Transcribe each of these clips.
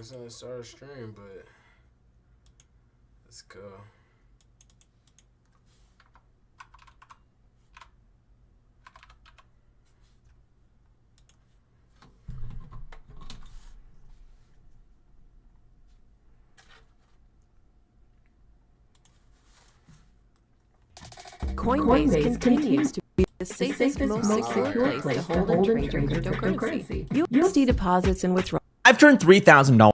was gonna start a stream, but let's go. Coinbase continues to be the safest, most secure place to hold and trade your cryptocurrency. USD deposits and withdrawals. I've turned $3,000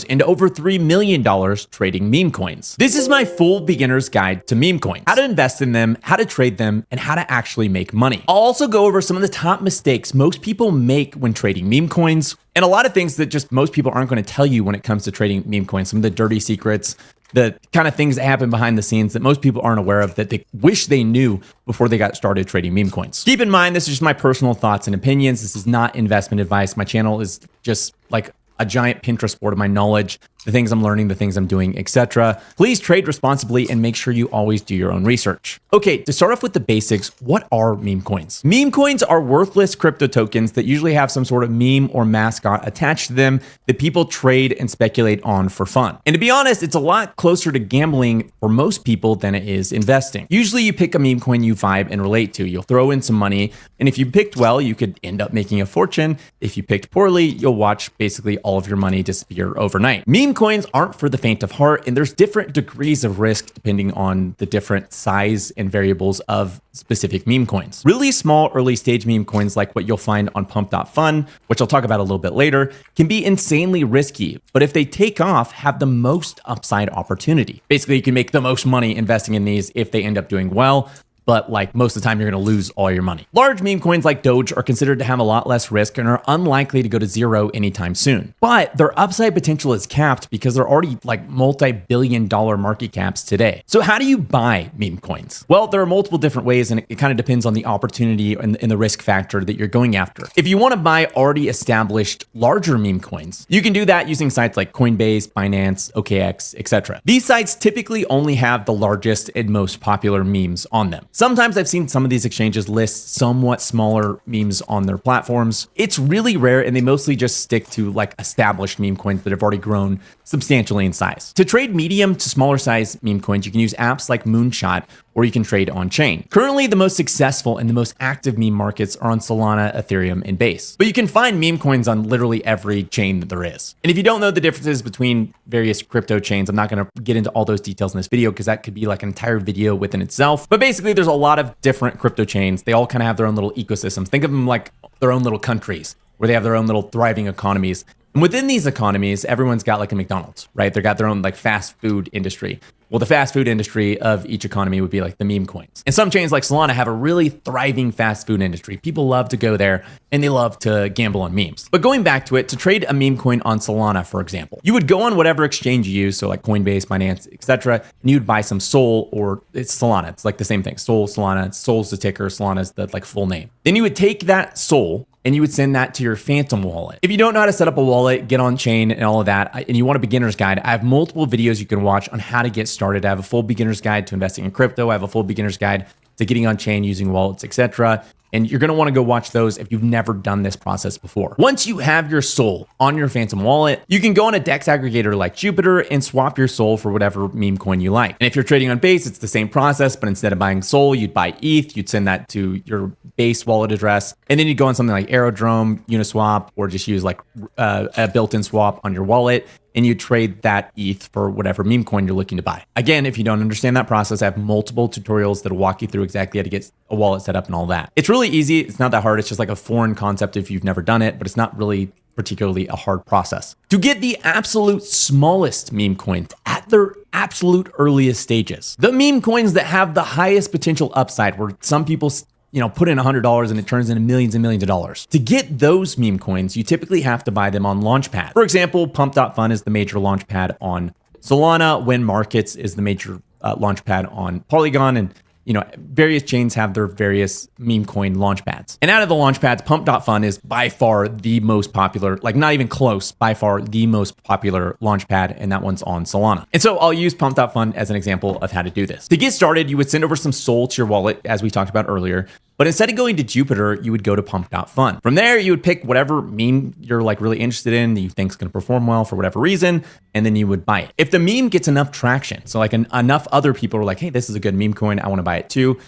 into over $3 million trading meme coins. This is my full beginner's guide to meme coins, how to invest in them, how to trade them, and how to actually make money. I'll also go over some of the top mistakes most people make when trading meme coins, and a lot of things that just most people aren't going to tell you when it comes to trading meme coins, some of the dirty secrets, the kind of things that happen behind the scenes that most people aren't aware of that they wish they knew before they got started trading meme coins. Keep in mind, this is just my personal thoughts and opinions. This is not investment advice. My channel is just like a giant Pinterest board of my knowledge, the things I'm learning, the things I'm doing, etc. Please trade responsibly and make sure you always do your own research. Okay, to start off with the basics, what are meme coins? Meme coins are worthless crypto tokens that usually have some sort of meme or mascot attached to them that people trade and speculate on for fun. And to be honest, it's a lot closer to gambling for most people than it is investing. Usually you pick a meme coin you vibe and relate to. You'll throw in some money, and if you picked well, you could end up making a fortune. If you picked poorly, you'll watch basically all of your money disappear overnight. Meme coins aren't for the faint of heart, and there's different degrees of risk depending on the different size and variables of specific meme coins. Really small early stage meme coins like what you'll find on pump.fun, which I'll talk about a little bit later, can be insanely risky, but if they take off, have the most upside opportunity. Basically, you can make the most money investing in these if they end up doing well, but like most of the time you're going to lose all your money. Large meme coins like Doge are considered to have a lot less risk and are unlikely to go to zero anytime soon. But their upside potential is capped because they're already like multi-billion-dollar market caps today. So how do you buy meme coins? Well, there are multiple different ways, and it kind of depends on the opportunity and the risk factor that you're going after. If you want to buy already established larger meme coins, you can do that using sites like Coinbase, Binance, OKX, etc. These sites typically only have the largest and most popular memes on them. Sometimes I've seen some of these exchanges list somewhat smaller memes on their platforms. It's really rare, and they mostly just stick to like established meme coins that have already grown substantially in size. To trade medium to smaller size meme coins, you can use apps like Moonshot, or you can trade on chain. Currently, the most successful and the most active meme markets are on Solana, Ethereum, and Base. But you can find meme coins on literally every chain that there is. And if you don't know the differences between various crypto chains, I'm not gonna get into all those details in this video because that could be like an entire video within itself. But basically, there's a lot of different crypto chains. They all kind of have their own little ecosystems. Think of them like their own little countries where they have their own little thriving economies. And within these economies, everyone's got like a McDonald's, right? They got their own like fast food industry. Well, the fast food industry of each economy would be like the meme coins. And some chains like Solana have a really thriving fast food industry. People love to go there and they love to gamble on memes. But going back to it, to trade a meme coin on Solana, for example, you would go on whatever exchange you use, so like Coinbase, Binance, etc., and you'd buy some Sol, or it's Solana. It's like the same thing. Sol, Solana. Sol's the ticker. Solana's the like full name. Then you would take that Sol and you would send that to your Phantom wallet. If you don't know how to set up a wallet, get on chain and all of that, and you want a beginner's guide, I have multiple videos you can watch on how to get started. I have a full beginner's guide to investing in crypto. I have a full beginner's guide to getting on chain, using wallets, etc. And you're gonna wanna go watch those if you've never done this process before. Once you have your Sol on your Phantom wallet, you can go on a DEX aggregator like Jupiter and swap your Sol for whatever meme coin you like. And if you're trading on Base, it's the same process, but instead of buying Sol, you'd buy ETH, you'd send that to your Base wallet address, and then you'd go on something like Aerodrome, Uniswap, or just use like a built-in swap on your wallet, and you trade that ETH for whatever meme coin you're looking to buy. Again, if you don't understand that process, I have multiple tutorials that'll walk you through exactly how to get a wallet set up and all that. It's really easy. It's not that hard. It's just like a foreign concept if you've never done it, but it's not really particularly a hard process. To get the absolute smallest meme coins at their absolute earliest stages, the meme coins that have the highest potential upside, where some people put in $100 and it turns into millions and millions of dollars. To get those meme coins, you typically have to buy them on Launchpad. For example, Pump.fun is the major launchpad on Solana. When Markets is the major launchpad on Polygon, and various chains have their various meme coin launchpads. And out of the launchpads, Pump.fun is by far the most popular, like not even close, by far the most popular launchpad, and that one's on Solana. And so I'll use Pump.fun as an example of how to do this. To get started, you would send over some Sol to your wallet, as we talked about earlier. But instead of going to Jupiter, you would go to pump.fun. From there, you would pick whatever meme you're like really interested in that you think is going to perform well for whatever reason, and then you would buy it. If the meme gets enough traction, so like enough other people are like, hey, this is a good meme coin, I want to buy it too,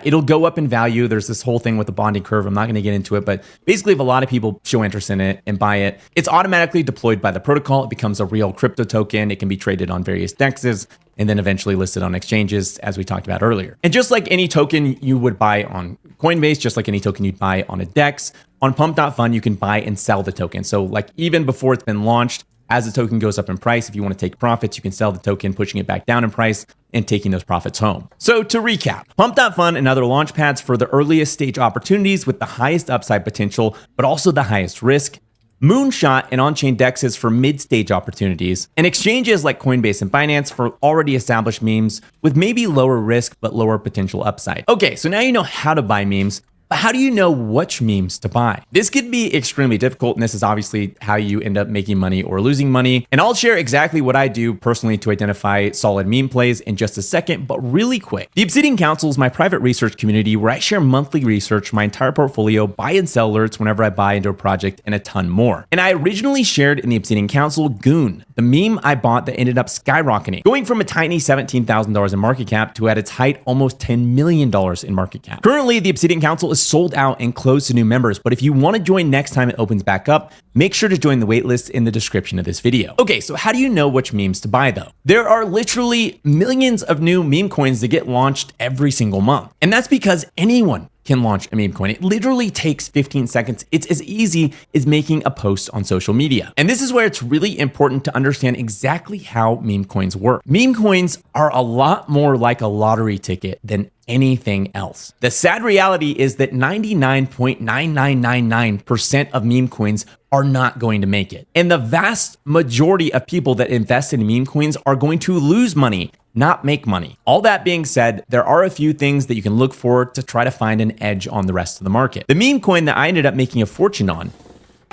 it'll go up in value. There's this whole thing with the bonding curve. I'm not going to get into it, but basically if a lot of people show interest in it and buy it, it's automatically deployed by the protocol. It becomes a real crypto token. It can be traded on various dexes and then eventually listed on exchanges, as we talked about earlier. And just like any token you would buy on Coinbase, just like any token you'd buy on a DEX, on pump.fun, you can buy and sell the token. So like even before it's been launched, as the token goes up in price, if you want to take profits, you can sell the token, pushing it back down in price and taking those profits home. So to recap, pump.fun and other launch pads for the earliest stage opportunities with the highest upside potential, but also the highest risk. Moonshot and on-chain dexes for mid-stage opportunities, and exchanges like Coinbase and Binance for already established memes with maybe lower risk but lower potential upside. Okay, so now you know how to buy memes. But how do you know which memes to buy? This could be extremely difficult, and this is obviously how you end up making money or losing money. And I'll share exactly what I do personally to identify solid meme plays in just a second, but really quick. The Obsidian Council is my private research community where I share monthly research, my entire portfolio, buy and sell alerts whenever I buy into a project, and a ton more. And I originally shared in the Obsidian Council Goon, the meme I bought that ended up skyrocketing, going from a tiny $17,000 in market cap to at its height almost $10 million in market cap. Currently, the Obsidian Council is sold out and closed to new members, but if you want to join next time it opens back up, make sure to join the waitlist in the description of this video. Okay, so how do you know which memes to buy though? There are literally millions of new meme coins that get launched every single month. And that's because anyone can launch a meme coin. It literally takes 15 seconds. It's as easy as making a post on social media. And this is where it's really important to understand exactly how meme coins work. Meme coins are a lot more like a lottery ticket than anything else. The sad reality is that 99.9999% of meme coins are not going to make it. And the vast majority of people that invest in meme coins are going to lose money, not make money. All that being said, there are a few things that you can look for to try to find an edge on the rest of the market. The meme coin that I ended up making a fortune on.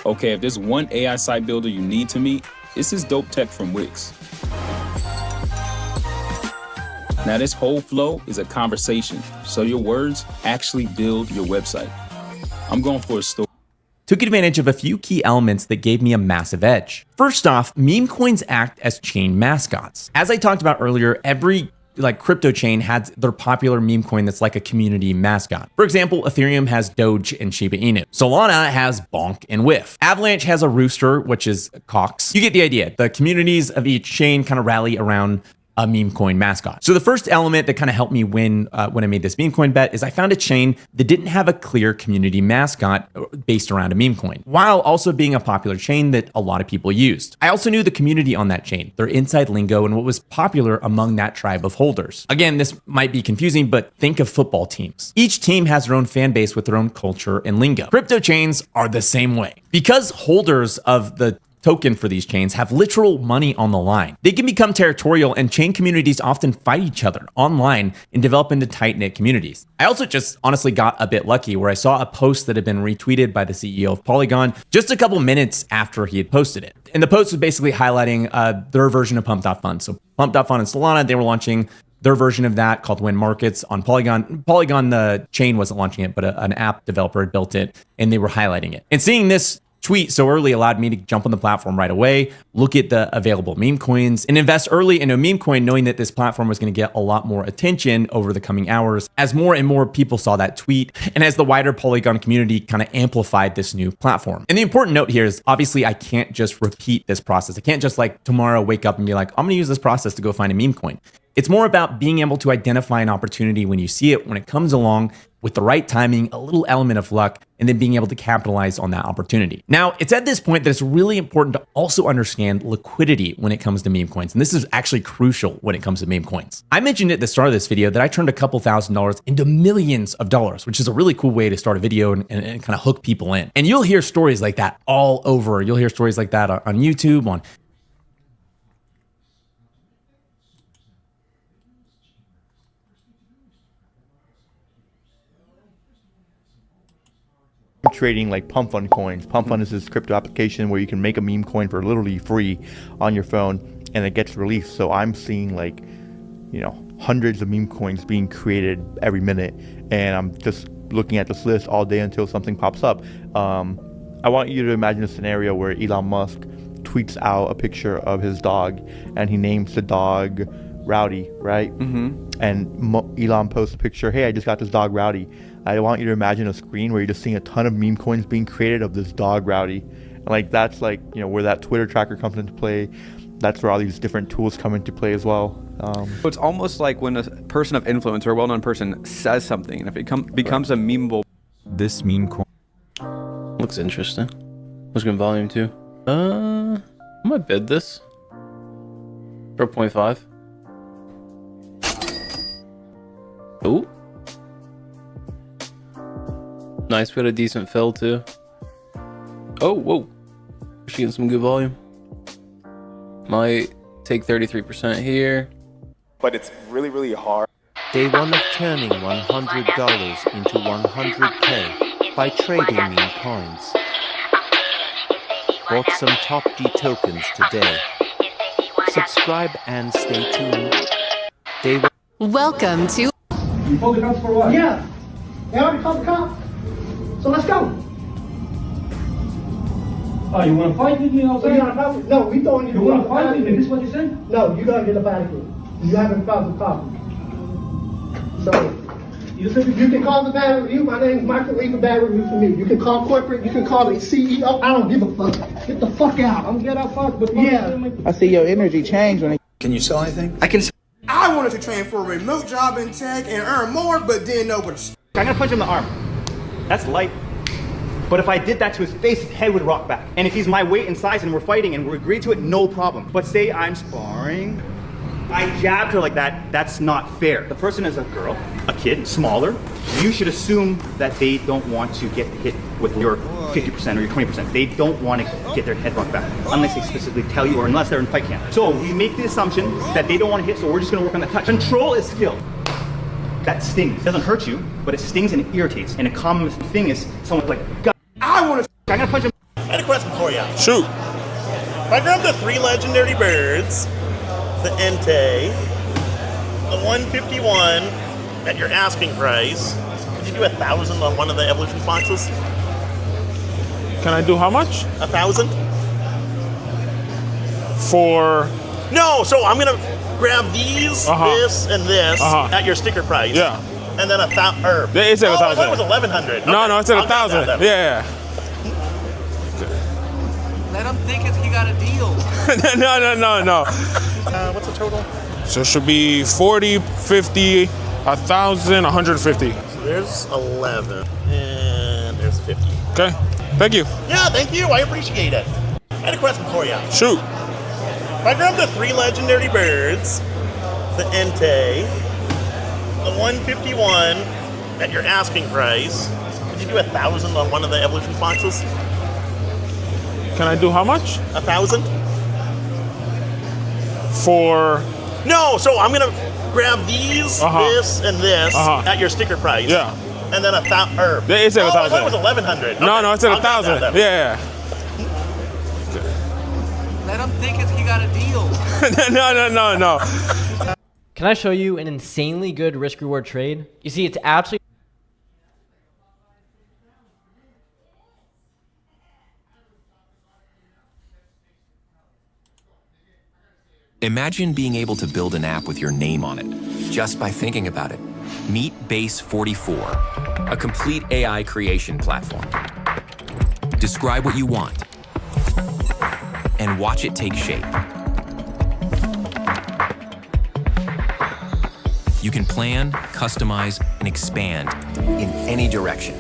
Okay, if there's one AI site builder you need to meet, it's this dope tech from Wix. Now this whole flow is a conversation, so your words actually build your website. I'm going for a story. Took advantage of a few key elements that gave me a massive edge. First off, meme coins act as chain mascots. As I talked about earlier, every crypto chain has their popular meme coin that's like a community mascot. For example, Ethereum has Doge and Shiba Inu. Solana has Bonk and Whiff. Avalanche has a rooster, which is Cox. You get the idea. The communities of each chain kind of rally around a meme coin mascot. So the first element that kind of helped me win when I made this meme coin bet is I found a chain that didn't have a clear community mascot based around a meme coin, while also being a popular chain that a lot of people used. I also knew the community on that chain, their inside lingo, and what was popular among that tribe of holders. Again, this might be confusing, but think of football teams. Each team has their own fan base with their own culture and lingo. Crypto chains are the same way. Because holders of the token for these chains have literal money on the line, they can become territorial, and chain communities often fight each other online and develop into tight-knit communities. I also just honestly got a bit lucky where I saw a post that had been retweeted by the CEO of Polygon just a couple minutes after he had posted it. And the post was basically highlighting their version of pump.fun. So pump.fun and Solana, they were launching their version of that called Win Markets on Polygon. Polygon, the chain, wasn't launching it, but an app developer had built it, and they were highlighting it. And seeing this tweet so early allowed me to jump on the platform right away, look at the available meme coins, and invest early in a meme coin, knowing that this platform was going to get a lot more attention over the coming hours as more and more people saw that tweet, and as the wider Polygon community kind of amplified this new platform. And the important note here is obviously I can't just repeat this process. I can't just like tomorrow wake up and be like, I'm going to use this process to go find a meme coin. It's more about being able to identify an opportunity when you see it, when it comes along, with the right timing, a little element of luck, and then being able to capitalize on that opportunity. Now, it's at this point that it's really important to also understand liquidity when it comes to meme coins. And this is actually crucial when it comes to meme coins. I mentioned at the start of this video that I turned a couple $1,000s into millions of dollars, which is a really cool way to start a video and kind of hook people in. And you'll hear stories like that all over. You'll hear stories like that on YouTube, on trading like Pump Fund coins. Pump Fund is this crypto application where you can make a meme coin for literally free on your phone, and it gets released. So I'm seeing like, hundreds of meme coins being created every minute, and I'm just looking at this list all day until something pops up. I want you to imagine a scenario where Elon Musk tweets out a picture of his dog, and he names the dog Rowdy, right? And Elon posts a picture, hey, I just got this dog Rowdy. I want you to imagine a screen where you're just seeing a ton of meme coins being created of this dog Rowdy. And like, that's like, you know, where that Twitter tracker comes into play. That's where all these different tools come into play as well. So it's almost like when a person of influence or a well-known person says something, and if it becomes a memeable. This meme coin looks interesting. Let's go volume 2. I might bid this for 0.5. Ooh. Nice, we got a decent fill too. Oh, whoa. She's getting some good volume. Might take 33% here. But it's really, really hard. Day one of turning $100 into 100K by trading meme coins. Bought some top D tokens today. Subscribe and stay tuned. Welcome to You called the cops for what? Yeah. They already called the cops. So let's go. Oh, you want to fight with me outside? No, we throwing you. You want to fight with me? Is this what you said? No, you gotta get up out of here. You haven't filed the copy. So you can call the bad review. My name's Michael. Leave a bad review for me. You can call corporate. You can call the CEO. I don't give a fuck. Get the fuck out. I'm get out fuck. But yeah. I see your energy change when. Can you sell anything? I can. I wanted to train for a remote job in tech and earn more, but didn't know where to. I'm gonna punch him in the arm. That's light. But if I did that to his face, his head would rock back. And if he's my weight and size and we're fighting and we agree to it, no problem. But say I'm sparring, I jabbed her like that, that's not fair. The person is a girl, a kid, smaller. You should assume that they don't want to get hit with your 50% or your 20%. They don't want to get their head rocked back, unless they specifically tell you or unless they're in fight camp. So we make the assumption that they don't want to hit, so we're just gonna work on the touch. Control is skill. That stings. It doesn't hurt you, but it stings and it irritates. And a common thing is someone's like, God, I want to. I'm gonna punch him. I had a question for you. Shoot. If I grab the 3 legendary birds, the Entei, the 151 at your asking price, could you do 1,000 on one of the evolution boxes? Can I do how much? 1,000? For. No, so I'm gonna grab these, this, and this at your sticker price. Yeah. And then 1,000. It said 1,000. I thought it was 1,100. Okay. No, it said 1,000. Yeah. Let him think he got a deal. No. What's the total? So it should be 40, 50, 1,000, 150. So there's 11, and there's 50. Okay. Thank you. Yeah, thank you. I appreciate it. I had a question for you. Shoot. If I grab the 3 legendary birds, the Entei, the 151 at your asking price, could you do 1,000 on one of the evolution boxes? Can I do how much? 1,000? For. No, so I'm gonna grab these, this, and this at your sticker price. Yeah. And then 1,000. It said 1,000. I thought it was 1,100. Okay. No, it said 1,000. Yeah. Let him think he got a deal. No. Can I show you an insanely good risk-reward trade? You see, it's actually... Imagine being able to build an app with your name on it, just by thinking about it. Meet Base 44, a complete AI creation platform. Describe what you want, and watch it take shape. You can plan, customize, and expand in any direction.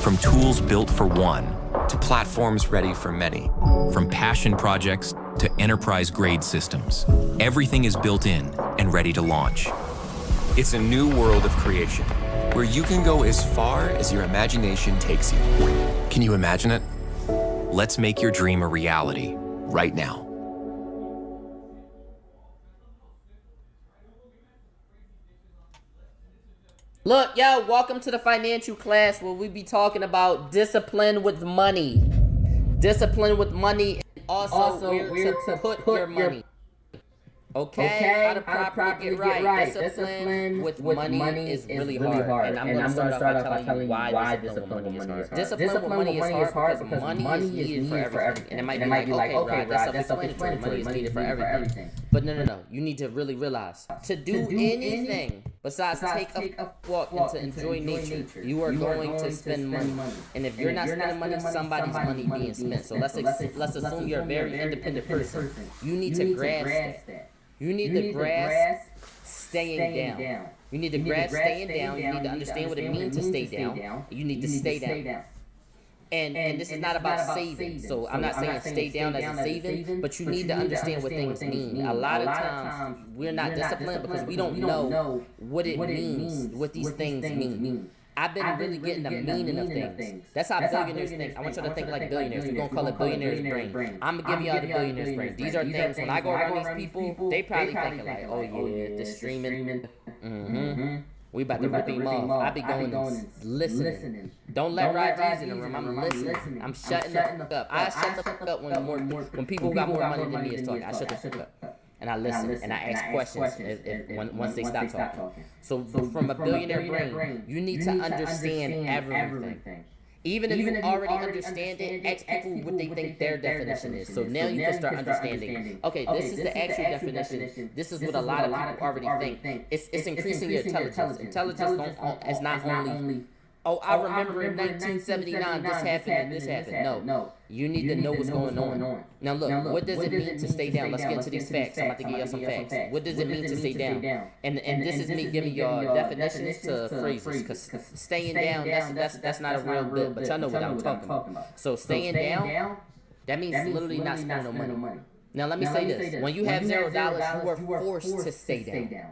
From tools built for one, to platforms ready for many. From passion projects to enterprise-grade systems. Everything is built in and ready to launch. It's a new world of creation, where you can go as far as your imagination takes you. Can you imagine it? Let's make your dream a reality, right now. Look, yo, welcome to the financial class where we be talking about discipline with money. Discipline with money, and also where to put your money. Okay, how to properly get right. Discipline with money is really hard. And I'm going to start off by telling you why discipline with money is hard. Discipline with money is hard because money is needed for everything. And it might be like, okay, Rod, that's self-explanatory. Money is needed for everything. But no. You need to really realize, to do anything besides take a walk and to enjoy nature, you are going to spend money. And if you're not spending money, somebody's money being spent. So let's assume you're a very independent person. You need to grasp that. You need to grasp staying down. You need to grasp staying down. You need to understand what it means to stay down. You need to stay down. And this is not about saving. So I'm not saying stay down as a saving, but you need to understand what things mean. A lot of times we're not disciplined because we don't know what it means, what these things mean. I've been really getting the meaning of things. That's how billionaires think. I want you to think like billionaires. We're going to call it billionaire's brain. I'm going to give y'all the billionaire's brain. These are things, when I go around these people, they probably thinking like, oh yeah, the streaming. We about to rip him off. I be going and listening. Don't let Rod in the room. I'm listening. I'm shutting the fuck up. I shut the fuck up when people who got more money than me is talking. I shut the fuck up. And I listen and I ask questions once they stop talking. So from a billionaire brain, you need to understand everything. Even if you already understand it, ask people what they think their definition is. So now you can start understanding, okay, this is the actual definition. This is what a lot of people already think. It's increasing your intelligence. Intelligence is not only, oh, I remember in 1979 this happened and this happened. No. You need to know what's going on. Now look, what does it mean to stay down? Let's get into these facts. I'm about to give you some facts. What does it mean to stay down? And this is me giving y'all definitions to phrases. Because staying down, that's not a real bit, but y'all know what I'm talking about. So staying down, that means literally not spending no money. Now let me say this. When you have $0, you are forced to stay down.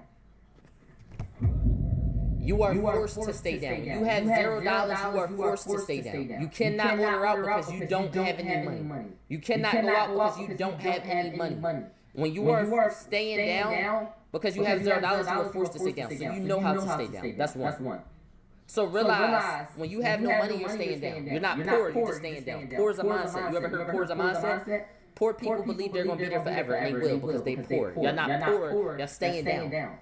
You are forced to stay down. When you have $0, you are forced to stay down. You cannot order out because you don't have any money. You cannot go out because you don't have any money. When you are staying down because you have $0, you are forced to stay down. So you know how to stay down. That's one. So realize when you have no money, you're staying down. You're not poor, you're just staying down. Poor is a mindset. You ever heard poor is a mindset? Poor people believe they're going to be there forever, and they will because they're poor. You're not poor, you're staying down.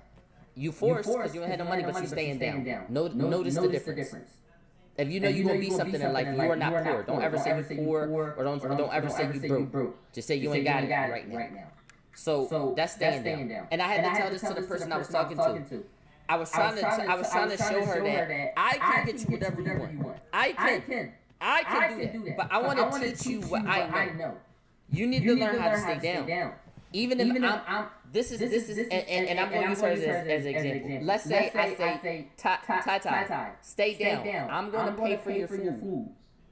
You forced because you don't have no money, but you're staying down. Notice the difference. If you know you're going to be something in life, you are not poor. Don't ever say you're poor or don't ever say you broke. Just say you ain't got it right now. So that's staying down. And I had to tell this to the person I was talking to. I was trying to show her that I can get you whatever you want. I can do that. But I want to teach you what I know. You need to learn how to stay down. Even if I'm this is and I'm going to use her as an example. Let's say I say Tai, stay down. I'm going to pay for your food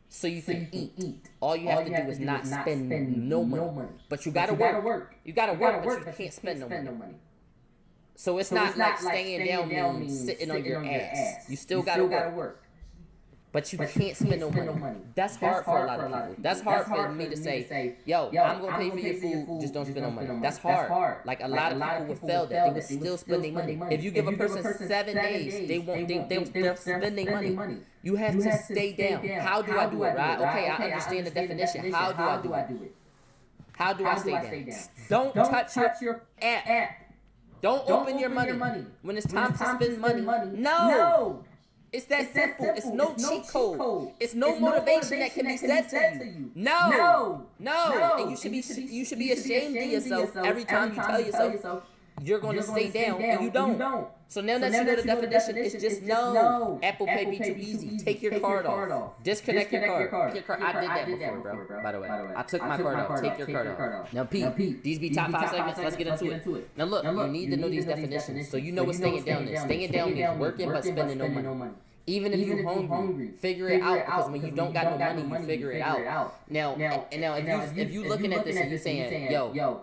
so you can eat. All you have to do is not spend no money. But you got to work. You got to work, but you can't spend no money. So it's not like staying down means sitting on your ass. You still got to work. But you can't spend no money. That's hard for a lot of people. That's hard for me to say, yo, I'm going to pay for your food, just don't spend no money. That's hard. Like a lot of people would fail that. They would still spend their money. If you give a person 7 days, they'll spend their money. You have to stay down. How do I do it, right? Okay, I understand the definition. How do I do it? How do I stay down? Don't touch your app. Don't open your money when it's time to spend money. No! It's that simple. It's no cheat code. It's no motivation that can be said to you. No. And you should be ashamed of yourself every time you tell yourself you're going to stay down and you don't. So now that you know the definition, it's just no. Apple Pay be too easy. Take your card off. Disconnect your card. I did that before, bro. By the way, I took my card off. Take your card off. Now, Pete, these be top 5 segments. Let's get into it. Now, look, you need to know these definitions so you know what staying down is. Staying down means working but spending no money. Even if you're hungry, figure it out because when you don't got no money, you figure it out. Now, if you looking at this and you saying, yo,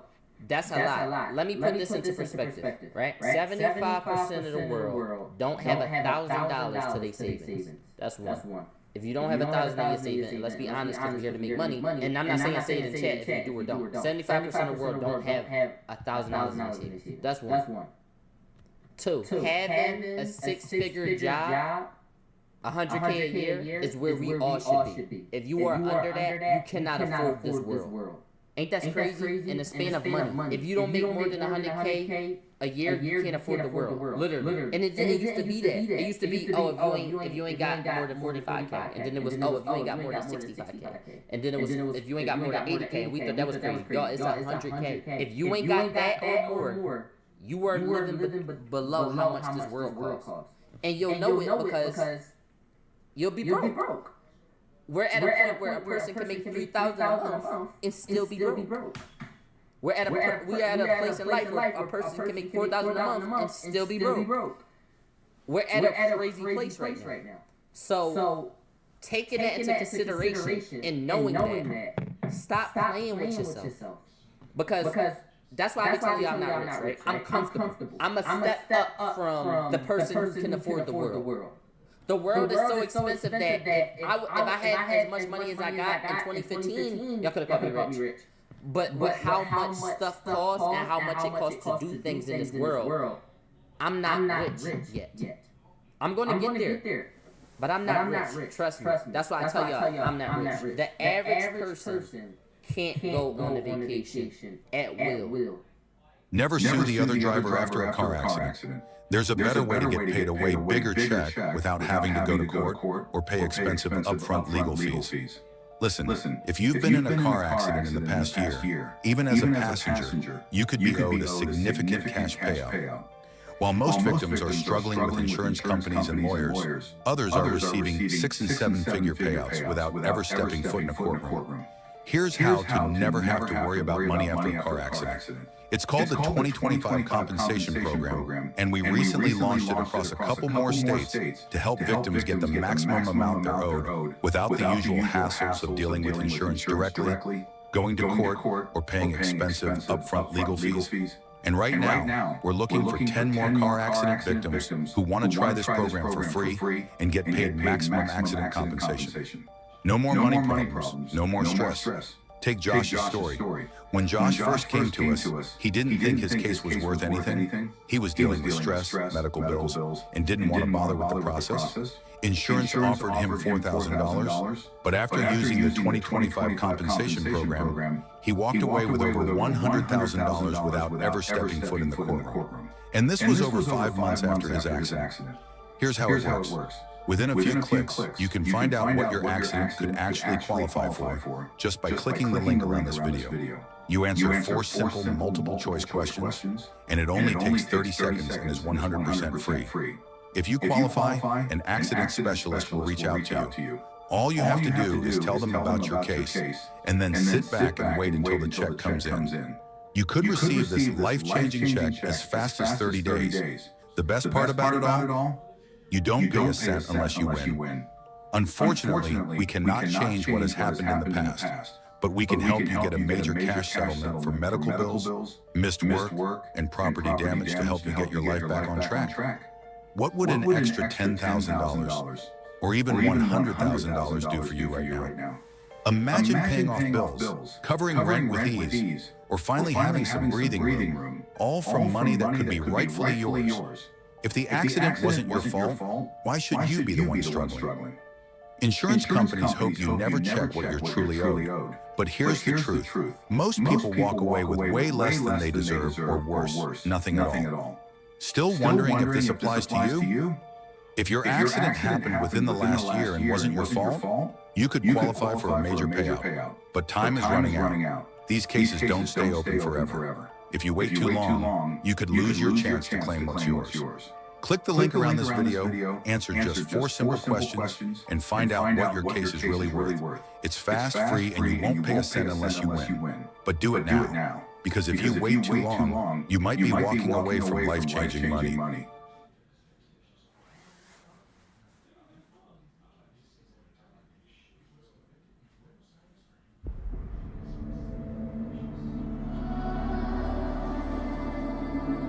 that's a lot. Let me put this into perspective, right? 75% of the world don't have $1,000 to their savings. That's one. If you don't have $1,000 in your savings, let's be honest, because we're here to make money. And I'm not saying say it in chat if you do or don't. 75% of the world don't have $1,000 in their savings. That's one. 2, having a 6-figure job, 100K a year is where we all should be. If you are under that, you cannot afford this world. Ain't that crazy? In the span of money. If you don't make more than 100K a year, you can't afford the world. Literally. And it used to be that. It used to be, oh, if you ain't got more than 45K. And then it was, oh, if you ain't got more than 65K. And then it was, if you ain't got more than 80K. And we thought that was crazy. Y'all, it's 100K. If you ain't got that or more, you are living below how much this world costs. And you'll know it because you'll be broke. We're at a point where a person can make $3,000 a month and still be broke. We're at a place in life where a person can make $4,000 a month and still be broke. We're at a crazy place right now. So taking that into consideration and knowing that, stop playing with yourself. Because that's why I be telling you I'm not rich, right? I'm comfortable. I'm a step up from the person who can afford the world. The world is so expensive that if I had as much money as I got in 2015, y'all could have called me rich. But with how much stuff costs and how much it costs to do things in this world, I'm not rich yet. I'm going to get there, but I'm not rich. Trust me. That's why I tell y'all I'm not rich. The average person can't go on a vacation at will. Never sue the other driver after a car accident. There's a better way to get paid a way bigger check without having to go to court or pay expensive upfront legal fees. Listen, if you've been in a car accident in the past year, even as a passenger, you could be owed a significant cash payout. While most victims are struggling with insurance companies and lawyers, others are receiving 6- and 7-figure payouts without ever stepping foot in a courtroom. Here's how to never have to worry about money after a car accident. It's called the 2025 Compensation Program, and we recently launched it across a couple more states to help victims get the maximum amount they're owed without the usual hassles of dealing with insurance directly, going to court, or paying expensive upfront legal fees. And right now, we're looking for 10 more car accident victims who want to try this program for free and get paid maximum accident compensation. No more money problems, no more stress. Take Josh's story. When Josh first came to us, he didn't think his case was worth anything. He was dealing with stress, medical bills, and didn't want to bother with the process. Insurance offered him $4,000, but after using the 2025 compensation program, he walked away with over $100,000 without ever stepping foot in the courtroom. And this was over 5 months after his accident. Here's how it works. Within a few clicks, you can find out what your accident could actually qualify for just by clicking the link around this video. You answer 4 simple multiple-choice questions, and it only takes 30 seconds and is 100% free. If you qualify, an accident specialist will reach out to you. All you have to do is tell them about your case, and then sit back and wait until the check comes in. You could receive this life-changing check as fast as 30 days. The best part about it all? You don't pay a cent unless you win. Unfortunately, we cannot change what has happened in the past, but we can help you get a major cash settlement for medical bills, missed work, and property damage to help you get your life back on track. What would an extra $10,000 or even $100,000 do for you right now? Imagine paying off bills, covering rent with ease, or finally having some breathing room, all from money that could be rightfully yours. If the accident wasn't your fault, why should you be the one struggling? Insurance companies hope you never check what you're truly owed. But here's the truth. Most people walk away with way less than they deserve, or worse, nothing at all. Still wondering if this applies to you? If your accident happened within the last year and wasn't your fault, you could qualify for a major payout. But time is running out. These cases don't stay open forever. If you wait too long, you could lose your chance to claim what's yours. Click the link around this video, answer just 4 simple questions, and find out what your case is really worth. It's fast, free, and you won't pay a cent unless you win. But do it now, because if you wait too long, you might be walking away from life-changing money.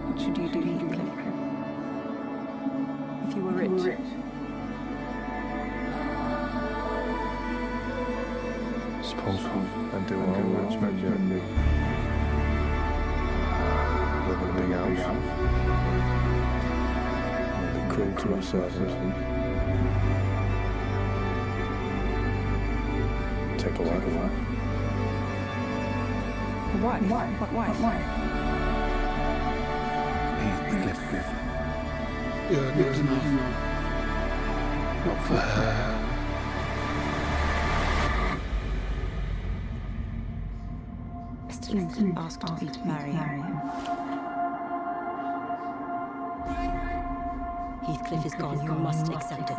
What should you do if you were rich? Suppose I do all rich men do. Live in a big house. Be cruel to ourselves. Take a wife. Why? Why? You're good enough. Not for her. Mr. Linton asked me to marry him. Heathcliff is gone. You must accept it.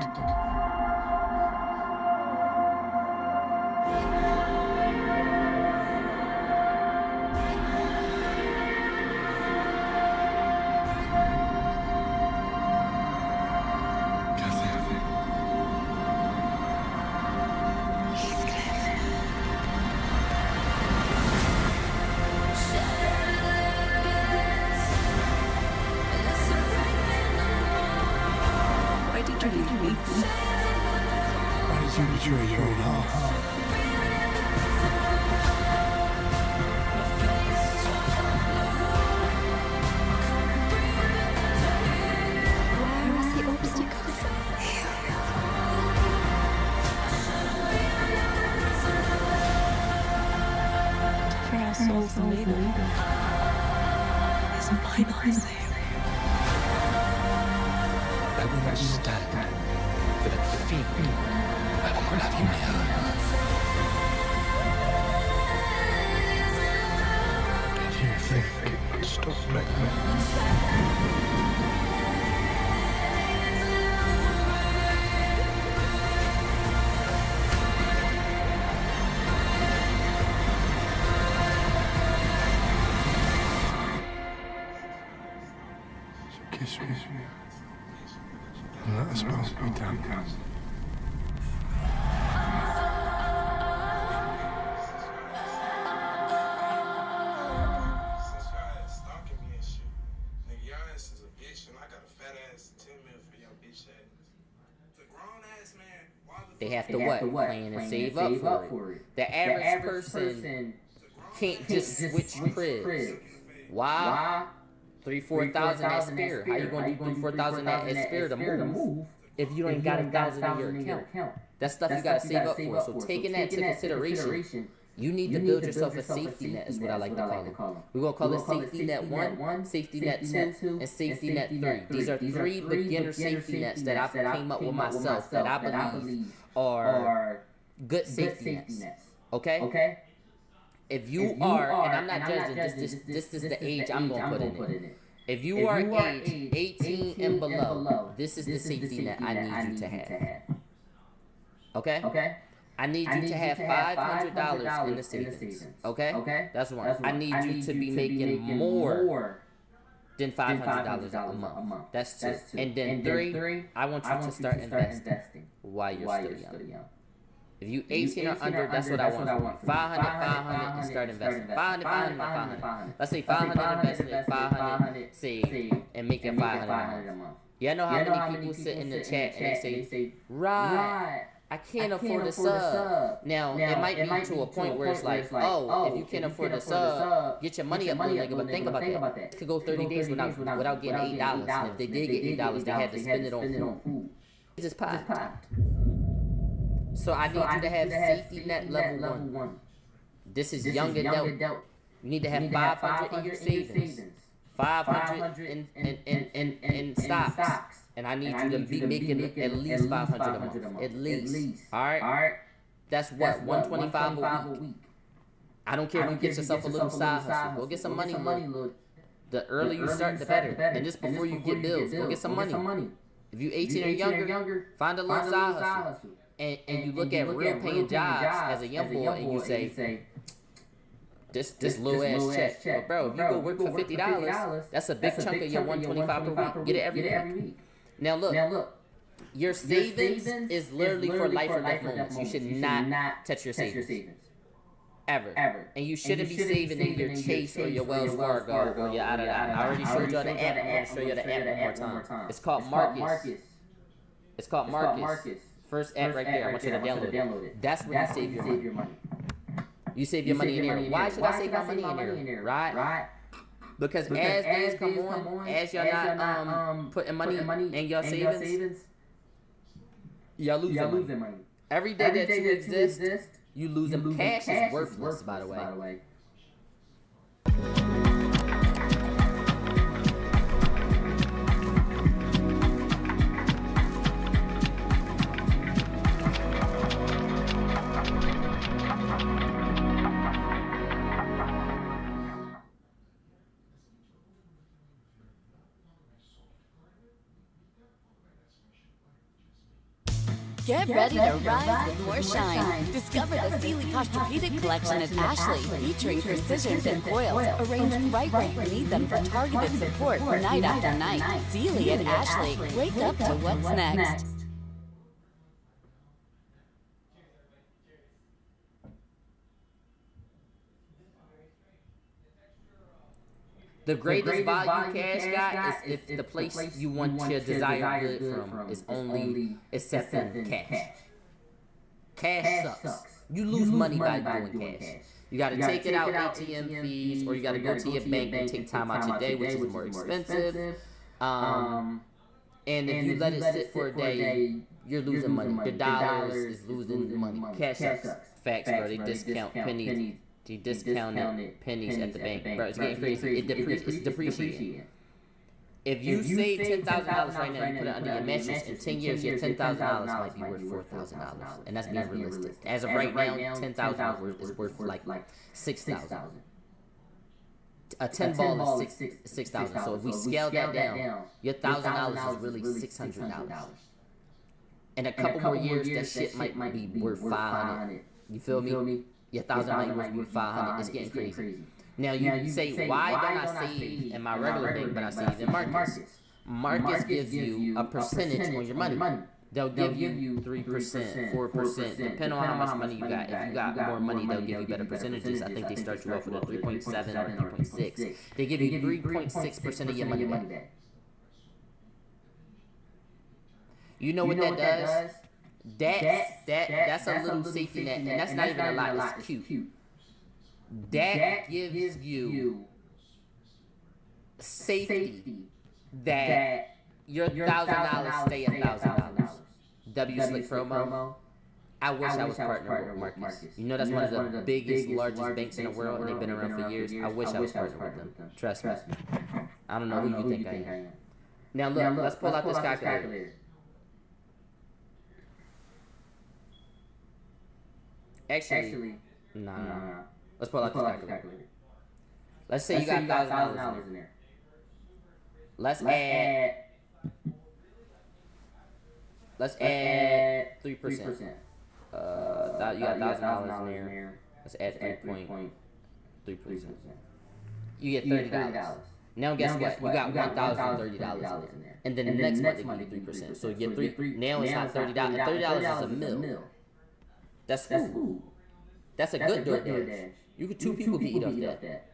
Why did you leave me? Why did you betray your own heart? Where is the obstacle? For our souls and labor is my saviour. I will not stand for that fiend. I will not have you near. Did you think it would stop me? So kiss me. And let us both be done. They have to what? Plan and save up for it. The average person can't just switch cribs. Why? 3,000-4,000 at spare. How you gonna do 3,000-4,000 at spare to move if you ain't got 1,000 in your account? That's stuff you gotta save up for. So taking that into consideration, you need to build yourself a safety net, is what I like to call it. We're gonna call it safety net 1, safety net 2, and safety net 3. These are 3 beginner safety nets that I've came up with myself that I believe are good safety nets. Okay? If you are, and I'm not judging, this is the age I'm gonna put in it. If you are age 18 and below, this is the safety net I need you to have. Okay? I need you to have $500 in the savings. Okay? That's one. I need you to be making more than $500 a month. That's 2. And then 3, I want you to start investing while you're still young. If you 18 or under, that's what I want from you. 500, and start investing. 500, 500. Let's say 500 invested, 500 saved, and make it 500 a month. Yeah, I know how many people sit in the chat and they say, right, I can't afford a sub. Now, it might be to a point where it's like, oh, if you can't afford a sub, get your money up, little nigga. But think about that. It could go 30 days without getting $8. And if they did get $8, they had to spend it on food. It just popped. So I need you to have safety net level 1. This is young adult. You need to have 500 in your savings, 500 in stocks, and I need you to be making at least 500 a month. At least. All right. That's what 125 a week. I don't care if you get yourself a little side hustle. Go get some money. Look. The earlier you start, the better. And just before you get bills, go get some money. If you 18 or younger, find a little side hustle. And you look at real paying jobs as a young boy and you say, this little ass check. But bro, if you go work for $50, that's a big chunk of your 125 per week. Get it every week. Now look, your savings is literally for life or death moments. You should not touch your savings. Ever. And you shouldn't be saving in your Chase or your Wells Fargo or your I already showed you the app. I'm going to show you the app one more time. It's called Marcus. It's called Marcus. First app right there. I want you to download it. That's where you save your money. You save your money in there. Why should I save my money in there? Right? Because as days come on, as y'all not putting money in your savings, y'all losing money. Every day that you exist, you losing. Cash is worthless, by the way. Get ready to rise with more shine. Discover the Sealy Posturepedic Collection at Ashley, featuring precision fit coils arranged right where you need them for targeted support night after night. Sealy at Ashley. Wake up to what's next. The greatest value cash got is if the place you want your desired good from is only accepting cash. Cash sucks. You lose money by doing cash. You got to take it out ATM fees, or you got to go to your bank and take time out your day, which is more expensive. And if you let it sit for a day, you're losing money. The dollars is losing money. Cash sucks. Facts, bro. They discount pennies. They discounted pennies at the bank. Bro, it's getting crazy. It's depreciating. If you save $10,000 right now, you put it under your mattress, in 10 years, your $10,000 might be worth $4,000. And that's being realistic. As of right now, $10,000 is worth like $6,000. A 10 ball is $6,000. So if we scale that down, your $1,000 is really $600. In a couple more years, that shit might be worth $500. You feel me? Your $1,000 might be worth $500. It's getting crazy. Now you say, why don't I save in my regular bank, but I save in Marcus? Marcus gives you a percentage on your money. They'll give you 3%, 4%, depending on how much money you got. If you got more money, they'll give you better percentages. I think they start you off with a 3.7 or 3.6. They give you 3.6% of your money back. You know what that does? That's a little safety net, and that's not even a lot. It's cute. That gives you safety that your $1,000 stay $1,000. W Slick promo. I wish I was partnered with Marcus. You know that's one of the biggest, largest banks in the world, and they've been around for years. I wish I was partnered with them. Trust me. I don't know who you think I am. Now look, let's pull out this calculator. Actually, nah. Let's pull out this calculator. Let's say you got $1,000 in there. Let's add 3%. You got $1,000 in there. Let's add 3.3%. You get $30. Now guess what? You got $1,030 in there. And then the next month they give you 3%. So you get 3. Now it's not $30. $30 is a mil. That's food. That's a good DoorDash. Two people can eat off that.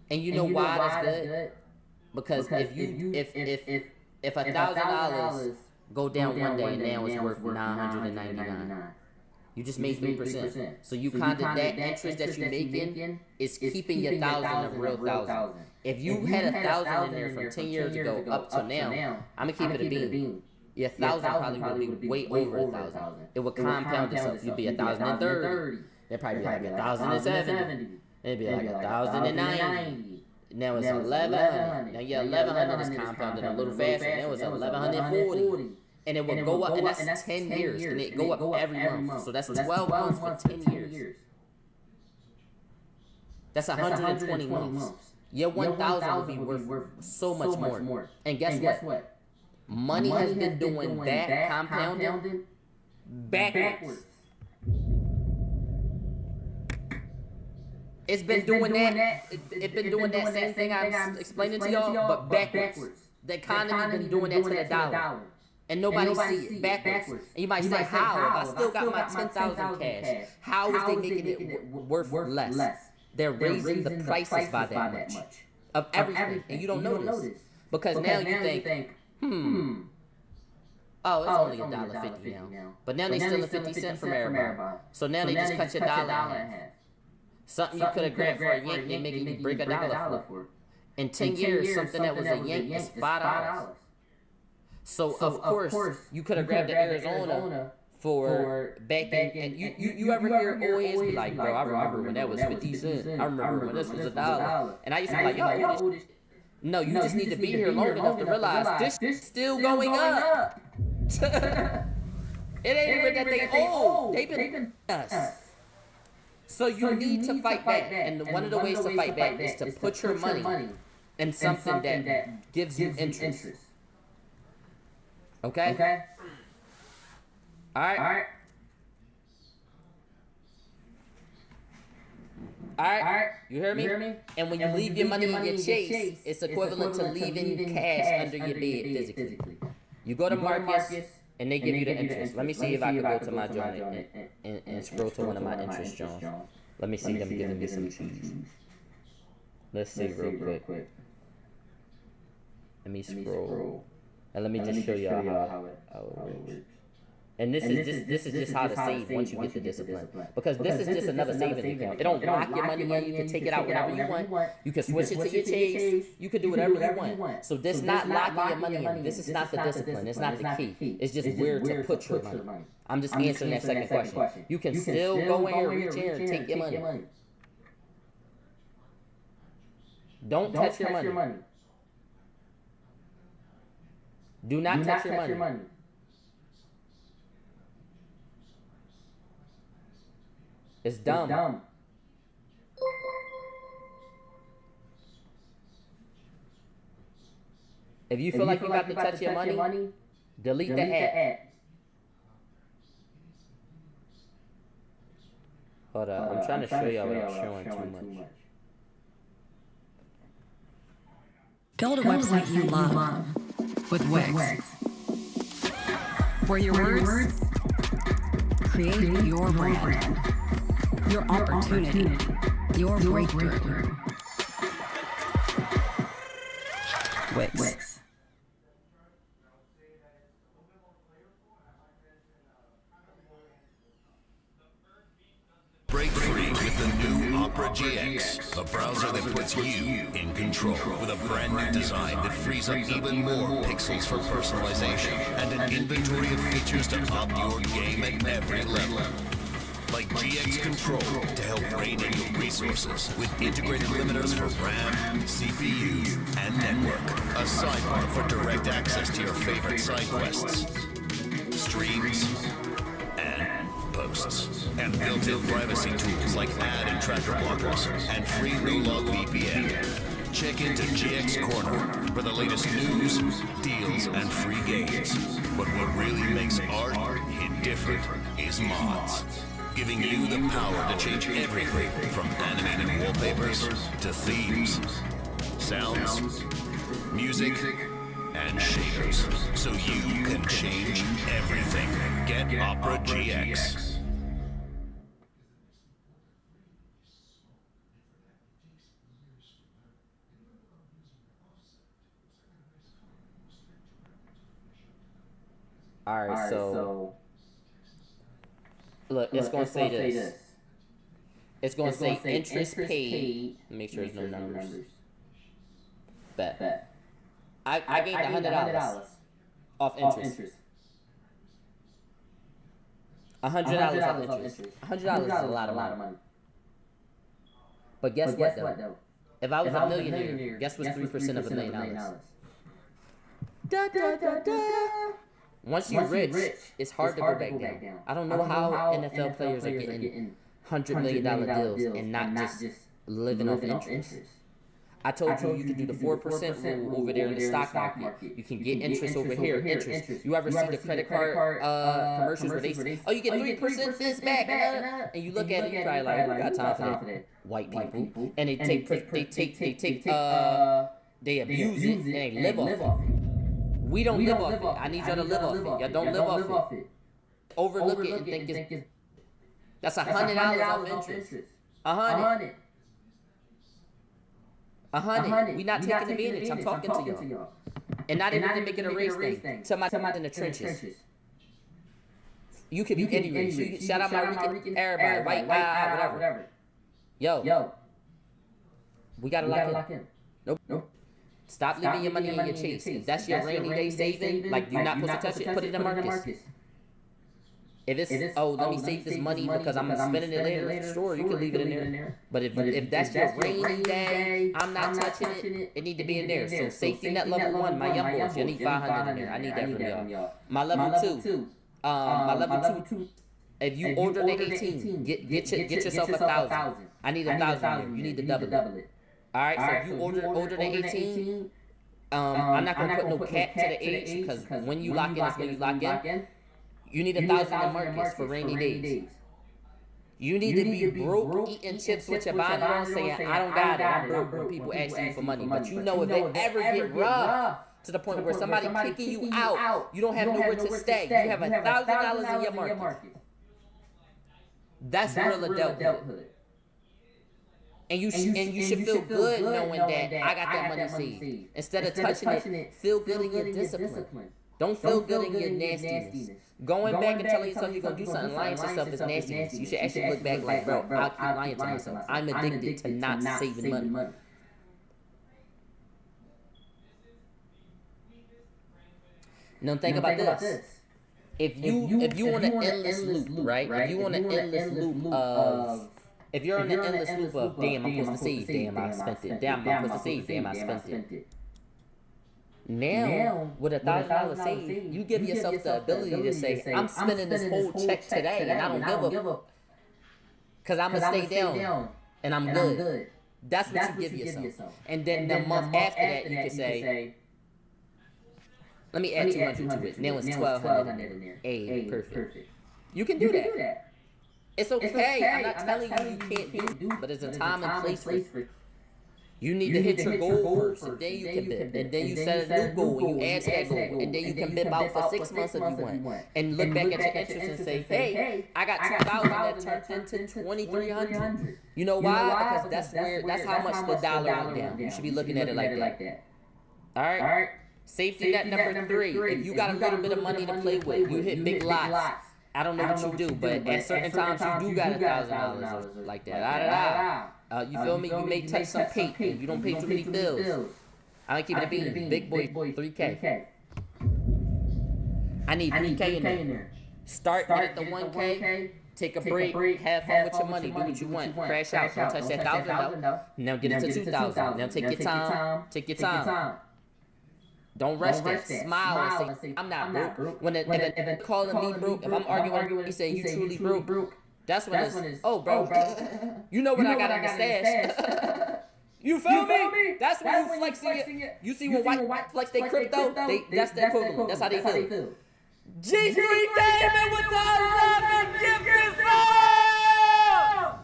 And you know why that's good? Because if $1,000 go down one day and now it's worth $999, you just made 3%. So you kind of that interest that you're making is keeping your $1,000 a real $1,000. If you had $1,000 in there from 10 years ago up to now, I'm gonna keep it a bean. Your $1,000 probably would be way over $1,000. It would compound itself. You'd be $1,030. It'd probably be like $1,070. It'd be like $1,090. Now it's $1,100. Now your $1,100 is compounded a little faster. Now it's $1,140. And it will go up, and that's 10 years, and it go up every month. So that's 12 months for 10 years. That's 120 months. Your 1,000 will be worth so much more. And guess what? Money has been doing that compounding backwards. It's been doing that. It's been doing that same thing I'm explaining to y'all, but backwards. The economy been doing that to the dollar, and nobody see it backwards. And you might say, how? If I still got my 10,000 cash, how is they making it worth less? They're raising the prices by that much of everything, and you don't notice because now you think. Oh, it's only $1.50 now. But now they stealing 50 cents from everybody. So now they just cut your dollar in half. Something you could have grabbed for a yank, they making you break $1 for. In 10 years, something that was a yank is $5. So of course, you could have grabbed the Arizona for back in, and you ever hear old heads be like, bro, I remember when that was 50 cents. I remember when this was $1. And I used to be like, yo, old as shit. No, you just need to be here long enough to realize this is still going up. It ain't even that they old. They've been us. So you need to fight back. And one of the ways to fight back is to put your money in something that gives you interest. Okay? Alright? Alright? You hear me? And when you leave your money in your chase, it's equivalent to leaving cash under your bed physically. You go to Marcus, and they give you the interest. Let me see if I can go to my joint and scroll to one of my interest joints. Let me see them giving me some cheese. Let's see real quick. Let me scroll. And let me just show y'all how it works. And this is just how to save once you get the discipline. Because this is just another saving account. It don't lock your money in. You can take it out whenever you want. You can switch it to your chase. You can do whatever you want. So this not locking your money in. This is not the discipline. It's not the key. It's just where to put your money. I'm just answering that second question. You can still go in and reach in and take your money. Don't touch your money. Do not touch your money. It's dumb. If you feel like you're about to touch your money, delete the app. Hold up, I'm trying to show y'all without showing too much. Build a website you love with Wix. For your words, create your brand, your opportunity, your breakthrough. Wix. Break free with the new Opera GX, a browser that puts you in control with a brand new design that frees up even more pixels for personalization and an inventory of features to up your game at every level. Like GX Control to help rein in your resources with integrated limiters for RAM, CPU, and network. A sidebar for direct access to your favorite side quests, streams, and posts. And built-in privacy tools like ad and tracker blockers and free no-log VPN. Check into GX Corner for the latest news, deals, and free games. But what really makes art hit different is mods. Giving you the power to change everything from animated wallpapers to themes, sounds, music, and shaders, so you can change everything. Get Opera GX. Alright, so look, it's gonna say this. It's gonna say interest paid. Make sure there's no numbers. Bet. I gained $100 off interest. $100 off interest. $100 is a lot of money. But guess what though? If I was a millionaire, guess what's 3% of $1 million? Once you're rich, it's hard to go back down. I don't know how NFL players are getting $100 million deals and not just living off interest. I told you could do the 4% rule over there in the stock market. You can get interest over here. Interest. You ever see the credit card commercials where they say, "Oh, you get 3% this back," and you look at it, you probably like, "Who got time for that?" White people, and they abuse it and they live off it. We don't live off it. I need y'all to live off it. Y'all don't live off it. Overlook it and think it's... That's $100 off interest. $100. We not taking advantage. I'm talking to y'all. And not even to make it a race thing. To my in the trenches. You could be any race. Shout out my Rican, everybody. White, whatever. Yo. We gotta lock in. Nope. Stop leaving your money in your chase. If that's your rainy day saving, like you're not supposed to touch it, put it in Marcus. If it's oh, let me save this money because I'm spending it later, sure, you can leave it in there. But if that's your rainy day, I'm not touching it. It need to be in there. So safety net level 1, my young boys, you need 500 in there. I need that from y'all. My level 2, my level 2. If you order the 18, get yourself 1,000. I need 1,000 in there. You need to double it. All right. So if you order the 18. I'm not gonna put no cap to the age because when you lock in is when you lock in. You need 1,000 in markets for rainy days. You need to be broke eating chips with your bonnet on saying, I don't got it, I'm broke when people ask you for money. But you know if it ever get rough to the point where somebody kicking you out, you don't have nowhere to stay. You have $1,000 in your market. That's real adulthood. And you should feel good knowing that I got that money saved. Instead of touching it, feel good in your discipline. Don't feel good in your nastiness. Going back and telling yourself you're going to do something, lying to yourself is nastiness. You should actually look back like, bro, I'll keep lying to myself. I'm addicted to not saving money. Now think about this. If you want an endless loop, right? If you want an endless loop of... If you're on an endless loop of, damn, I'm supposed to save, damn, I spent it. Damn, I'm supposed to save, damn, I spent it. Now, with $1,000 saved, you give yourself the ability to say, I'm spending this whole check today, and I don't give a... Because I'm going to stay down, and I'm good. That's what you give yourself. And then the month after that, you can say, let me add 200 to it. Now it's 1,200 in there. Hey, perfect. You can do that. It's okay. I'm not telling you can't do it, but there's a time and place for it. You need to hit your goal first, and then you can bid. And then you set a new goal, and you add to that goal. And then you can bid out for 6 months if you want. And look back at your interest and say, hey, I got 2,000 that turned into 2,300. You know why? Because that's how much the dollar went down. You should be looking at it like that. All right? Safety net number 3. If you got a little bit of money to play with, you hit big lots. I don't know what you do, but at certain times you do got $1,000 like that. You feel me? You may touch some paint and you don't pay too many bills. I like keeping it being big boy 3K. I need 3K in there. Start at the 1K. Take a break. Have fun with your money. Do what you want. Crash out. Don't touch that 1,000 though. Now get it to 2,000. Now take your time. Take your time. Don't rush that. Smile and say, I'm not broke. When if calling me broke, if I'm arguing with you saying you truly broke, that's when it's, oh, bro, you know what I got in the stash. You feel me? That's when you flexing it. You see when white flex they crypto, that's the equivalent. That's how they feel. G3 Gaming with the 11 gifted sub!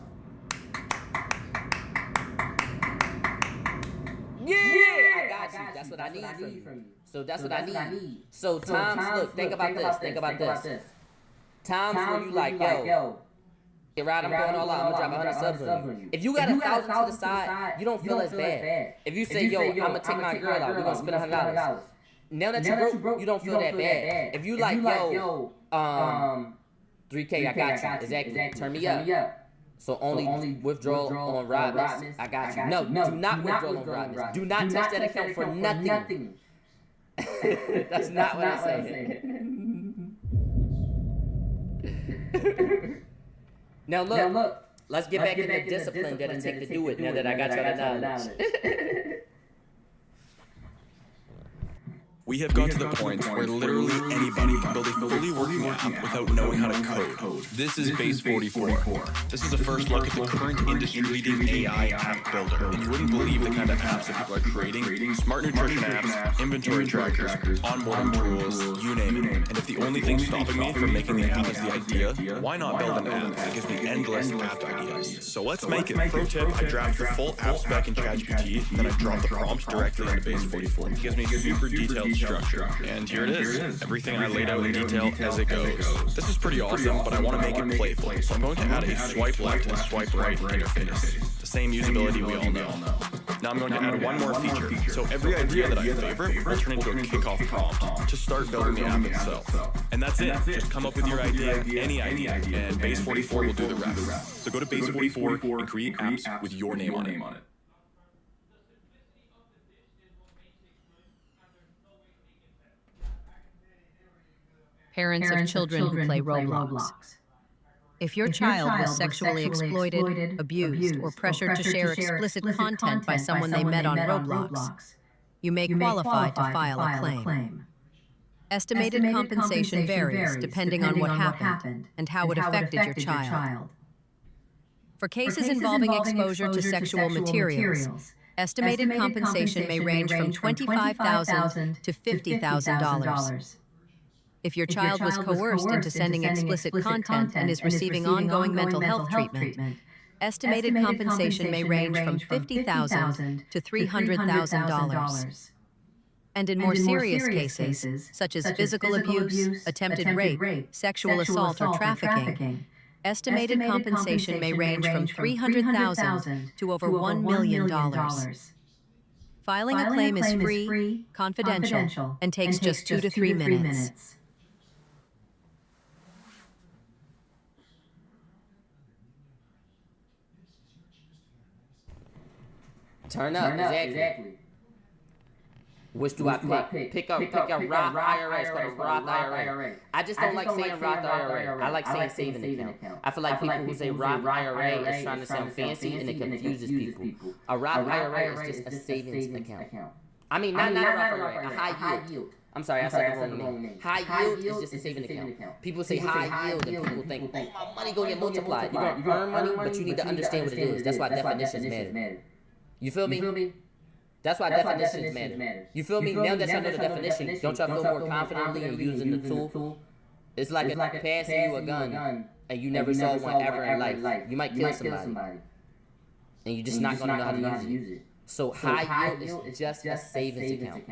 Yeah, I got you. That's what I need from you. So that's what I need. So times, look, think about this. Times when you like, yo, get right, I'm going all out. I'm gonna drop 100 subs on you. If you got 1,000 to the side, you don't feel as bad. If you say, yo, I'm gonna take my girl out, we're gonna spend $100. Now that you broke, you don't feel that bad. If you like, yo, 3K, I got you. Exactly. Turn me up. So only withdrawal on Robin's. I got you. No, do not withdraw on Robin's. Do not touch that account for nothing. That's not what I said. Now look, let's get back in the discipline that it takes to do it now that I got y'all the knowledge. We have got to the point where literally anybody can build a fully working app without knowing how to code. This is Base 44. This is a first look at the current industry-leading AI app builder. And you wouldn't believe the kind of apps that people are creating. Smart nutrition apps, inventory trackers, onboarding tools, you name it. And if the only thing stopping me from making the app is the idea, why not build an app that gives me endless app ideas? So let's make it. Pro tip, I draft the full app spec in ChatGPT, then I drop the prompt directly into Base 44. It gives me super detailed structure. And here it is. Everything I laid out in detail as it goes. This is pretty awesome, but I want to make it playful. So I'm going to add a swipe left and swipe right interface. The same usability we all know. Now I'm going to add one more feature. So every idea that I favorite will turn into a kickoff prompt to start building the app itself. And that's it. Just come up with your idea, any idea, and Base 44 will do the rest. So go to Base 44 and create apps with your name on it. parents of children who play Roblox. If your child was sexually exploited, abused, or pressured to share explicit content by someone they met on Roblox, you may qualify to file a claim. Estimated compensation varies depending on what happened and how it affected your child. For cases involving exposure to sexual materials, estimated compensation may range from $25,000 to $50,000. If your child was coerced into sending explicit content and is receiving ongoing mental health treatment, estimated compensation may range from $50,000 to $300,000. And in more serious cases, such as physical abuse, attempted rape, sexual assault, or trafficking, estimated compensation may range from $300,000 to over $1 million. Filing a claim is free, confidential, and takes just 2 to 3 minutes. Turn up, exactly. Which do I pick? Pick a Roth IRA. It's called a Roth IRA. I just don't like saying Roth IRA. I like saying saving account. I feel like people who say Roth IRA is trying to sound fancy and it confuses people. A Roth IRA is just a savings account. I mean, not a Roth IRA, a high yield. I'm sorry, I said the wrong name. High yield is just a saving account. People say high yield and people think, oh, my money gonna get multiplied. You're gonna earn money, but you need to understand what it is. That's why definitions matter. You feel me? That's why definitions matter. You feel me? Now that y'all know the definition, don't y'all feel more confidently in using the tool? It's like passing you a gun and you never saw one ever in life. You might kill somebody. And you're just not going to know how to use it. So high yield is just a savings account.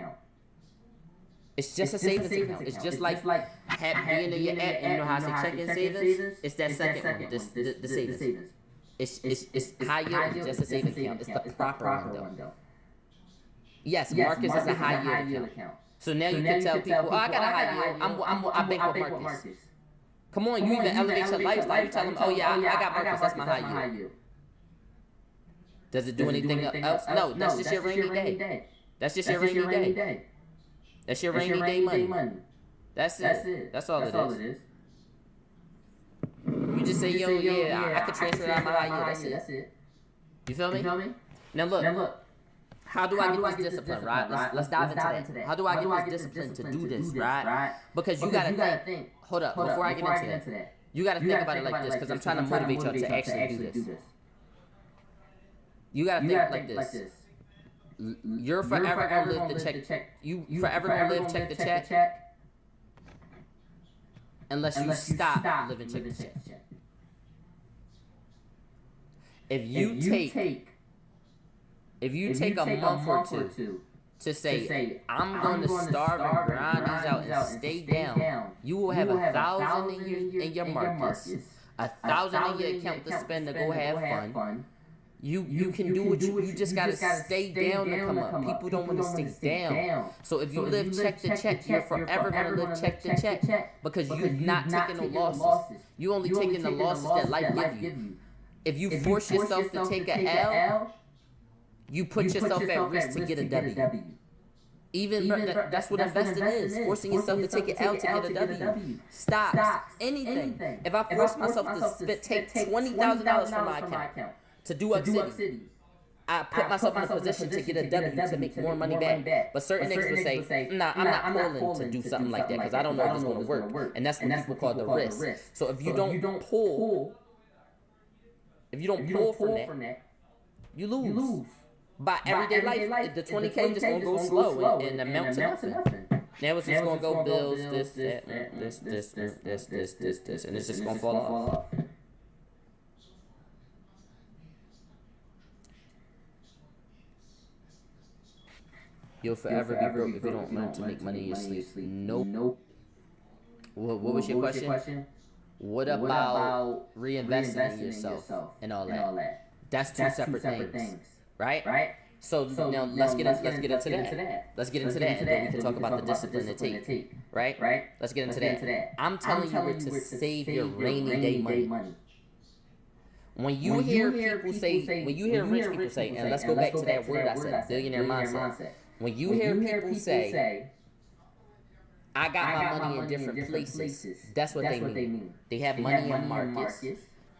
It's just a savings account. It's just like being in your app and you know how to check-in savings. It's that second one, the savings. It's high yield is just a savings account. It's the proper one though. Yes, Marcus is a high yield account. So now you can tell people, oh, I got a high yield. I bank with Marcus. Come on, you even elevate your lifestyle. You tell them, oh yeah, I got Marcus. That's my high yield. Does it do anything else? No, that's just your rainy day. That's just your rainy day. That's your rainy day money. That's it. That's all it is. You just say, yo, yeah, I could transfer out my high yield. That's it. You feel me? Now look. How do I get this discipline, right? Let's dive into that. How do I get this discipline to do this, right? Because you gotta think. Hold up, before I get into that, you gotta think about it like this, because I'm trying to motivate y'all to actually do this. You gotta think like this. You're forever gonna live the check. You forever gonna live check to check, unless you stop living check to check. If you take a month or two to say, I'm going to starve and grind these out and stay down, you will have 1,000 in your Marcus, 1,000 in your account to spend to go have fun. You can do what you just got to stay down to come up. People don't want to stay down. So if you live check to check, you're forever going to live check to check because you're not taking no losses. You only taking the losses that life gives you. If you force yourself to take an L, you put yourself at risk to get a W. Even that's what investing is. Forcing yourself to take an L to get a W. Stop. Anything. If I force myself to take $20,000 from my account to do X City, I put myself in a position to get a W to make more money back. But certain niggas will say, nah, I'm not pulling to do something like that because I don't know if it's going to work. And that's what people call the risk. So if you don't pull from that, you lose. By everyday life, the 20K just gonna go slow and amount to nothing. Now it's just gonna go bills, this, and it's just gonna fall off. You'll forever be broke if you don't learn to make money in your sleep. Nope. What was your question? What about reinvesting in yourself and all that? That's two separate things. Right? So now let's get into that. Let's get into that, and then we can talk about the discipline to take. Right? Let's get into that. I'm telling you where to save your rainy day money. When you hear people say, when you hear rich people say, and let's go back to that word I said, billionaire mindset. When you hear people say, I got my money in different places. That's what they mean. They have money in Marcus.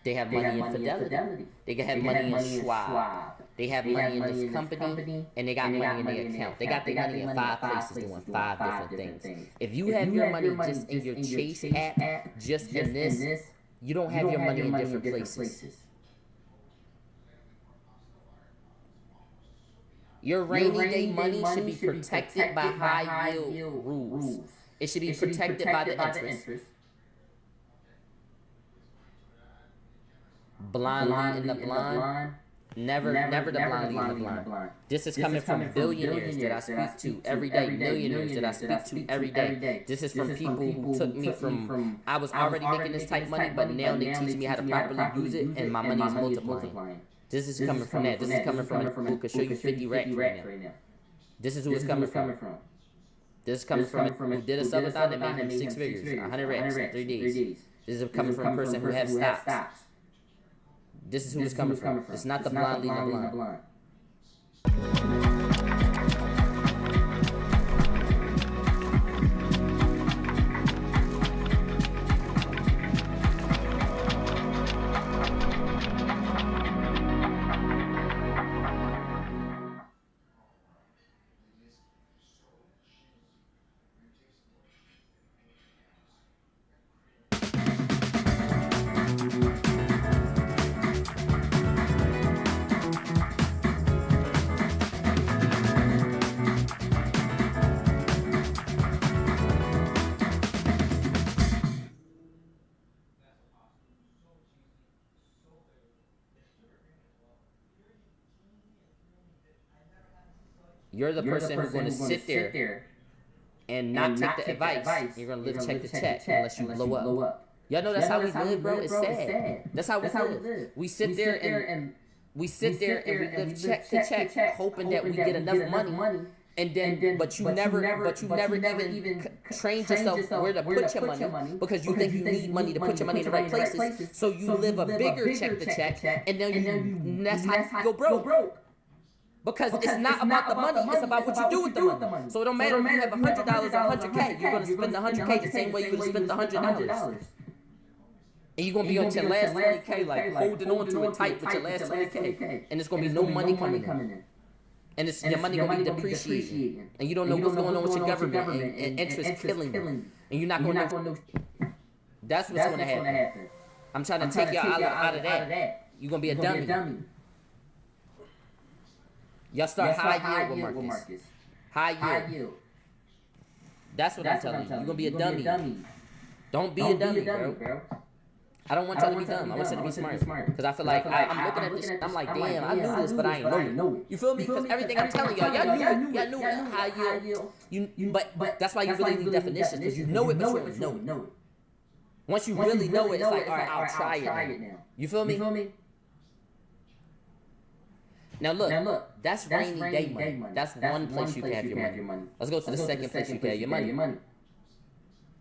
They have money in Fidelity. They have money in Schwab. They have money in this company, and they got money in their account. They got their money in 5 places doing 5 different things. If you have your money just in your Chase app, just in this, you don't have your money in different places. Your rainy day money should be protected by high yield rules. It should be protected by the interest. Blind leading the blind. Never the blind leading the blind. This is coming from billionaires that I speak to every day, millionaires that I speak to every day. This is from people who took me from, I was already making this type money, but now they teach me how to properly use it, and my money is multiplying. This is coming from that. This is coming from who could show you 50 racks right now. This is who it's coming from. This is coming from who did a subathon that made him 6 figures, 100 racks in 3 days. This is coming from a person who has stocks. This is who it's coming from. It's not the blind leading the blind. You're the person who's going to sit there and not take the advice. You're going to live check to check unless you blow up. Y'all know that's how we live, bro. It's sad. That's how we live. We sit there and we live check to check, hoping that we get enough money. And then, but you never even trained yourself where to put your money because you think you need money to put your money in the right places. So you live a bigger check to check, and then that's how you go broke. Because it's not about the money, it's about what you do with the money. So it don't matter if you have $100 or 100K, you're going to spend the 100K the same way you would have spent the $100. And you're going to be on your last 20K, like holding on to it tight with your last 20K. And it's going to be no money coming in. And your money going to be depreciating. And you don't know what's going on with your government, and interest killing you. And you're not going to know. That's what's going to happen. I'm trying to take y'all out of that. You're going to be a dummy. Y'all start high yield with Marcus. High yield. That's what I'm telling you. You're going to be a dummy. Don't be a dummy, bro. I don't want y'all to be dumb. I want y'all to be smart. Because I feel like I'm looking at this and I'm like, damn, I knew this, but I ain't know it. You feel me? Because everything I'm telling y'all knew it. Y'all knew it. High yield. But that's why you really need definitions. Because you know it, but you don't know it. Once you really know it, it's like, all right, I'll try it now. You feel me? Now look, that's rainy day money. That's one place you can have your money. Let's go to the second place you can have your money.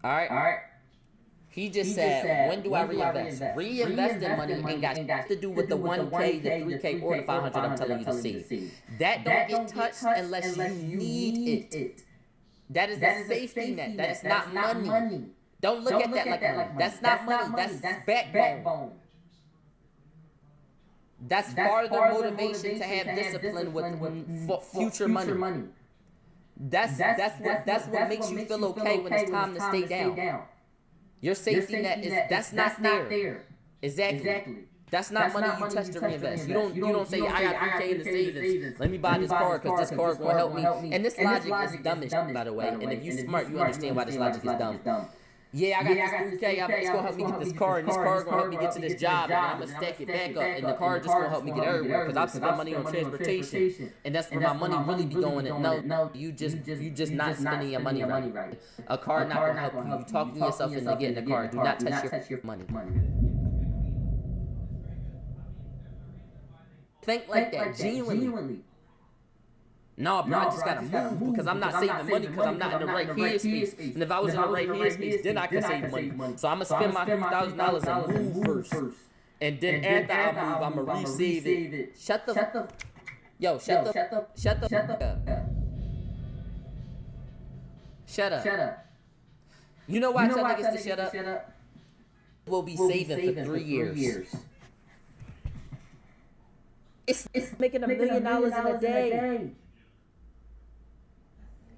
All right. He just said, when do I reinvest? Reinvesting money ain't got to do with the 1K, the 3K, or the 500 I'm telling you to see. That don't get touched unless you need it. That is a safety net. That is not money. Don't look at that like money. That's not money. That's backbone. That's farther motivation to have discipline with future money. That's what makes you feel okay when it's time to stay down. Your safety net is that's not there. Exactly. That's not money you touch to reinvest. You don't say I got 3K in the savings. Let me buy this car because this car gonna help me. And this logic is dumb by the way. And if you smart, you understand why this logic is dumb. Yeah, I got this 3K, it's gonna help me get this car, and this car gonna help me get to this job, and I'm gonna stack it back up, and the car just gonna help me get everywhere, because I've spent money on transportation, and that's where my money really be going. And no, you just not spending your money right. A car not gonna help you. You talk yourself into getting the car. Do not touch your money. Think like that, genuinely. No, bro, I just gotta move because I'm not saving money because I'm not in the right headspace. And if I was in the right headspace, then I could save money. So I'm gonna spend my $3,000 and move first. And then after I move, I'm gonna re-save it. Shut the up. Shut up. You know why I tell niggas to shut up? We'll be saving for 3 years. It's making $1 million in a day.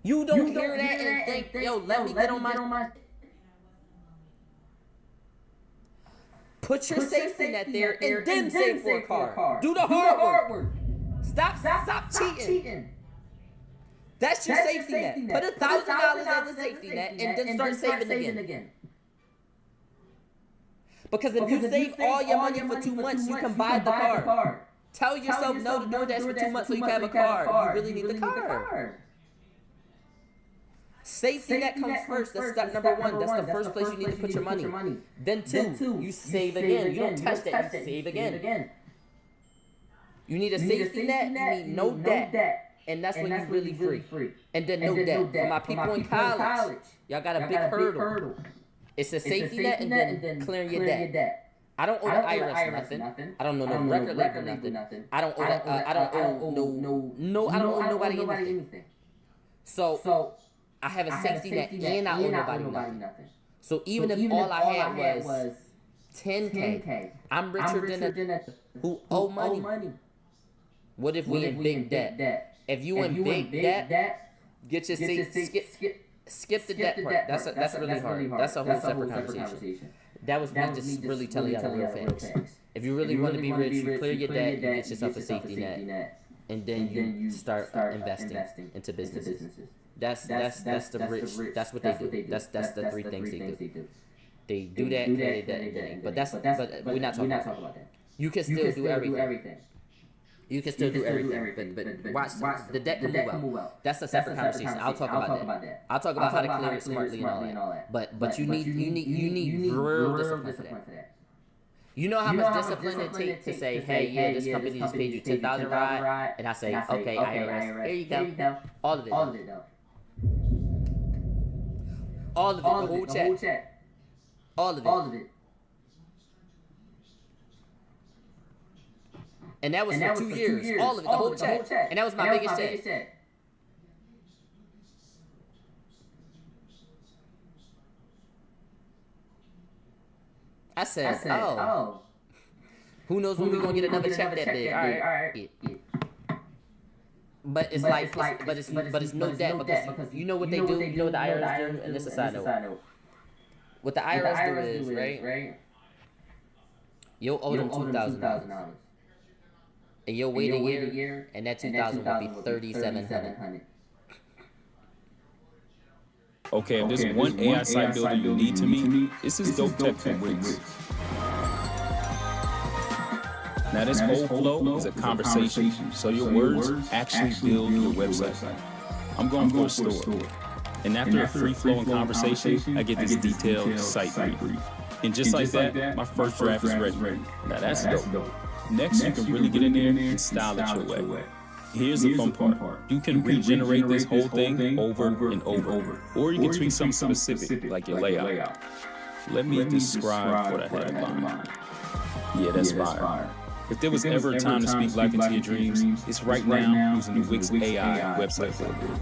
You don't hear that and think, yo, let me get on my... Put your safety net there and then save for a car. Do the hard work. Stop cheating. That's your safety net. Put $1,000 as a safety net and then start saving again. Because if you save all your money for 2 months, you can buy the car. Tell yourself no to DoorDash for 2 months so you can have a car. You really need the car. Safety net comes first. That's step number 1. That's the first place you need to put your money. Then 2, you save again. You don't touch that, you save again. You need a safety net, you need no debt. And that's when you're really free. And then no debt. For my people in college, y'all got a big hurdle. It's a safety net and then clearing your debt. I don't owe the IRS nothing. I don't know no record label nothing. I don't owe nobody anything. So I have a safety net and I owe nobody nothing. So even if all I had was 10K, I'm richer than a who owe money. What if we in big debt? If you in big debt, get your skip the debt part. That's really hard. That's a whole separate conversation. That was me just really telling y'all the real facts. If you really want to be rich, you clear your debt, you get yourself a safety net, and then you start investing into businesses. That's the rich. That's what they do. That's the 3 things they do. They do that, clear their debt, but we're not talking about that. You can still do everything. You can still do everything, but watch the debt can move out. That's a separate conversation. I'll talk about that. I'll talk about how to clear it smartly and all that. But you need real discipline for that. You know how much discipline it takes to say, hey, yeah, this company just paid you $10,000 right, and I say, okay, IRS, here you go. All of it though. All of it, the whole check. All of it. And that was for 2 years. All of it, the whole check. And that was my biggest check. I said, oh. Who knows when we're going to get another check that big. All right. But it's but it's no debt because you know what they do, you know what the IRS do, and this is a side note. What the IRS do is, right? You'll owe them $2,000. And you'll wait a year, and that $2,000 will be $3,700. Okay, if there's one AI site builder you need to meet, it's this dope tech from Wix. Now this whole flow is a conversation, so your words actually build your website. I'm going for a store, and after a free-flowing conversation, I get this detailed site brief. And just like that, my first draft is ready. Now that's dope. Next, you can really get in there and style it your way. Here's the fun part. You can regenerate this whole thing over and over. Or you can tweak something specific, like your layout. Let me describe what I had in mind. Yeah, that's fire. If there was ever a time to speak life into your dreams, it's right now using the Wix AI website builder.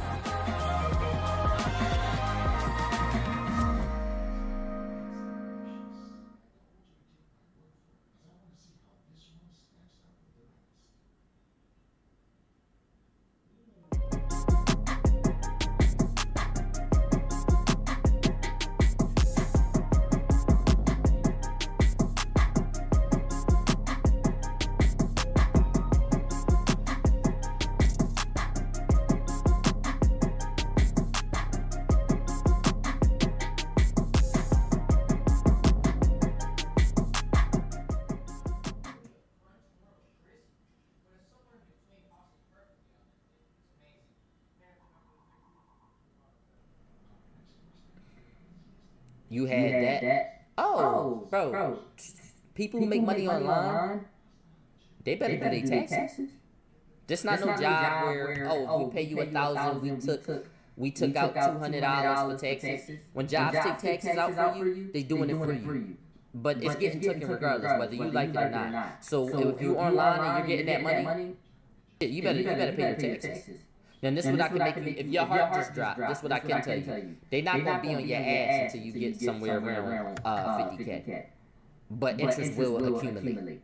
You had that. Oh, bro. People who make money online, they better do their taxes. This not no job where, we pay you $1,000, we took out $200 for taxes. When jobs take taxes out for you, they doing it for you. But it's getting taken regardless, whether you like it or not. So if you online and you're getting that money, you better pay your taxes. Then this is what I can make you. If your heart just dropped, this is what I can tell you. They not gonna be on your ass until you get somewhere around 50K. But interest will accumulate.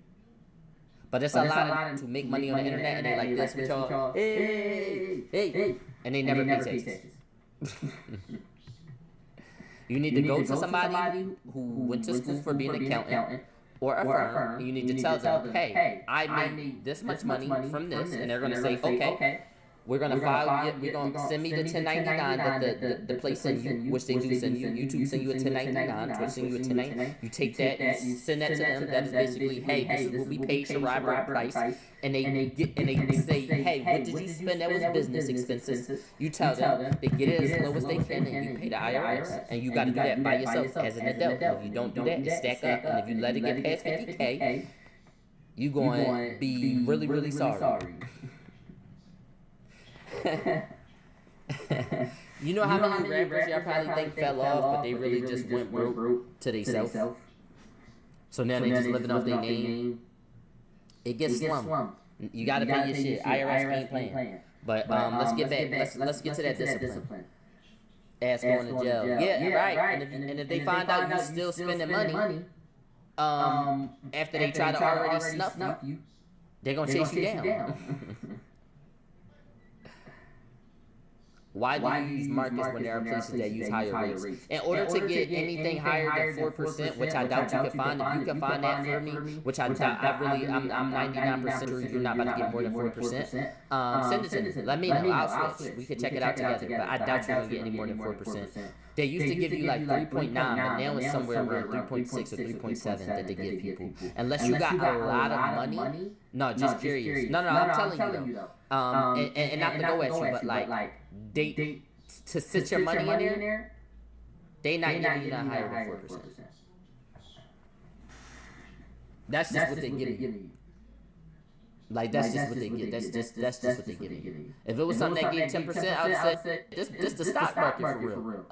But it's a lot of to make money on the internet, and they like this with y'all. Hey, and they never pay taxes. You need to go to somebody who went to school for being an accountant or a firm. You need to tell them, hey, I made this much money from this, and they're gonna say, okay. We're gonna file. We're gonna send me the 1099 that the place send you, which they do send you. YouTube send you a 1099. Twitch send you a 1099. You take that, you send that to them. That is basically, hey, this is what we paid Shirai price, and they say, hey, what did you spend? That was business expenses. You tell them, they get it as low as they can, and you pay the IRS, and you got to do that by yourself as an adult. If you don't do that, it stack up, and if you let it get past 50K, you going to be really, really sorry. You know how many rappers y'all probably think fell off, but they really just went broke to themselves. So now they just living off their name. It gets slum. You gotta pay your shit. IRS ain't playing. But let's get back. Let's get to that discipline. Ass going to jail. Yeah, right. And if they find out you're still spending money, after they try to already snuff you, they're gonna chase you down. Why do you use markets when there are places that use higher rates? In order to get anything higher than 4%, which I doubt you can find, if you can find that for me, which I'm 99% sure you're not about to get more than 4%, send it to me. Let me know. I'll switch. We could check it out together, but I doubt you're going to get any more than 4%. They used to give you like 3.9, but now it's somewhere around 3.6 or 3.7 that they give people. Unless you got a lot of money. No, just curious. No, I'm telling you though. And not to go at you, but like they to sit your money in there, they not giving you nothing higher than 4%. That's just what they giving you. Like that's just what they get. That's just what they giving you. If it was something that gave 10%, I would say this the stock market for real.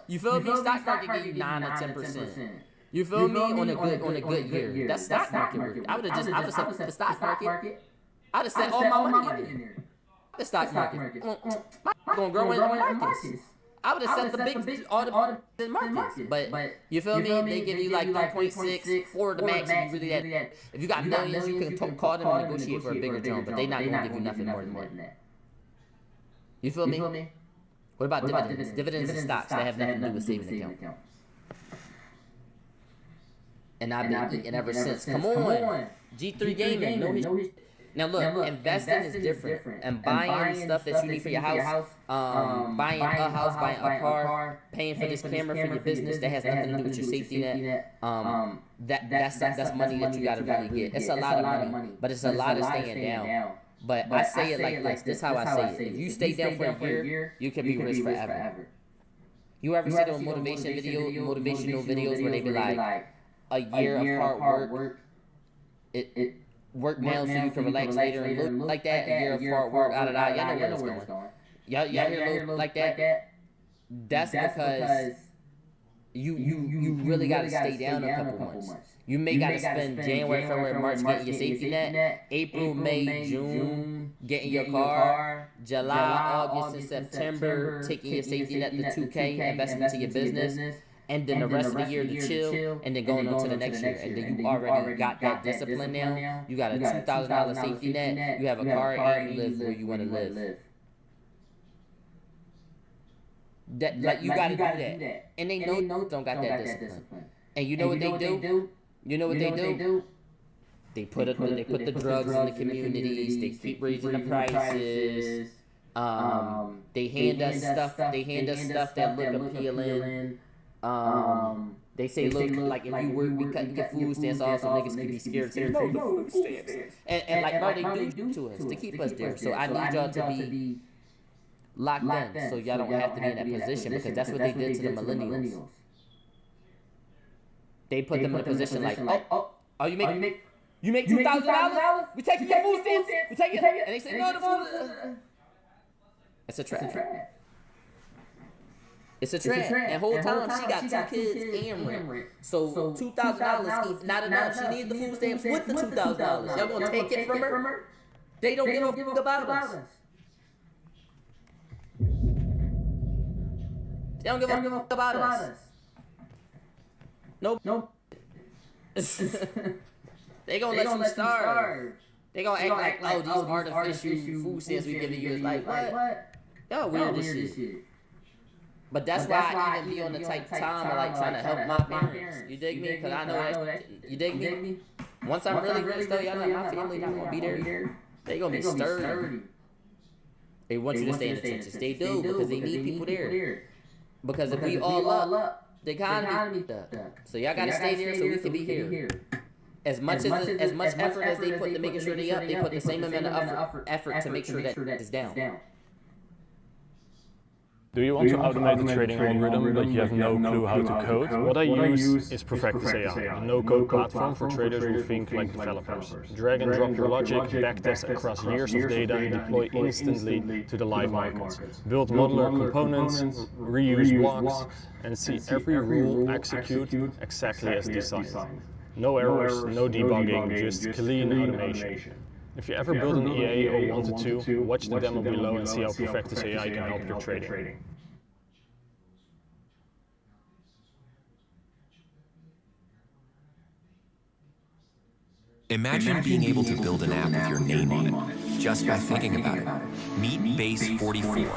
You feel me? Stock market give you 9 or 10%. You feel me? On a good year. That's stock market work. I would have said the stock market. I'd have set all my money in there. The stock market. Gonna grow in the markets. I would have set all the markets. But you feel me? They give you like 3.6 for the max. If you really that. If you got millions, you can call them and negotiate for a bigger jump. But they not gonna give you nothing more than that. You feel me? What about dividends? Dividends and stocks that have nothing to do with saving account. And I've been eating ever since. Come on, G3 Gaming. Now look, investing is different, and buying stuff that you need for your house, buying a house, buying a car, paying for this camera for your business that has nothing to do with your safety net. That's money that you gotta really get. It's a lot of money, but it's a lot of staying down. But I say it like this. This is how I say it. If you stay down for a year, you can be rich forever. You ever see those motivational videos where they be like, a year of hard work, it work now so you can relax later and look like that. A year of hard work, y'all know where it's going. Y'all hear look like that? That's because you really got to stay down a couple months. You may got to spend January, February, March getting your safety net, April, May, June getting your car, July, August, and September taking your safety net to 2K, investing into your business. And then the rest of the year to chill, and then going on to the next year. And then you already got that discipline now. You got a $2,000 safety net. You have a car, and you live where you want to live. Like you got to do that. And they know don't got that discipline. And you know what they do? You know what they do? They put the drugs in the communities. They keep raising the prices. They hand us stuff. They hand us stuff that look appealing. They say, look, like if you work, we cut your food stamps off, so niggas can be scared to say, no, the food stamps. And like, bro, they do to us to keep us there. So I need y'all to be locked in, so y'all don't have to be in that position, because that's what they did to the millennials. They put them in a position like, oh, you make $2,000? We taking your food stamps? We taking it? And they say, no, the food. It's a trap. It's a trap. And whole time she got 2 kids and rent. So $2,000 is not enough. She needs the food stamps with the $2,000. Y'all gonna take it from her? They don't give a fuck about us. They don't give a fuck about us. Nope. They gonna let you starve. They gonna act like, oh, these artificial food stamps we giving you is like, what? Y'all weird as shit. But that's why I even be on the type time of like trying to help my parents. You dig me? Cause I know that. You dig me? Once I'm really rich though, y'all know my family not gonna be there. They gonna be sturdy. They want you to stay in the trenches. They do because they need people there. Because if we all up, the economy up. So y'all gotta stay there so we can be here. As much effort as they put to making sure they up, they put the same amount of effort to make sure that it's down. Do you want to automate the trading algorithm but you have no clue how to code? What I use is Perfectus AI, a no-code platform for traders who think like developers. Drag and drop your logic, backtest across years of data and deploy instantly to the live markets. Build modular components, reuse blocks, and see every rule execute exactly as designed. No errors, no debugging, just clean automation. If you ever build an EA or wanted to, watch the demo below and see how Perfectus AI can help your trading. Imagine being able to build an app with your name on it, just by thinking about it. Meet Base 44,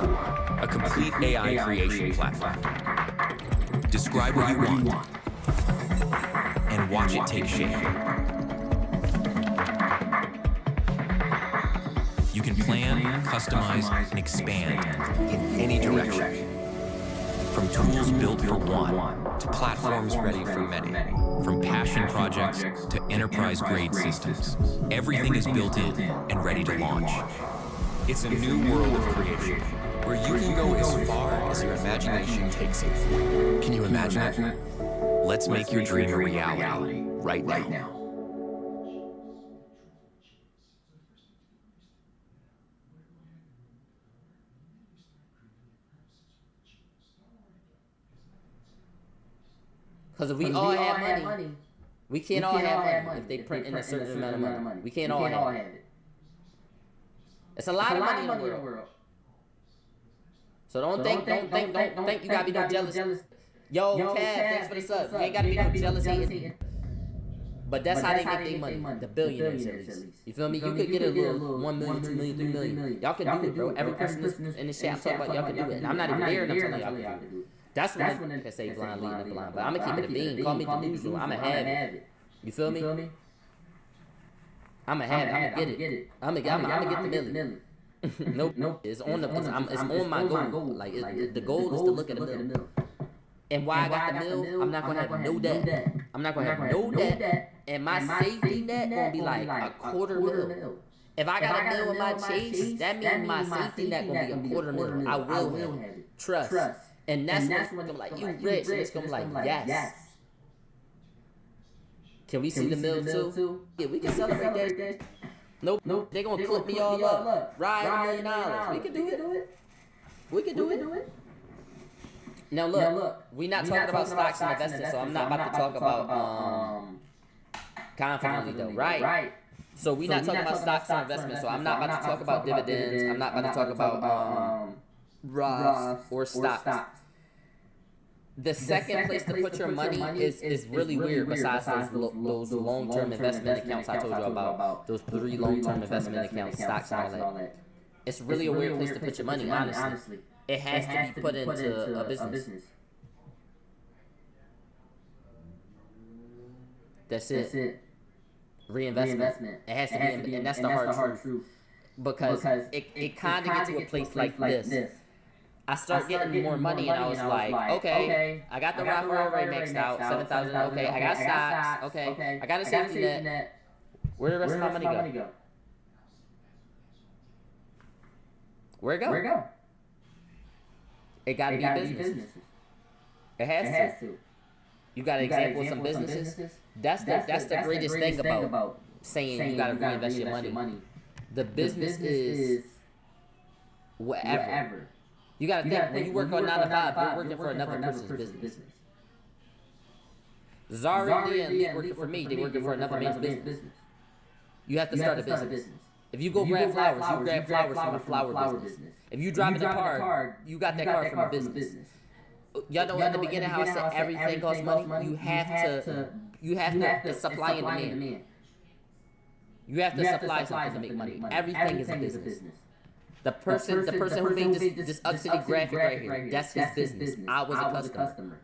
a complete AI creation platform. Describe what you want, and watch it take shape. You can plan, customize, and expand in any direction. From tools built for one, to platforms ready for many. From passion projects to enterprise-grade systems. Everything is built in and ready to launch. It's a new world of creation, where you can go as far as your imagination takes you. Can you imagine it? Let's make your dream a reality, right now. Because if we all have money, we can't all have money if they print in a certain amount of money. We can't all have it. It's a lot of money in the world. So don't think you gotta be no jealous. Yo, Cav, thanks for the sub. You ain't gotta be no jealous hating. But that's how they get their money. The billionaires at least. You feel me? You could get a little 1 million, 2 million, 3 million. Y'all can do it, bro. Every person in the chat I'm talking about, y'all can do it. And I'm not even there and I'm telling y'all can do it. That's when they can say blind leading the blind. But I'm gonna keep it a bean. Call me delusional. I'ma have it. You feel me? I'ma have it. I'ma get it. I'ma get the million. Nope. It's on my goal. Like the goal is to look at the mill. And why I got the mill, I'm not gonna have no debt. I'm not gonna have no debt. And my safety net gonna be like a quarter mil. If I got a mill in my chase, that means my safety net gonna be a quarter mil. I will have it. Trust. And that's when it's gonna be like, you rich, and it's gonna be like, yes. Can we see the mill too? Yeah, we can celebrate that. Nope. They gonna clip me all up. Ride $1 million. We can do it. Now look, we not talking about stocks and investing, so I'm not about to talk about confidently though, right? So we not talking about stocks or investments, so I'm not about to talk about dividends. I'm not about to talk about Roths or stocks. The second place to put your money is really weird. Besides those long-term investment accounts I told you about, those 3 long-term investment accounts, stocks and all that. It's really a weird place to put your money. Honestly, it has to be put into a business. That's it. Reinvestment. It has to be, and that's the hard truth. Because it kind of gets to a place like this. I start getting more money, and I was like, okay, I got the Roth already maxed out, 7,000. Okay, I got stocks. Okay, I got a safety net. Where the rest of my money go? Where it go? It gotta be businesses. It has to. You got an example of some businesses? That's the greatest thing about saying you gotta reinvest your money. The business is whatever. You gotta think, when you work on 9 to 5, you're working for another person's business. Zari and Lee working for me, they working for another man's business. You have to start a business. If you go grab flowers, you grab flowers from a flower business. If you drive in a car, you got that car from a business. Y'all know in the beginning how I said everything costs money? You have to supply and demand. You have to supply something to make money. Everything is a business. The person who made this Ugg City graphic right here, that's his business. I was a customer.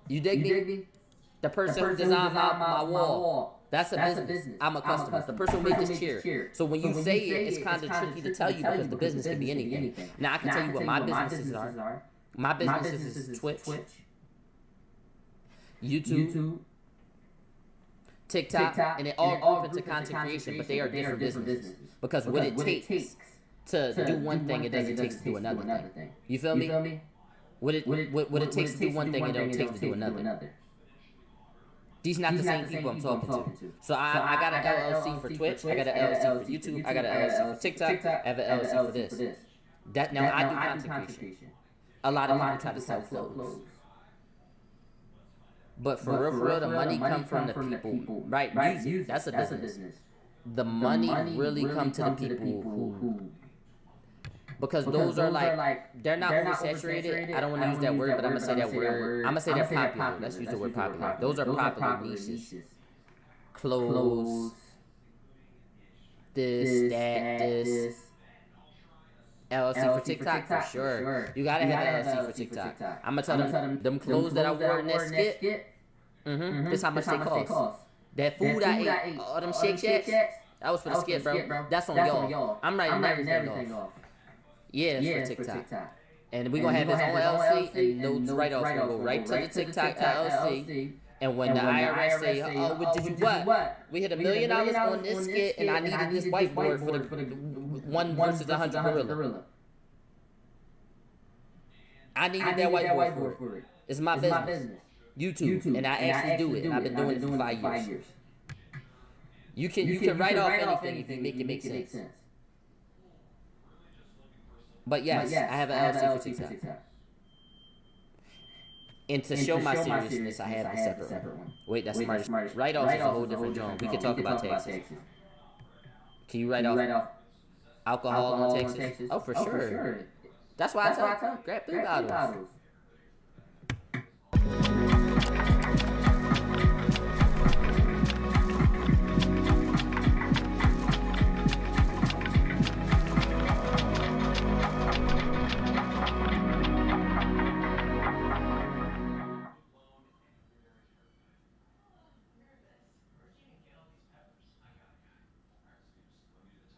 You dig me? The person who designed my wall, that's a business. I'm a customer. The person who made this chair. So when you say it, it's kind of tricky to tell you because the business can be anything. Now I can tell you what my businesses are. My businesses is Twitch, YouTube, TikTok, and they all group into content creation, but they are different businesses. Because what it takes to do one thing, it doesn't take to do another thing. You feel me? What it takes to do one thing, it don't take to do another. These not the same people I'm talking to. So I got an LLC for Twitch, I got an LLC for YouTube, I got an LLC for TikTok, I have an LLC for this. Now I do content creation. A lot of people try to sell clothes. But for real, the money come from the people. Right, music, that's a business. The money really come to the people who... Because those are like, they're not oversaturated. I don't want to use that word, but I'm going to say that word. I'm going to say they're popular. Let's use the word popular. Those are popular niches. Clothes. This. LLC for TikTok, for sure. You gotta have LLC for TikTok. I'm gonna tell them clothes that I wore in that skit, this how much they cost. That food I ate, all them Shake Shacks, that was for the skit, bro. That's on y'all. I'm writing everything off. Yeah, that's for TikTok. And we're gonna have his own LLC, and those write-offs will go right to the TikTok LLC. And when the IRS say, oh, what did you what? We hit $1 million on this skit, and I needed this whiteboard for the 1 versus 100 gorilla. I needed that whiteboard for it. It's my business. YouTube, and I actually do it. I've been doing it for 5 years. You can write off anything if you make it make sense. But yes, I have an LLC for TikTok. And to show my seriousness, I have a separate one. Wait, that's smart. Write-offs is a whole different genre. We could talk about taxes. Can you write off alcohol on taxes? Oh, for sure. That's why I tell grab 3 bottles.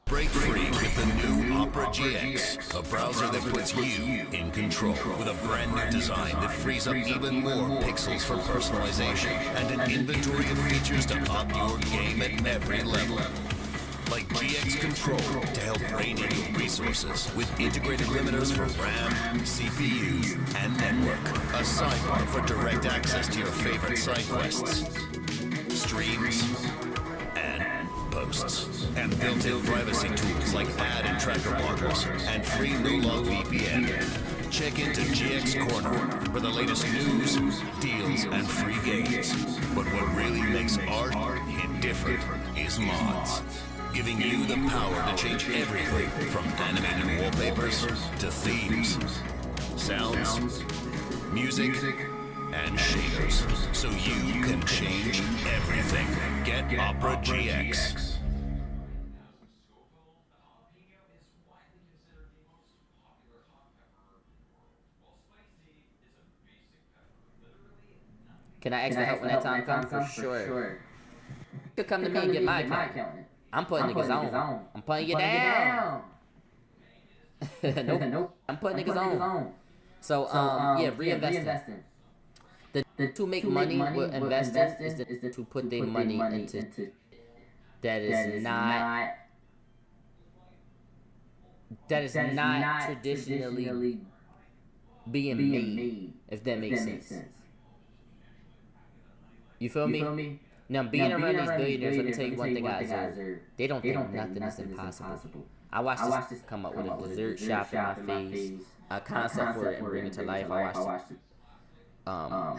Break free with the new Opera GX, a browser that puts you in control with a brand new design that frees up even more pixels for personalization and an inventory of features to up your game at every level. Like GX Control to help rein in your resources with integrated limiters for RAM, CPU, and network. A sidebar for direct access to your favorite side quests, streams, and posts. And built-in privacy tools like ad and tracker blockers and free no-log VPN. Check into GX Corner for the latest news, deals, and free games. But what really makes art hit different is mods, giving you the power to change everything from animated wallpapers to themes, sounds, music, and shaders, so you can change everything. Get Opera GX. Can I ask for help when that time comes? For sure. You could come to me and get my account. I'm putting niggas on. I'm putting you down. Nope. I'm putting niggas on. So, yeah, reinvesting. To make money with investing is to put their money into that is not traditionally being made, if that makes sense. You feel me? Now, being around these billionaires, let me tell you one thing I observed. They don't think nothing is impossible. I watched this come up with a dessert shop in my face, a concept for it and bring it to life. I watched it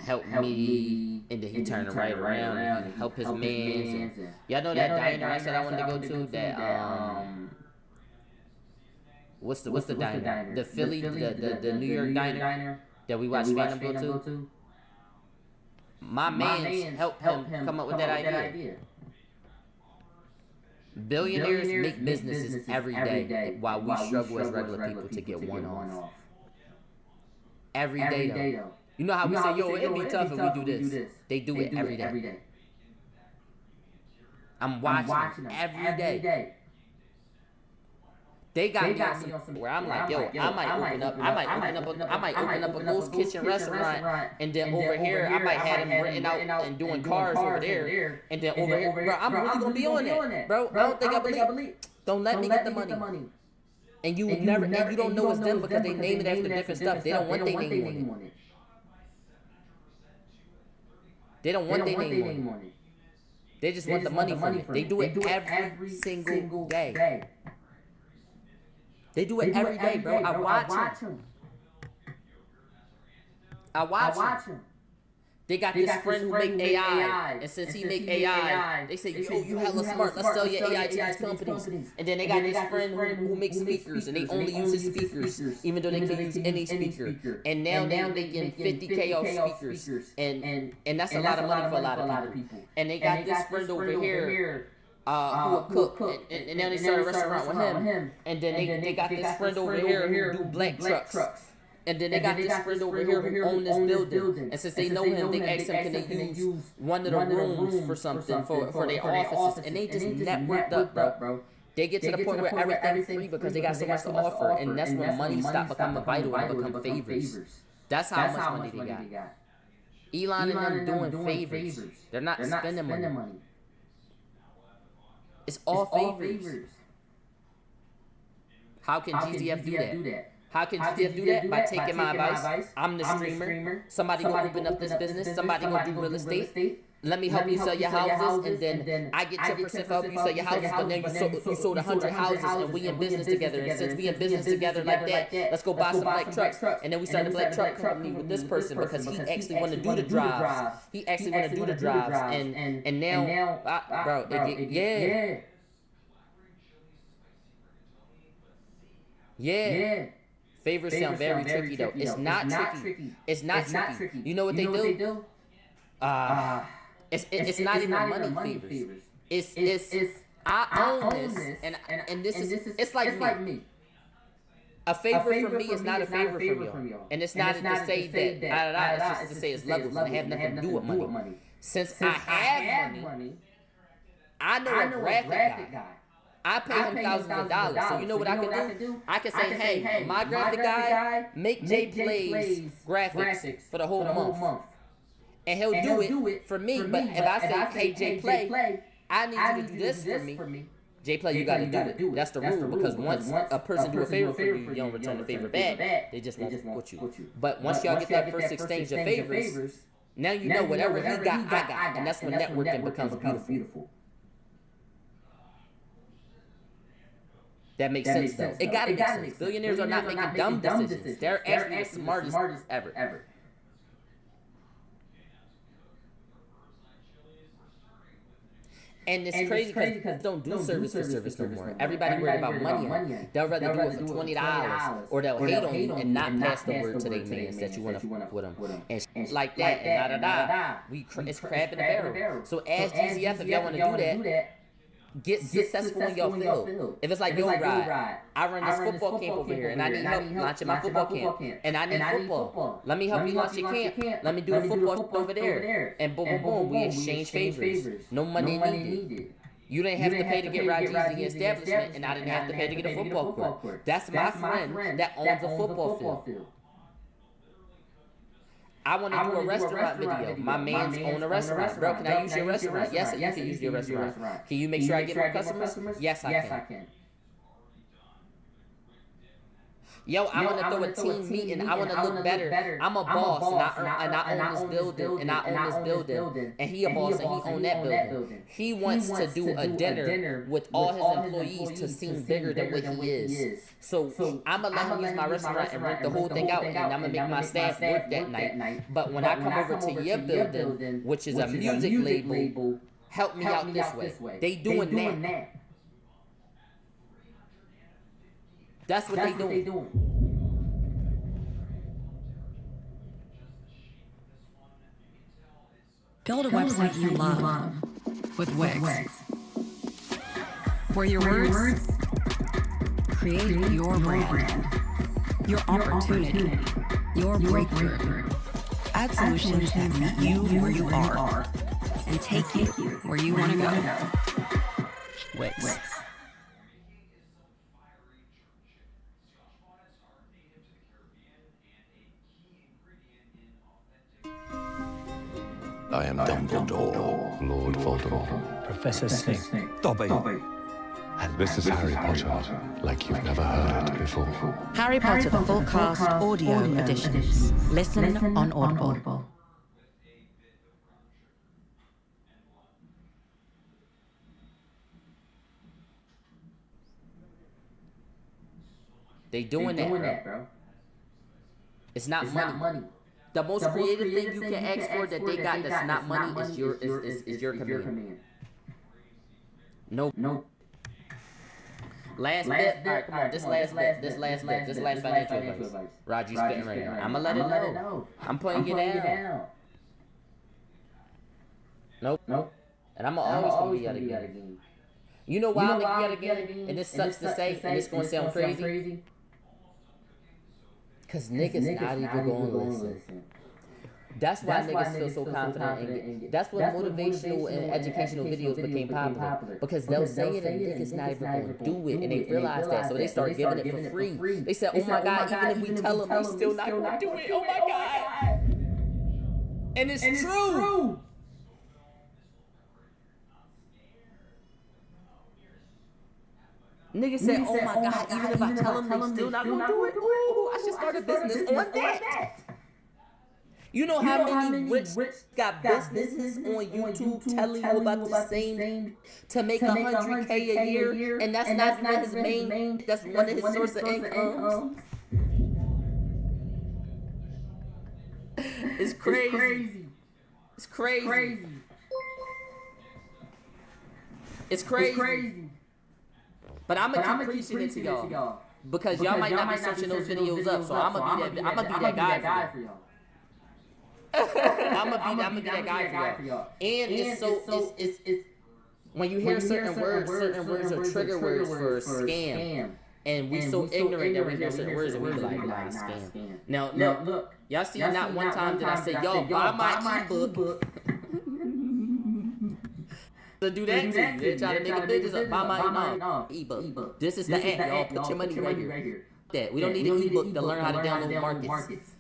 help me, and then he turned it right around and he helped his mans. And y'all know that diner I said I wanted to go to? That, what's the diner? The Philly, the New York diner? that we watched Phantom Go to. My man helped him come up with that idea. Billionaires make businesses every day while we struggle as regular people to get one off. Every day though. You know how we say, yo, it'd be tough if we do this. They do it every day. I'm watching them every day. They got me on some where I'm like, yo, I might open up a Ghost Kitchen restaurant, and then over here I might have them renting out and doing cars over there, and then over here, bro, I'm really gonna be on that, bro. I don't think I believe. Don't let me get the money. And you never, and you don't know it's them because they name it after different stuff. They don't want their name on it. They don't want their name on it. They just want the money from it. They do it every single day. They do it every day, bro. I watch them. I watch them. They got this friend who make AI, and since he make AI, they say, yo, you hella smart, let's sell your AI to these companies. And then they got this friend who makes speakers, and they only use his speakers, even though they can use any speaker. And now they're making 50K off speakers, and that's a lot of money for a lot of people. And they got this friend over here who a cook, and now they started a restaurant with him. And then they got this friend over here who do black trucks. And then they got this friend over here who own this building. And since they know him, they asked him, can they use one of the rooms for something, for their offices. And they just networked up, bro. They get to the point where everything's free because they got so much to offer. And that's when money stopped becoming vital and become favors. That's how much money they got. Elon and them doing favors. They're not spending money. It's all favors. How can GZF do that? How can GZF do that? By taking my advice. I'm the streamer. Somebody gonna open up this business. Somebody gonna do real estate. Let me help you sell your houses, and then I get 10% for help you sell your houses. But then you sold 100 houses, and we in business together. And since we in business together like that, let's go buy some black trucks. And then we started a black truck company with this person because he actually want to do the drives. He actually want to do the drives, and now, bro, yeah. Favors sound very tricky though. It's not tricky. It's not tricky. You know what they do? It's not even money favors. It's I own this, and this is it's like me. A favor from me is not a favor from y'all, and it's not to say that it's just to say it's levels and it have nothing to do with money. Since I have money, I know a graphic guy. I pay him thousands of dollars, so you know what I can do? I can say, hey, my graphic guy, make Jay Plays graphics for the whole month. And he'll do it for me, but if I say, hey, Jay Play, I need you to do this for me. Jay Play, you gotta do it. That's the rule, because once a person do a favor for you, you don't return the favor back, they just won't with you. But once y'all get that first exchange of favors, now you know whatever he got, I got. And that's when networking becomes beautiful. That makes sense though. It gotta make sense. Billionaires are not making dumb decisions. They're actually the smartest ever. And it's crazy because they don't do service for service no more. Everybody worried about money. They'll rather do it for $20, or they'll hate on you and not pass the word to their mans that you want to fuck with them. And like that, and it's crab in the barrel. So as GZF, if y'all want to do that, get successful in your field. If it's like, yo, Rod, I run this football camp over here, and I need help launching my football camp, and I need football. Let me help you launch your camp. Let me do the football over there. And boom, we exchange favors. No money needed. You didn't have to pay to get Rod Jeezy the establishment, and I didn't have to pay to get a football court. That's my friend that owns a football field. I want to do a restaurant video. My man's own a restaurant. Bro, can I use your restaurant? Yes, you can use your restaurant. Can you make sure I get more customers? Yes, I can. Yo, I want to throw a team meeting. I want to look better. I'm a boss, and I own this building, and he a boss, and he own that building. He wants to do a dinner with all his employees to seem bigger than what he is. So I'm gonna let him use my restaurant and rent the whole thing out, and I'm gonna make my staff work that night. But when I come over to your building, which is a music label, help me out this way. They doing that. That's what they doing. Build a website you love with Wix, where your words create your brand, your opportunity, your breakthrough. Add solutions that meet you where you are and take you where you want to go. Wix. I am Dumbledore, Lord Voldemort. Professor Snape. Dobby. And this is Harry Potter, like you've never heard it before. Harry Potter, the full cast audio editions. Listen on Audible. They doing that, bro. It's not money. The most creative thing you can ask for that they got that's not money is your command. Nope. Last bit. All right, come on. This last financial advice. Rod, you spitting right now. I'ma let it know. I'm putting you down. Nope. And I'm always gonna be out of game. You know why I'm gonna be out of game? And this sucks to say, and it's gonna sound crazy. Cause niggas not even gonna listen. That's why niggas feel so confident. And that's when motivational and educational videos became popular. Because they'll say it and niggas not even gonna do it. And they realize that. So they start giving it for free. They said, oh my God, even if we tell them, they still not gonna do it. Oh my God. And it's true. Niggas said, oh my God, even if I tell them, they still not gonna do it. Ooh, I should start a business on that. You know how many rich got businesses on YouTube telling you about the same to make $100K a year, and that's not even his main. That's one of his source of income. It's crazy. It's crazy. It's crazy. But I'm gonna keep preaching it to y'all because y'all might not be searching those videos up. So I'm gonna be that guy for y'all. I'm gonna be that guy for y'all. And it's when you hear certain words are trigger words for scam. And we so ignorant that we hear certain words and we be like, nah, scam. Now look, y'all see not one time did I say, yo, buy my ebook. To do that to you. They try to make a business up. Buy my ebook. This is the app, y'all. Put your money right here. That we don't need an ebook to learn how to download markets.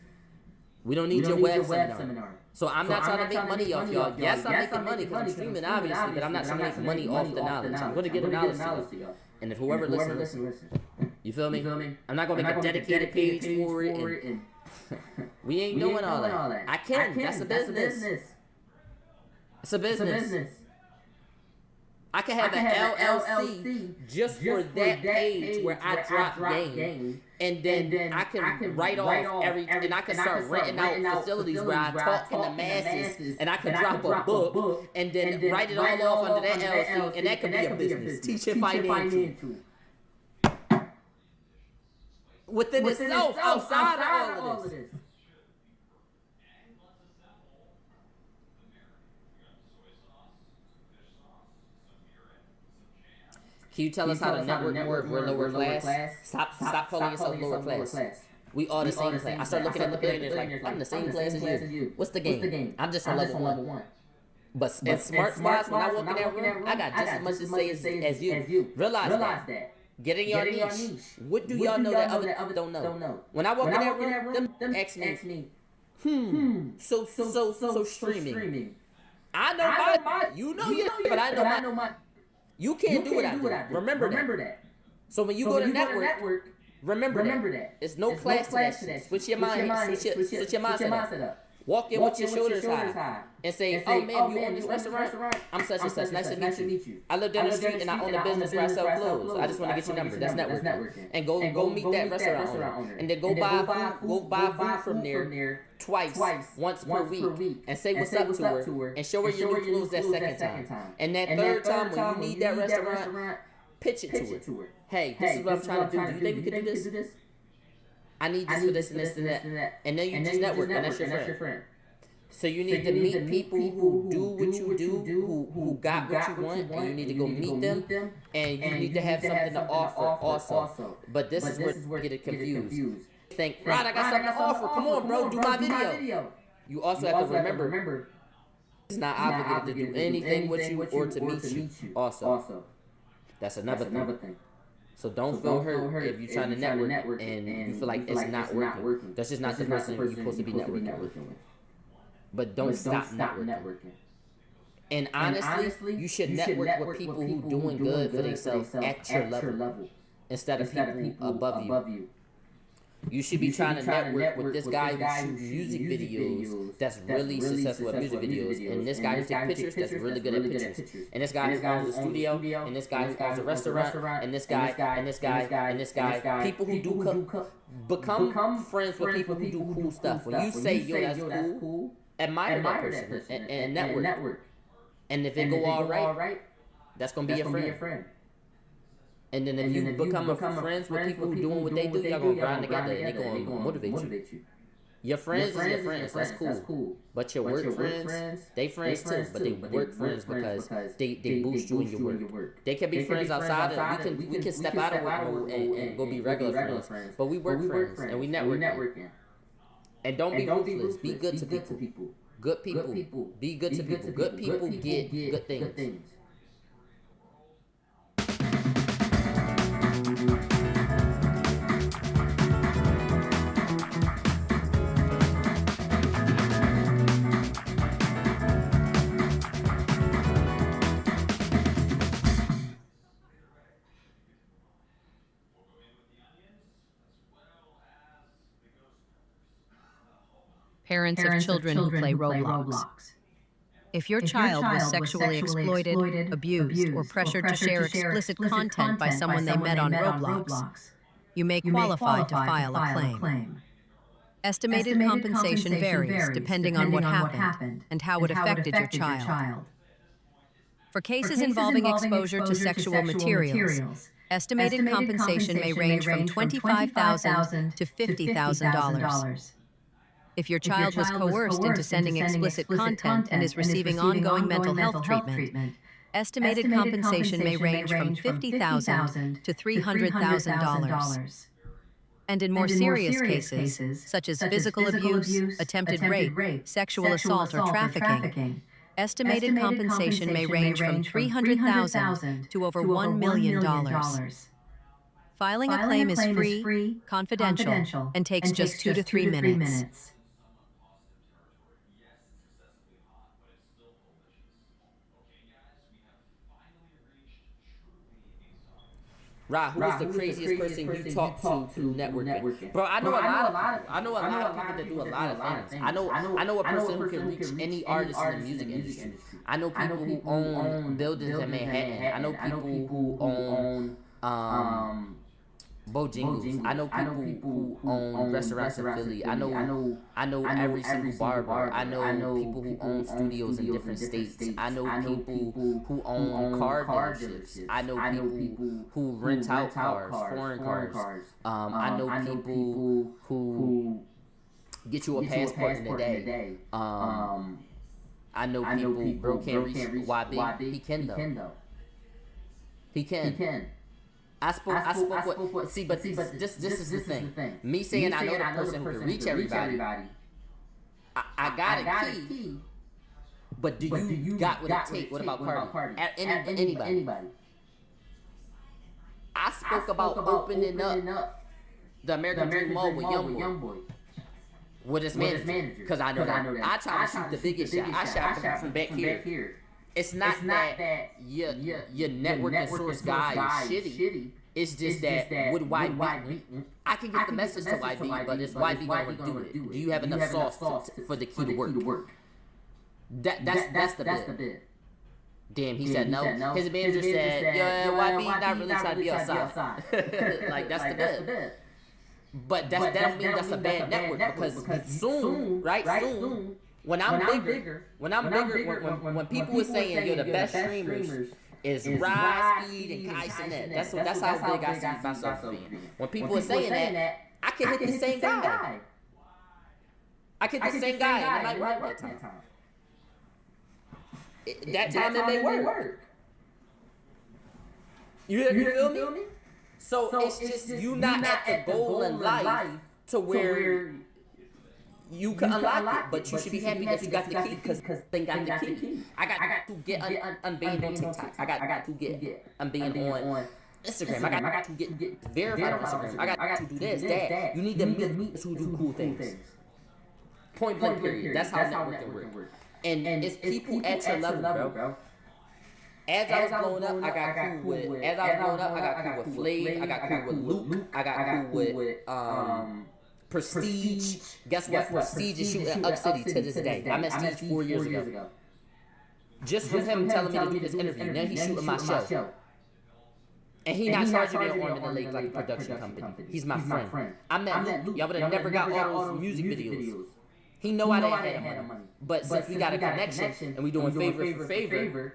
We don't need your web seminar. So I'm not trying to make money off y'all. Yes, I'm making money because I'm streaming, obviously, but I'm not trying to make money off the knowledge. I'm going to get the knowledge to y'all. And if whoever listens, you feel me? I'm not going to make a dedicated page for it. And we ain't doing all that. I can. That's a business. It's a business. I can have an LLC just for that page where I drop game. And then I can write off everything, and I can start renting out facilities where I talk in the masses, and I can drop a book, and then write it all off under that LLC, and that could be a business. Teaching financial. Within itself, outside of all of this. Can you tell us how to network more if we're lower class? Stop calling yourself lower class. We all the same class. I start looking at the billionaires like, I'm the same class as you. What's the game? I'm just on level 1. But in smart spots, when I walk in that room, I got just as much to say as you. Realize that. Get in your niche. What do y'all know that others don't know? When I walk in that room, them ask me, so streaming. I know my, you know your, but I know my. You can't do what I do. Remember that. So when you go to network, remember that. It's no class to that shit. Switch your mind. Switch your mindset up. Walk in with your shoulders high and say, oh man, you own this restaurant? I'm such and such. Nice to meet you. I live down the street and I own a business where I sell clothes. I just want to get your number. That's networking. And go meet that restaurant owner. And then go buy food from there twice, once per week. And say what's up to her. And show her your new clothes that second time. And that third time when you need that restaurant, pitch it to her. Hey, this is what I'm trying to do. Do you think we could do this? I need this for this and this and that. And then you just network, and that's your friend. So you need to meet people who do what you do, who got what you want, and you need to go meet them, and you need to have something to offer also. But this is where you get it confused. Think, right, I got something to offer. Come on, bro, do my video. You also have to remember, it's not obligated to do anything with you or to meet you also. That's another thing. So don't feel hurt if you're trying to network and you feel like it's not working. That's just not the person you're supposed to be networking with. But don't stop networking. And honestly, you should network with people who doing good for themselves at your level instead of people above you. You should be trying to network with this guy who shoots music videos that's really successful at music videos, and this guy who takes pictures that's really good at pictures, and this guy who owns a studio, and this guy who owns a restaurant, and this guy, and this guy, and this guy. People who do become friends with people who do cool stuff. When you say, yo, that's cool, admire that person and network. And if it go all right, that's going to be your friend. And then if you become friends with people who doing what they do, y'all gonna grind together and they gonna motivate you. Your friends is your friends, that's cool. But your work friends, they friends too, but they work friends because they boost you in your work. They can be friends outside of, we can step out of work mode and go be regular friends. But we work friends and we networking. And don't be ruthless, be good to people. Good people, be good to people. Good people get good things. Parents of children who play Roblox. If your child was sexually exploited, abused, or pressured to share explicit content by someone they met on Roblox, you may qualify to file a claim. Estimated compensation varies depending on what happened and how it affected your child. For cases involving exposure to sexual materials, estimated compensation may range from $25,000 to $50,000. If your child was coerced into sending explicit content and is receiving ongoing mental health treatment, estimated compensation may range from $50,000 to $300,000. And in more serious cases, such as physical abuse, attempted rape, sexual assault, or trafficking, estimated compensation may range from $300,000 to over $1 million. Filing a claim is free, confidential, and takes just 2 to 3 minutes. Ra, who is the craziest person you talk to networking? Bro, I know a lot of people that do a lot of things. I know a person who can reach any artist in the music industry. I know people who own buildings in Manhattan. I know people who own Bojangles. I know people who own restaurants in Philly. I know every single barber. I know people who own studios in different states. I know people who own car dealerships. I know people who rent out cars, foreign cars. I know people who get you a passport in a day. I know people, bro can't reach YB. He can though. He can. I spoke with, see, but this is the thing. Me saying I know the person who can reach everybody, I got a key, but do you got what it takes? What about Cardi? Anybody? I spoke about opening up the American Dream Mall with Youngboy. With his manager, because I know that. I try to shoot the biggest shot. I shot from back here. It's not that your networking source guy is shitty. It's just that with YB, I can get the message to YB, but is YB going to do it? Do you have enough sauce for the key to work? That's the bit. Damn, he said no. His manager said, yeah, YB not really trying to be outside. Like, that's the bit. But that don't mean that's a bad network, because soon, when people were saying you're the best streamers is Rye, Speed, and Kai Sinet. That's how big I see myself being. When people are saying that, I can hit the same guy. I get the same guy and it might work that time. That time it may work. You feel me? So it's just you not at the goal in life to where you can unlock it, but you should be happy that you got the key because they got the key. I got to get unbanned on TikTok. I got to get unbanned on Instagram. I got to get verified on Instagram. I got to do this, that. You need to meet who do cool things. Point blank period. That's how networking works. And it's people at your level, bro. As I was blowing up, I got cool with Flav, I got cool with Luke, I got cool with Prestige. Guess what? Prestige is shooting at Up City to this day. I met Prestige 4 years ago. Just from him telling me to do this interview. Now he's shooting my show. And he not charging me an arm and a leg like a production company. He's my friend. I met Luke. Y'all would have never got all those music videos. He know I didn't have money. But since we got a connection and we doing favor for favor,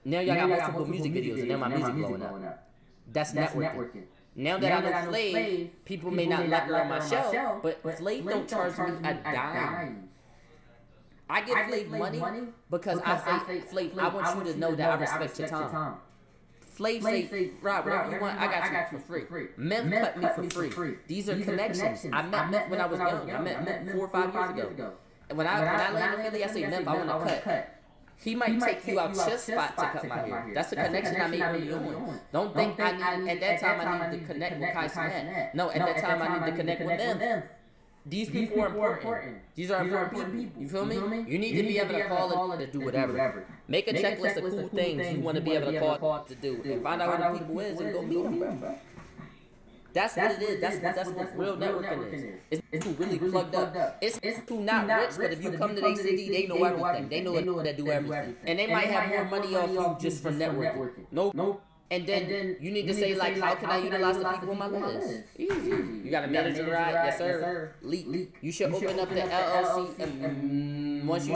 now y'all got multiple music videos and now my music blowing up. That's networking. Now that I know Flav, people may not like her on my show, but Flav don't charge me a dime. I give Flav money because I say, Flav, I want you to know that I respect your time. Flav say, Rob, whatever you want, I got you for free. Mem cut me for free. These are connections. I met Mem when I was young. I met Mem 4 or 5 years ago. And when I land in Philly, I say, Mem, I want to cut. He might take you out your spot to cut my hair. That's a connection I made early on. Don't think I need, at that time I need to connect with Kai Cenat. No, at that time I need to connect with them. These people are important. These are important people. You feel me? You need to be able to call it to do whatever. Make a checklist of cool things you want to be able to call it to do. And find out who the people is and go meet them, bro. That's what it is. That's what real networking is. It's who really plugged up. It's who not rich, but if you come to their city, they know everything. They know that do everything. And they might have more money off you just from networking. Nope. And then you need to say, like, how can I utilize the people on my list? Easy. You got a manager, right? Yes, sir. Leak. You should open up the LLC once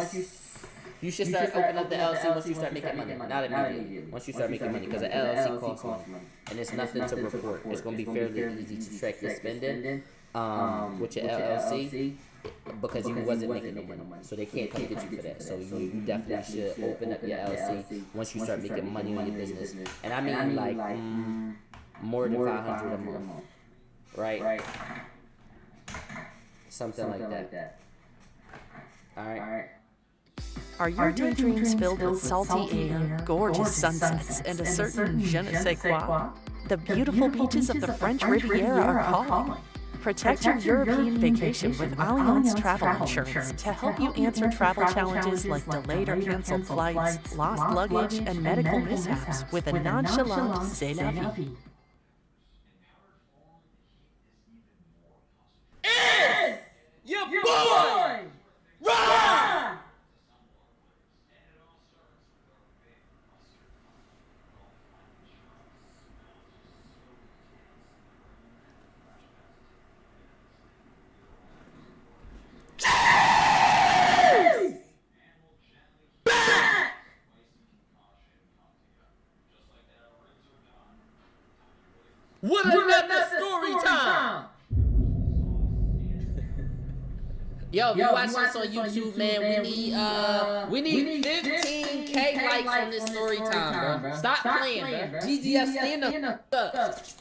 you should start opening up the LLC once you start making money. Not immediately. Once you start making money, because the LLC costs money. And it's nothing to report. It's going to be fairly easy to track your spending with your LLC because you wasn't making no money. So they can't come get you for that. So you definitely should open up your LLC once you start making money on your business. And I mean like more than $500 a month. Right? Something like that. Alright. Are your daydreams filled with salty air, gorgeous sunsets, and a certain je ne sais quoi? The beautiful beaches of the French Riviera are calling. Protect your European vacation with Allianz Travel Insurance to help you answer travel challenges like delayed or canceled flights, lost luggage, and medical mishaps with a nonchalant c'est la vie. It's your boy, Rob! What another story time! Yo, if you watching this on YouTube, man, we need 15K likes on this story time, bro. Stop playing, bro. GGS, stand up.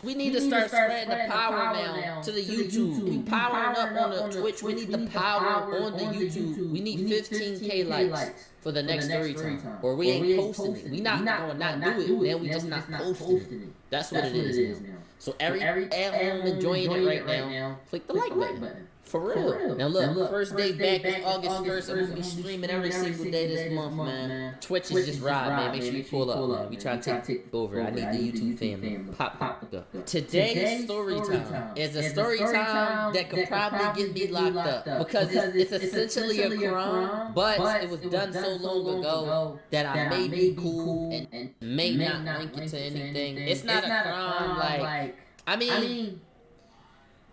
We need to start spreading the power now to the YouTube. We powering up on the Twitch. We need the power on the YouTube. We need 15K likes for the next story time, or we ain't posting it. We not gonna not do it. Now we just not posting it. That's what it is now. So every at home enjoying it right now, click the like button. For real. Now look, first day back is August 1st. I'm gonna be streaming every single day this month, man. Twitch is just right, man. Make sure you pull up, man. We trying to take over. I need the YouTube family. Pop up. Today's story time is a story time that could probably get me locked up because it's essentially a crime, but it was done so long ago that I may be cool and may not link it to anything. It's not a crime like, I mean,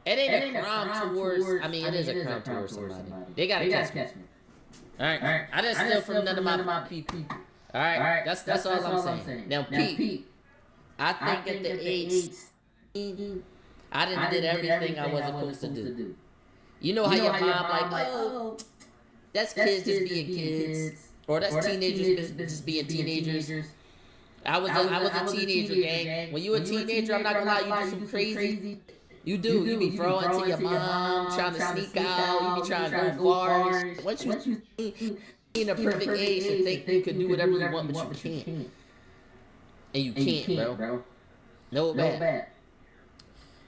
it ain't a crime towards, I mean, it is a crime towards somebody. They gotta catch me. Alright? I didn't steal from none of my people. Alright? That's all I'm saying. Now, Pete, I think at the age, I done did everything I was supposed to do. You know how your mom like, oh, that's kids just being kids, or that's teenagers just being teenagers. I was a teenager, gang. When you a teenager, I'm not gonna lie, you do some crazy. You be throwing to your mom, trying to sneak out. You be trying to go far. Once you in a perfect age to think you can do whatever you want, but you can't. And you can't, bro. No bad.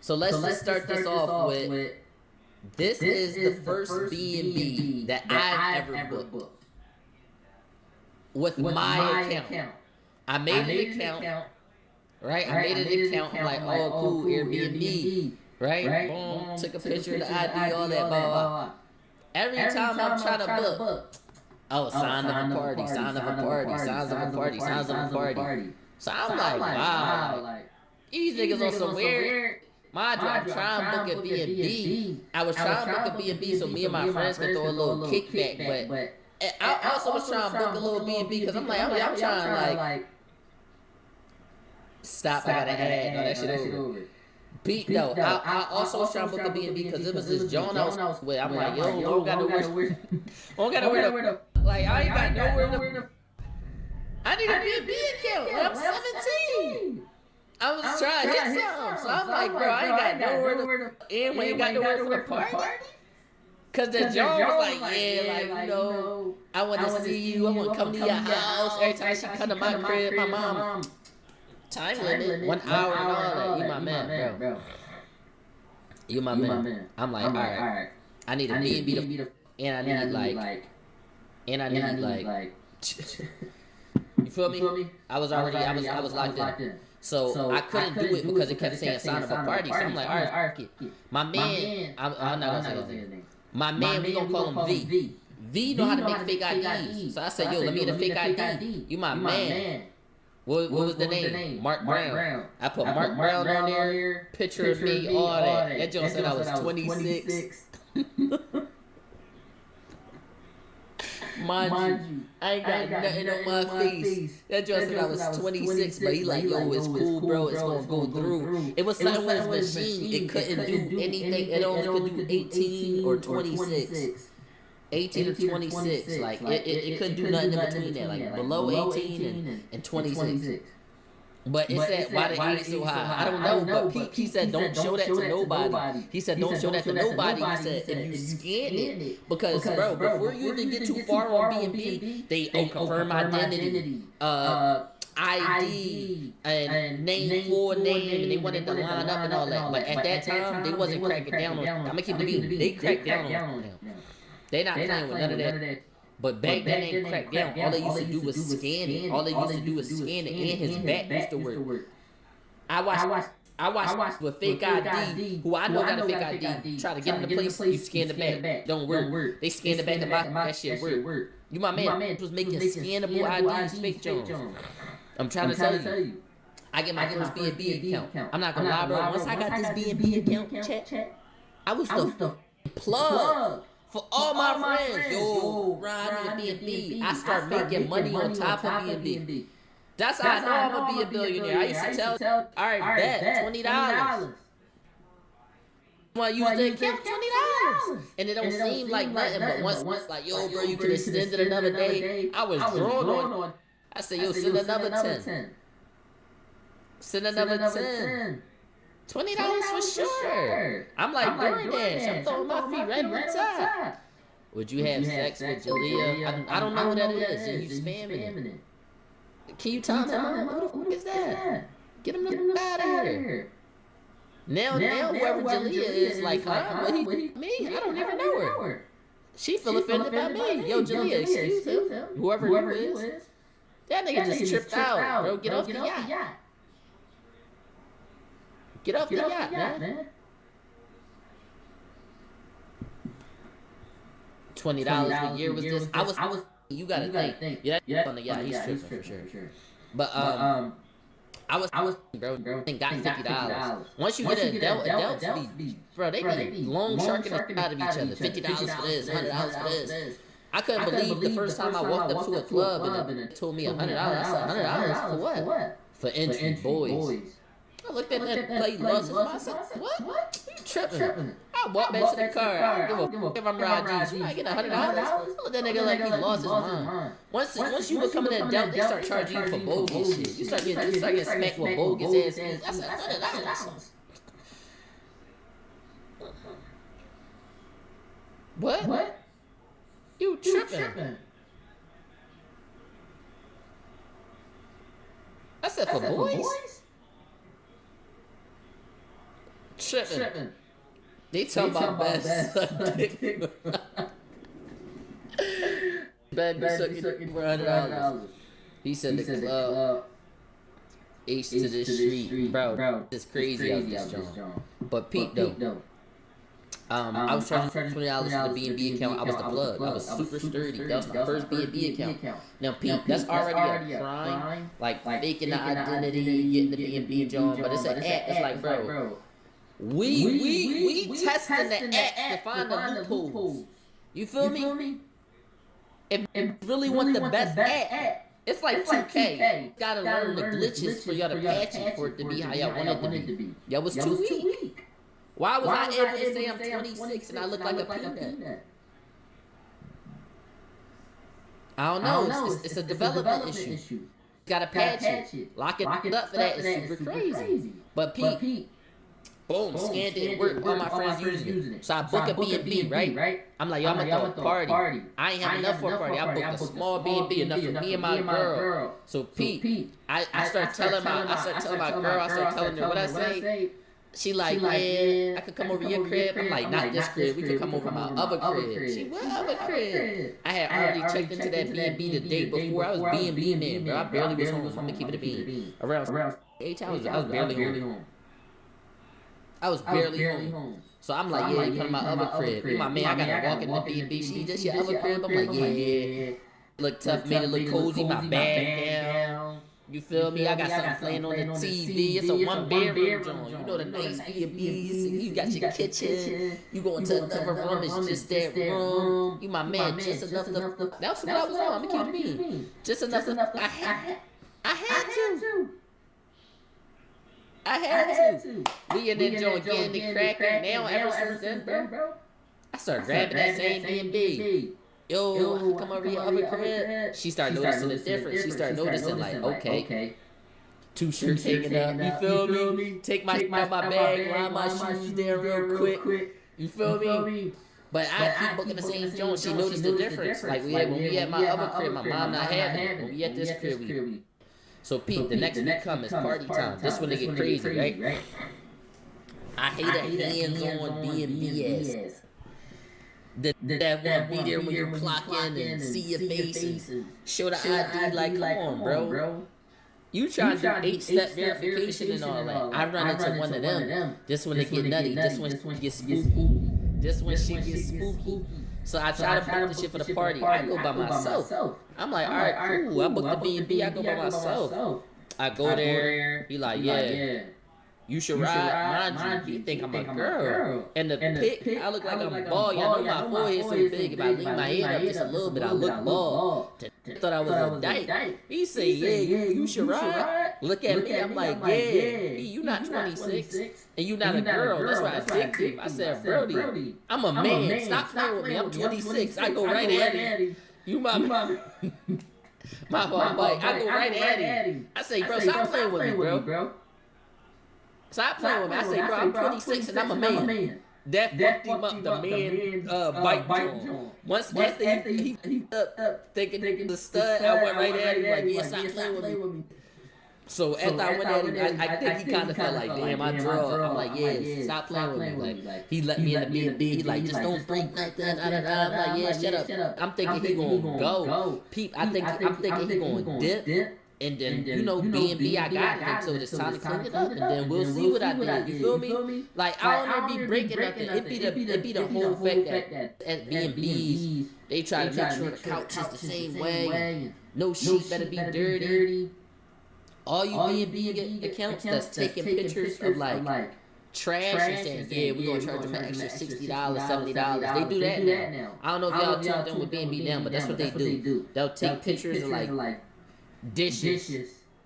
So let's just start this off with. This is the first B&B that I've ever booked with my account. I made an account, right? I made an account. I'm like, oh, cool, Airbnb, right? Boom, took a picture of the ID, all that, blah, blah. Every time I'm trying to book, oh, sign of a party, sign of a party, signs of a party, signs of a party. So I'm like, wow, these niggas on some weird. Mind you, I'm trying to book a B&B. I was trying to book a B&B so me and my friends could throw a little kickback, but I also was trying to book a little B&B because I'm like, I'm trying like, stop, I gotta add, no, that shit over. No, I also was trying to book a B&B because it was this John I was with. I'm like, yo, I don't got nowhere to, like, I ain't got nowhere to, I need a B&B account, I'm 17. I was trying to hit something, so I'm like, bro, I ain't got nowhere to, and we ain't got nowhere for the party. Cause the John was like, yeah, like, you know, I want to see you, I want to come to your house. Every time she come to my crib, my mom, time limit, 1 hour and all that. You my man, bro. You my man. I'm like, all right, I need a B&B, and I need like, you feel me? I was locked in. So I couldn't do it because it kept saying sign of a party. So I'm like, all right, my man, I'm not gonna say his name. My man, we gonna call him V. V know how to make fake IDs. So I said, yo, let me get a fake ID. You my man. What was the name? Mark Brown. I put Mark Brown on there, picture of me, all that. That joke said I was 26. Mind you, I ain't got nothing on my face. That joke said I was 26, but he like, yo, it's cool, bro. It's gonna go through. It was something with his machine. It couldn't do anything. It only could do 18 or 26. 18 or 26. Like, it couldn't do nothing in between that. Like, below 18 and 26. But it said, why the age so high? I don't know, but he said, don't show that to nobody. He said, don't show that to nobody. He said, if you scan it, because, bro, before you even get too far on B&B, they confirm identity, ID, and name, full name, and they wanted to line up and all that. But at that time, they wasn't cracking down on it. I'm going to keep it being. They cracked down on it now. They not playing with none of that. But back then they didn't crack down. All they used to do was scan it. All they used to do was scan it, and his back used to work. I watched with fake ID, who I know got a fake ID. Try to get in the place, you scan the back. Don't work. They scan the back and that shit work. You my man was making scannable IDs, fake Jones. I'm trying to tell you. I get my first B&B account. I'm not gonna lie, bro. Once I got this B&B account, check, I was the plug. For all my friends, yo, Ron need a B&B. I start making money on top of B&B. That's how I know I'm gonna be a billionaire. I used to tell, all right, bet $20. Want to use the account, $20, and it don't seem like nothing. But once like, yo, bro, you can extend it another day. I was drawn on. I said, yo, send another 10. Send another 10. $20 for sure. I'm like DoorDash. I'm throwing my feet right on the top. Would you have sex with Jalea? I don't know who that is. And you spamming it. Can you tell me who the fuck is that? Get him the fuck out of here. Now whoever Jalea is, like, huh? What he me? I don't even know her. She feel offended by me. Yo, Jalea, excuse him. Whoever you is. That nigga just tripped out, bro. Get off the yacht. Get off the yacht, man. $20 a year was this. I was. You gotta think. Yeah, on the yacht. He's tripping for sure. But I was, bro. And got $50. Once you get an adults be, bro, they be long sharking out of each other. $50 for this, $100 for this. I couldn't believe the first time I walked up to a club and it told me $100. I said, $100 for what? For entry, boys. I looked at that plate, lost his mind. I said, what? You tripping? I I walk back to the car. I don't give a fuck if I'm Rod G. You might get $100. Look at that nigga like he lost his mind. Once you become an adult, they start charging you for bogus shit. You start getting smacked with bogus ass fees. That's $100. What? You tripping? I said for boys? Tripping. They talking about best suck dick. Bad be sucking dick for $100. He said the club H to the street. Bro, it's crazy out this joint. But Pete though. I was charging $20 for the B&B account. I was the plug. I was super sturdy. That was my first B&B account. Now, Pete, that's already a crime. Like faking the identity, getting the B&B joint. But it's an act. It's like, bro, we testing the act to find the loopholes. You feel me? If you really want the best act, it's like 2K. You gotta learn the glitches for y'all to patch it for it to be how y'all want it to be. Y'all was too weak. Why was I able to say I'm 26 and I look like a peanut? I don't know. It's a development issue. Gotta patch it. Lock it up for that. It's super crazy. But Pete, boom, scanned it. Work. All my friends using it. So I book a B&B, right? I'm like, yo, I'm gonna throw a party. I ain't have enough for a party. I booked a small B&B, enough for me and my girl. So Pete, I start telling my girl, I start telling her what I say. She like, yeah, I could come over your crib. I'm like, not this crib. We could come over my other crib. She, what other crib? I had already checked into that B&B the day before. I was B&B man, bro. I barely was home. I'm gonna keep it a bean. Around 8 hours, I was barely home. I was barely home. So I'm like, yeah, you come to my other crib. My man, I gotta walk in the B&B. She, this your other crib? I'm like, yeah. Look tough, made it look cozy. My bag down. You feel me? I got something playing on the TV. It's a one-bedroom joint. You know the nice B&Bs. You got your kitchen. You go into another room. It's just that room. You my man. Just enough to. That was what I was on. I'm gonna keep it being. Just enough to. I had to. We in that joint getting the cracking. Now ever since then, bro, I started grabbing that same B&B. Yo, I can come over your other crib. She started noticing the difference. She started noticing like, okay, 2 shirts hanging up. You feel me? Take my bag, line my shoes there real quick. You feel me? But I keep booking the same joint. She noticed the difference. Like when we at my other crib, my mom not having it. When we at this crib, we. So Pete, the next week come is party time. This when they get crazy, right? I hate a hands-on B&B ass. That won't be there when you clock in and see your face and show the ID. Like, come on, bro. You trying to do 8-step verification and all that. I run into one of them. This one they get nutty. This one gets spooky. This one she gets spooky. So I try to book the shit for the party. I go by myself. I'm like, all right, cool. I booked the B&B. I go by myself. I go there. He like, yeah. You should ride. Mind you, he think I'm a girl. And the pic, I look like I'm bald. Y'all know my forehead so big. If I lean my head up just a little bit, I look bald. Thought I was a dyke. He say, yeah, you should ride. Look at me. I'm like, yeah. You not 26. And you not a girl. That's why I dicked him. I said, Brody, I'm a man. Stop playing with me. I'm 26. I go right at him. You my fault, buddy. I go right at him. I say, bro, stop playing with me, bro. Stop playing with me. I say, bro, I'm 26 and I'm a man. That fucked him up, the man bite joint. Once after he up thinking the stud, I went right at him like, yeah, stop playing with me. So after I went at him, I think he kind of felt like, damn, I draw. I'm like, yeah, stop playing with me. Like, he let me in the B&B. He like, just don't break nothing. I'm like, yeah, shut up. I'm thinking he gonna go. Peep, I'm thinking he gonna dip. And then, you know, B&B, I got it until it's time to clean it up. And then we'll see what I did. You feel me? Like, I don't ever be breaking nothing. It be the whole fact that at B&Bs, they try to make sure the couch is the same way. No sheet better be dirty. All you B&B accounts that's taking pictures of, like, trash and saying, yeah, we're going to charge them an extra $60, $70. They do that now. I don't know if y'all tuned in with B&B now, but that's what they do. They'll take pictures of, like, dishes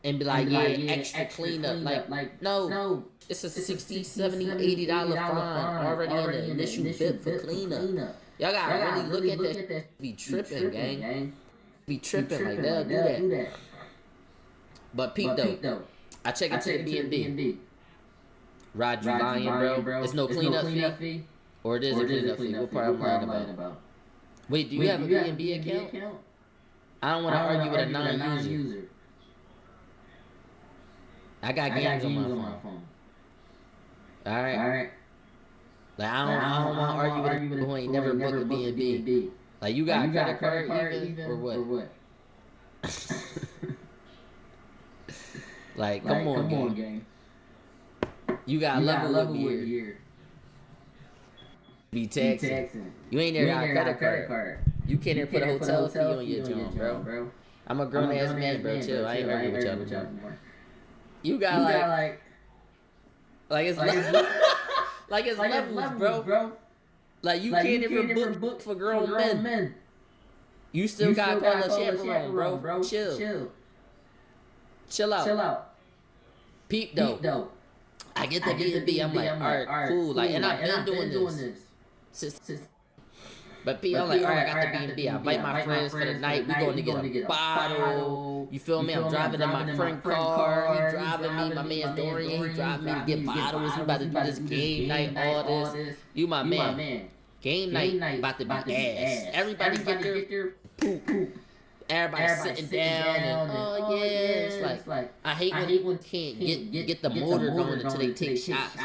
and be like, yeah, extra cleanup. Like, no, it's a 60, 70, $80 fine already in the initial bit for cleanup. Y'all gotta really look at that. Be tripping, gang. Be tripping, like they'll do that. But Pete though, I check into the B&B. Rod, you lying, bro? It's no cleanup fee? Or it is a cleanup fee? What part I'm lying about? Wait, do you have a B&B account? I don't want to argue with a non-user. I got games on my phone. Alright? Like, I don't want to argue with a people who ain't never booked a B&B. Like, you got a credit card even? Or what? Like, come on, gang. You got level up here. Be taxing. You ain't never got a credit card. You can't even put a hotel fee on your joint, bro. I'm a grown ass man, bro. Chill. I ain't arguing with y'all anymore. You got like it's like it's levels, bro. Like you can't even book for grown men. You still got to call a chaperone, bro. Chill out. Peep though. I get the B&B. I'm like, alright, cool. Like, and I've been doing this. But P, I'm like, alright, I got the B&B. I invite my friends for the night. We going to get a bottle. You feel me? I'm driving in my friend car. He driving me. My man Dorian. He driving me to get bottles. We about to do this game night. All this. You my man. Game night about to be ass. Everybody get their poop. Everybody sitting down and oh yeah, it's like I hate when you can't get the motor going until they take shots.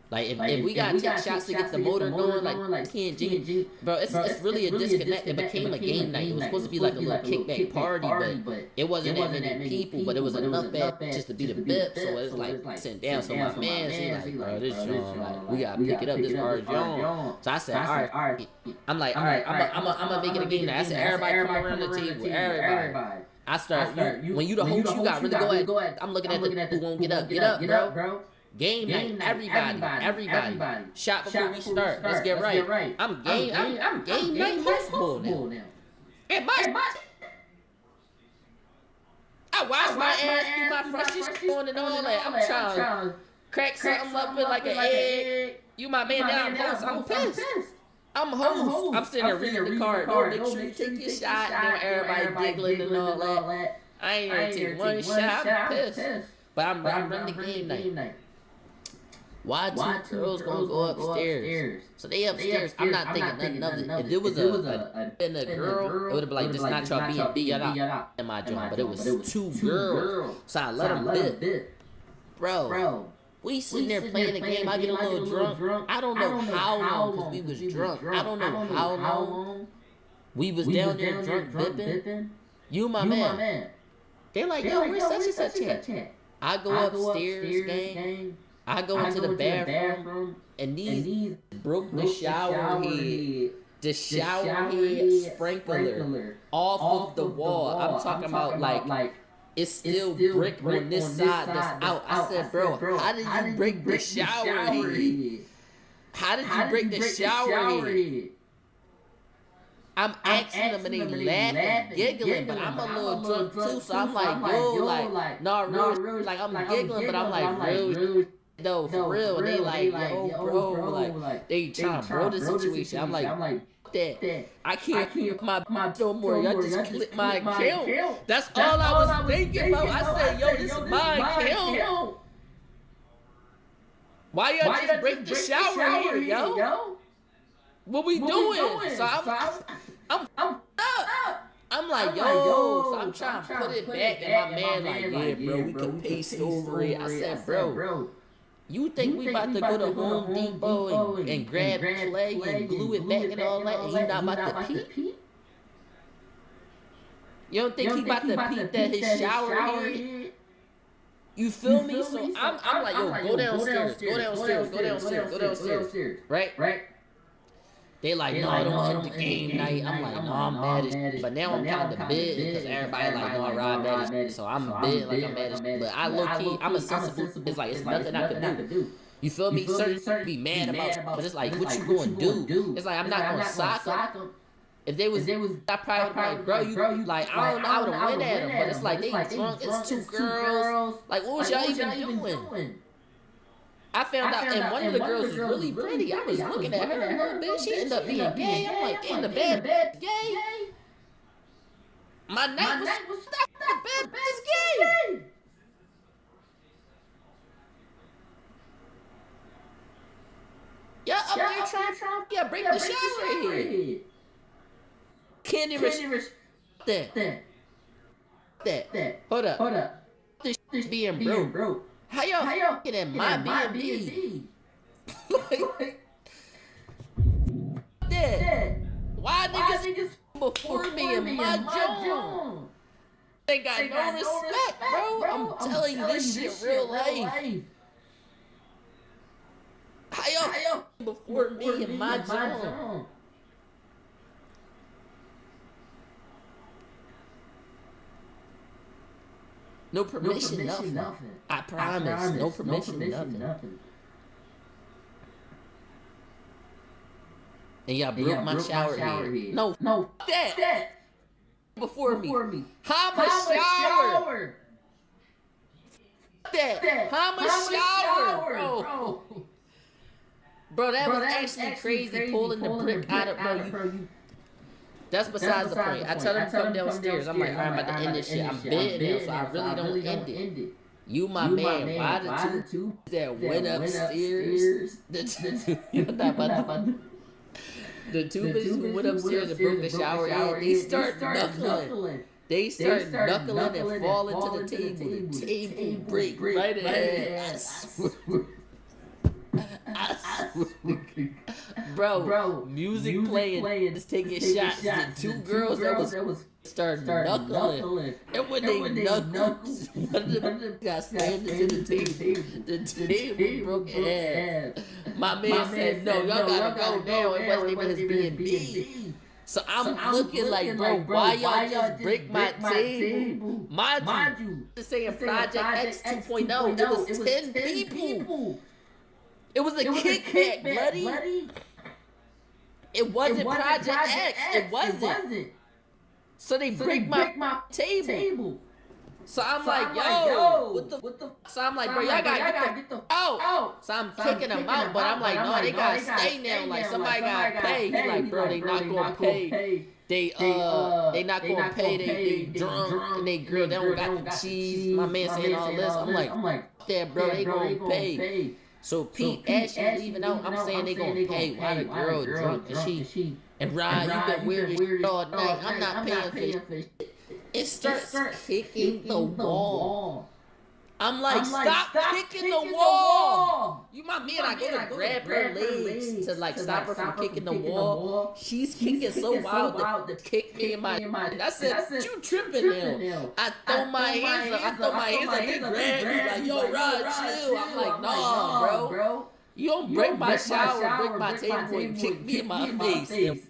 Like if we gotta take shots to get the motor going, like can't jiggle, bro. It's really a disconnect. It became a game night. It was supposed to be like a little kickback party, but it wasn't that many people. But it was enough bad just to be the bip. So it's like sitting down. So my man, he's like, bro, this John, like we gotta pick it up. This our John. So I said, all right. I'm like, all right, I'm gonna make it a game night. I said, everybody come around the table, everybody. I start when you the host, you got really go ahead. I'm looking at the who won't get up, bro. Game night, everybody. Shot before we start. Let's get right. I'm game night hospital now. And I wash my ass, do my freshest on and all that. I'm trying to crack something up with like an egg. You my man, now I'm host. I'm pissed. I'm host. I'm sitting there reading the card. No, make sure you take your shot. And everybody giggling and all that. I ain't gonna take one shot. I'm pissed. But I'm running the game night. Why two girls gonna go upstairs? So they upstairs. I'm not thinking nothing of it. If it was a girl, it would have been like, this not y'all B&B, y'all not in my joint. But it was two girls. So I let them bit. Bro, we sitting there playing the game. I get a little drunk. I don't know how long because we was drunk. I don't know how long. We was down there drunk bipping. You my man. They're like, yo, where's such and such at? I go upstairs, gang. I go into the bathroom, and these broke the shower head. The shower head sprinkler off of the wall. I'm talking about like it's still brick on this side that's out. I said, bro, how did you break the shower head? How did you break the shower head? I'm asking them and they laughing, giggling, but I'm a little drunk too, so I'm like, yo, like, not real, like I'm giggling, but I'm like, real. No, for real. And they like, yo, bro, like they trying to bro the situation. I'm like, that. I can't keep my no more. Y'all just click my account. That's all I was thinking about. I said, yo, this is my account. Why y'all just break the shower here, yo? What we doing? So I'm up. I'm like, yo, so I'm trying to put it back, and my man like, yeah, bro, we can paste over it. I said, bro. You think we about to go to Home Depot and grab clay and glue it back and all that, and he not about to peep? You don't think he about to peep that his shower head? You feel me? So I'm like, yo, go downstairs. Right? They like, no, I don't hit the game night. I'm like, no, I'm mad as shit. But now I'm kind of bid because everybody like, no, I ride mad as shit. So I'm bid like I'm mad as shit. But I low-key, I'm a sensible. It's like, it's nothing I can do. You feel me? Certain be mad about, but it's like, what you gonna do? It's like, I'm not gonna sock him. If they was, I probably would like, bro, you like, I don't know, I would have went at them, but it's like they drunk, it's two girls. Like, what was y'all even doing? I found out, and one of the girls was really pretty. I was looking at her a little bit. She ended up being gay. I'm like, in the bed, gay. My night was the bed is gay. Yeah, up there trying, break the shower here. Candy Rich, that. Hold up. This being broke. How y'all get in my B&B? That. Why niggas before me in my joint? They got no respect, bro. I'm telling you, this shit real life. How y'all before me in my joint? No permission, nothing. I promise. No permission, nothing. And y'all broke my shower head. No, that. Before me. How much shower? That. How much shower, bro? Bro, that was actually crazy pulling the brick out of, bro. That's besides the point. I tell them to come downstairs. I'm like, all right, I'm about to end this shit. I'm bed now, so I really don't end it. You my man. Why the two that went upstairs? The two bitches who went upstairs and broke the shower out, they start knuckling. They start knuckling and fall into the table. The table break right ahead. I swear. Bro, music playing, just taking shots. The two girls that was started knuckling. And when they knuckled, one of them got slammed into the table. The table broke in half. My man said, no, y'all gotta go now. It wasn't even his B&B. So I'm looking like, bro, why y'all just break my table? Mind you, the saying Project X 2.0, it was 10 people. It was a kickback, bloody. It wasn't Project X. It wasn't. So they break my table. So I'm like, yo, what the? So I'm like, bro, y'all gotta get the out. So I'm kicking them out, but I'm like, no, they gotta stay now. Like somebody gotta pay. He like, bro, they not gonna pay. They not gonna pay. They drunk and they girl, they don't got the cheese. My man saying all this. I'm like, that bro, they gonna pay. So Pete, as she leaving out, I'm saying they gonna pay. Why the girl drunk and she and Ryan, you been weird as shit all night. I'm not paying for shit. It starts kicking the wall. I'm like, stop kicking the wall. You my man, I go to grab her legs to like stop her from kicking the wall. She's kicking so wild to kick me in my. I said, you tripping now? I throw my hands up. They grab me like, yo, Rod, chill. I'm like, nah, bro. You don't break my shower, break my table, and kick me in my face.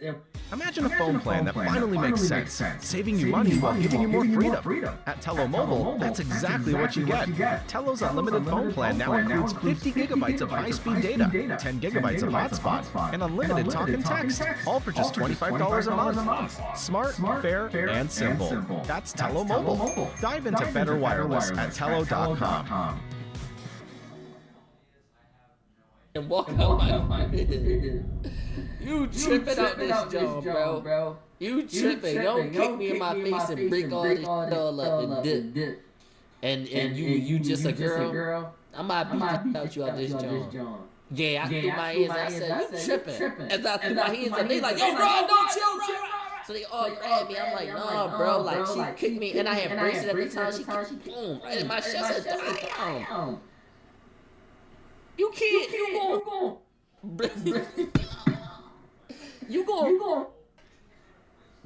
Imagine a phone plan that finally makes sense, saving you money while giving you more freedom. At Tello Mobile, that's exactly what you get. Tello's unlimited phone plan now includes 50 gigabytes of high-speed data, 10 gigabytes of hotspot, and unlimited talk and text, all for just $25 a month. Smart, fair, and simple. That's Tello Mobile. Dive into better wireless at Tello.com. And walk out my You tripping out this joint, bro. You tripping. Don't kick me in my face and break all this shit all up and dip. And you just a girl. I might beat out you out this joint. Yeah, I threw my hands. I said, you tripping. As I threw my hands up, they like, yo, bro, don't chill, bro. So they all grabbed me. I'm like, nah, bro. Like, she kicked me, and I had braces at the time. She kicked me, boom, right in my chest. I said, damn. You can't. You gon'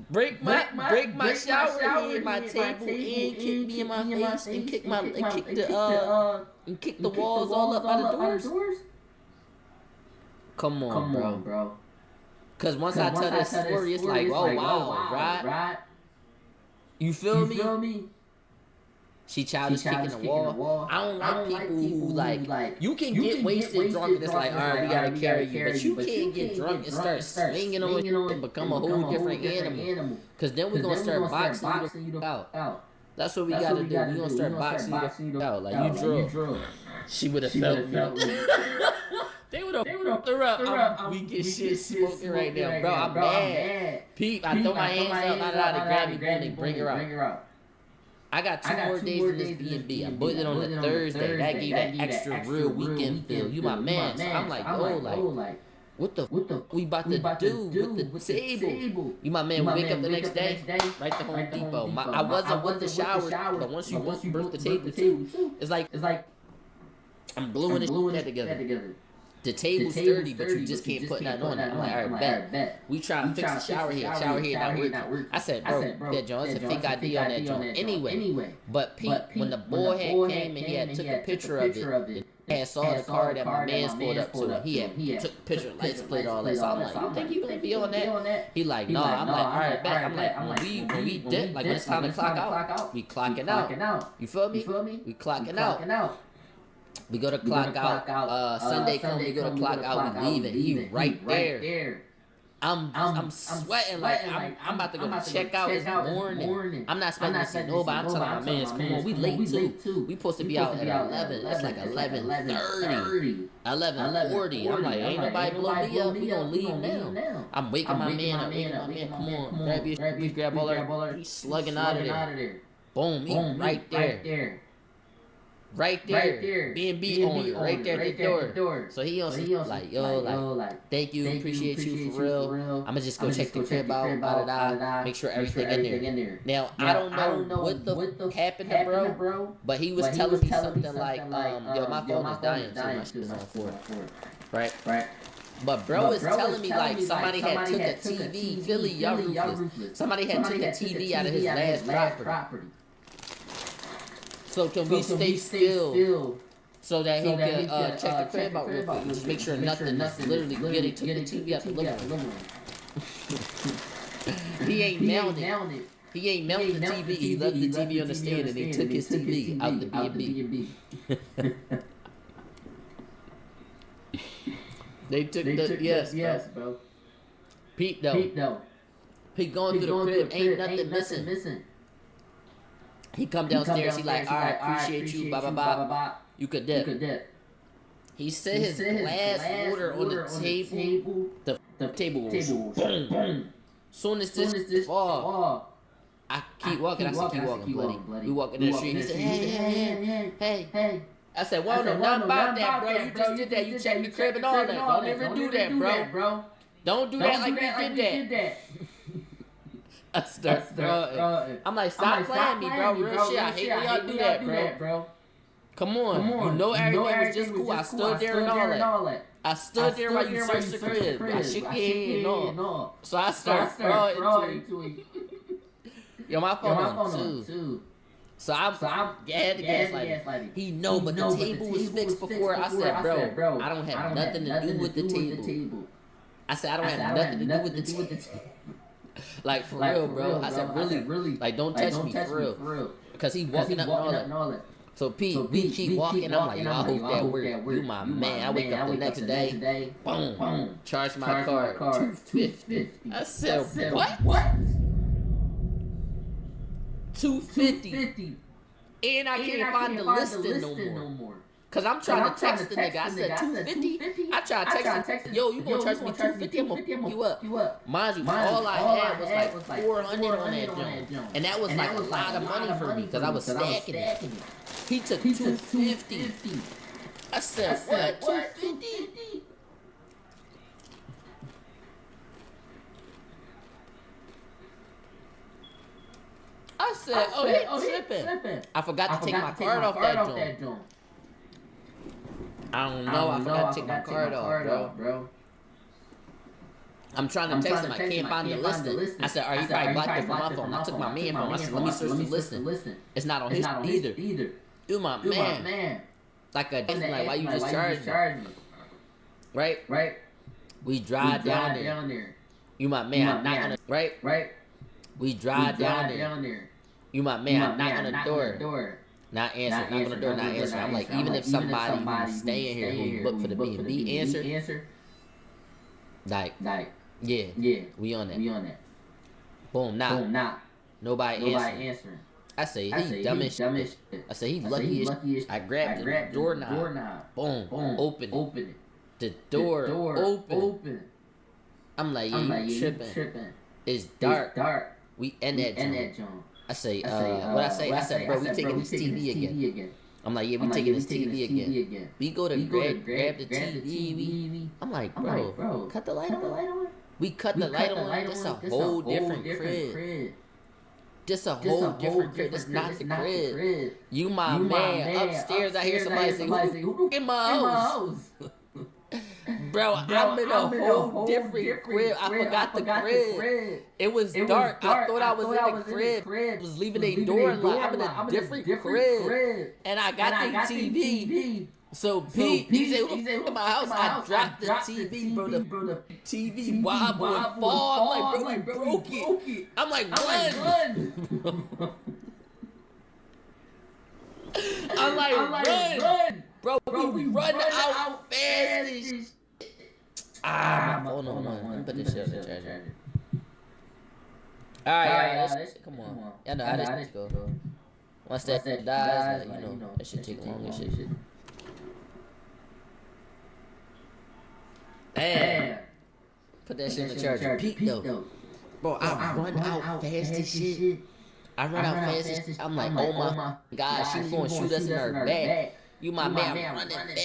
break my shower head, my table, and kick me in my face, and kick the walls all up by the doors. Come on, bro. Cause once I tell this story, it's like, oh wow, right? You feel me? She childish kicking the wall. I don't like people who like you can get wasted drunk and it's like, all right, we gotta carry you, but you can't get drunk and start swinging on you and become a whole different animal. Cause then we gonna start boxing you the out. That's what we gotta do. We gonna start boxing you the out. Like you drunk. She would have felt me. They would have fucked her up. I'm weak as shit smoking right now, bro. I'm mad. Peep, I throw my hands up, not allowed to grab me, boom, they bring her out. I got 2 more days in this B&B. I booked it on the Thursday. That gave that extra real weekend feel. You my man. So I'm like, yo, what the we about to do with the table? You my man, we wake up the next day, right to Home Depot. I wasn't with the shower, but once you birth the table too, it's like I'm gluing this shit together. The table's sturdy, but you just can't put nothing on it. I'm like, all right, bet. We try to fix the shower here not working. I said, bro, that joint, it's a fake ID on that joint. Anyway, but Pete, when the boy had came and he had took a picture of it, and saw the car that my man's pulled up to, he had took a picture, lights plate, all that. So I'm like, you think you gonna be on that? He like, no. I'm like, all right, bet. I'm like, when we dip, like when it's time to clock out, we clocking out. You feel me? We clocking out. We go to clock out. Sunday come, we go to clock out. We leaving. He right there. I'm sweating like I'm about to go check out. It's morning. I'm not expecting to see nobody. I'm telling my mans, come on, we late too. We supposed to be out at 11. It's like 11:30, 11:40. I'm like, ain't nobody blow me up. We gonna leave now. I'm waking my man up. Come on, grab all that. He's slugging out of there. Boom, he right there. Right there, B&B owner, right there at the door. So he on like, yo, thank you, appreciate you for real. I'ma just go check the crib out, make sure everything in there. Now I don't know what the happened to bro, but he was telling me something like, yo, my phone is dying too, my shit is on 4. Right. But bro is telling me like somebody had took a TV, Philly, y'all ruthless. Somebody had took a TV out of his last property. So can we stay still so that he can check the crib out real quick? Just make sure nothing is literally good. He took the TV out the living room. He ain't mounted. He ain't mounted the TV. He left the TV on the stand and he took his TV out the B&B. They took the yes, bro. Pete though. Pete going through the crib. Ain't nothing missing. He come downstairs, he like, all right, appreciate you, blah, blah, blah. You could dip. He set his glass water on the table. The table was boom. Soon as this fall, I keep walking. I said, keep walking, bloody. We walking down the street. He said, hey. I said, well, no, not about that, bro. You just did that. You checked the crib and all that. Don't ever do that, bro. Don't do that like you did that. I start throwing. I'm like, stop playing me, bro. Real shit. I hate when y'all do that, bro. Come on. You know everything was just cool. I stood there and all that. I stood there while you searched the crib. I shook your head and all. So I start throwing to him. Yo, my phone on 2. So I had the gaslighting. He know, but the table was fixed before. I said, bro, I don't have nothing to do with the table. I said, I don't have nothing to do with the table. Like for real, bro. I said, really, like don't touch me for real. Because he walking up and all that. So Pete, we keep walking. I'm like, yo, I hope that work. You my man. I wake up the next day, boom, charge my card, $250. I said, what? $250. And I can't find the listing no more. Cause I'm trying to text the nigga. I said $250. I tried to text him. Yo, you gonna charge me $250? I'm gonna fuck you up. Mind you, all I had was like $400 on that joint, and that was like a lot of money for me because I was stacking it. He took $250. I said, what? $250? I said, oh, he tripping. I forgot to take my card off that joint. I don't know. I forgot to take my card off, bro. I'm trying to text him. I can't find the listing. I said, he probably blocked it from my phone. I took my man phone. I said, let me search the listing. It's not on his either. You my man. Like why you just charged me? Right? We drive down there. You my man. I'm not gonna. Right? We drive down there. You my man. I'm not on the door. not answer, not gonna do it, not answer. I'm like, even if somebody who's staying here who you booked for the B&B answer, like, yeah, we on that. Boom, nah. Nobody answering. I say, he dumb as shit. I say, he lucky as shit. I grabbed the doorknob. Boom, open it. The door open. I'm like, yeah, you tripping. It's dark. We end that joint. I say, what I say? I said, bro, we taking this TV again. I'm like, yeah, we taking this TV again. We go to grab the TV. I'm like, bro, cut the light on. We cut the light on. This a whole different crib. This a whole different crib. This not the crib. You my man. Upstairs, I hear somebody say, who in my house? Bro, I'm in a whole different crib. I forgot the crib. It was dark. I thought I was in the crib. I was leaving a door unlocked. I'm in a different crib. And I got the TV. So Pete, he said, who in my house? I dropped the TV, bro. The TV wobble and fall. I'm like, bro, we broke it. I'm like, run. I'm like, run. Bro, we run out fast. My phone on. Let me put this shit on the charger. Alright, come on. Y'all know how this go. Once that dies, like, you know, that shit take long and shit. Damn. Put that shit on the charger. Peak though. Bro, I run out fast as shit. I'm like, oh my God, she's gonna shoot us in her back. You my man, I'm running fast.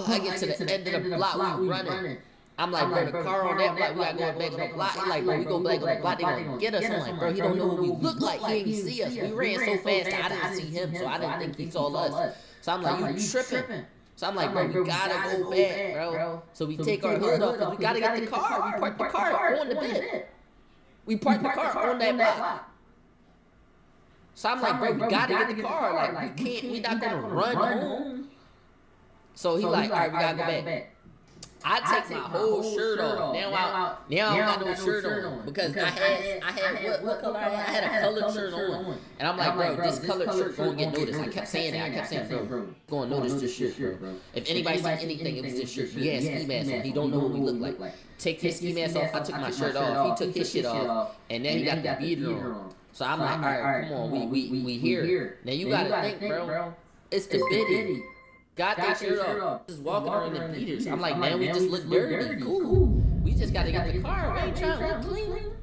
I get to the end of the block, we running. I'm like, bro, the car on that block, we gotta go back on the block. He like, bro, we go back on the block, they gonna get us. I'm like, bro, he don't know what we look like, he ain't see us. We ran so fast that I didn't see him, so I didn't think he saw us. So I'm like, you tripping. So I'm like, bro, we gotta go back, bro. So we take our hood off, because we gotta get the car. We parked the car on the bed. We parked the car on that block. So I'm like, bro, we gotta get the car. Like, we not gonna run home. So he like, all right, we gotta go back. I take my whole shirt off. Now I don't got no shirt on because I had what color? I had a colored shirt on, and I'm like, bro, this colored shirt gonna get noticed. I kept saying that. Bro, gonna notice this shirt, bro. If anybody see anything, it was this shirt. He had ski mask on. He don't know what we look like. Take his ski mask off. I took my shirt off. He took his shit off, and then he got the beater on. So I'm like, all right, come on, we here. Now you gotta think, bro. It's the biddy. Got that shirt off. Just walking around in the beaters. I'm like, man, we just look dirty. Cool. We just gotta get the car. We ain't trying to look clean.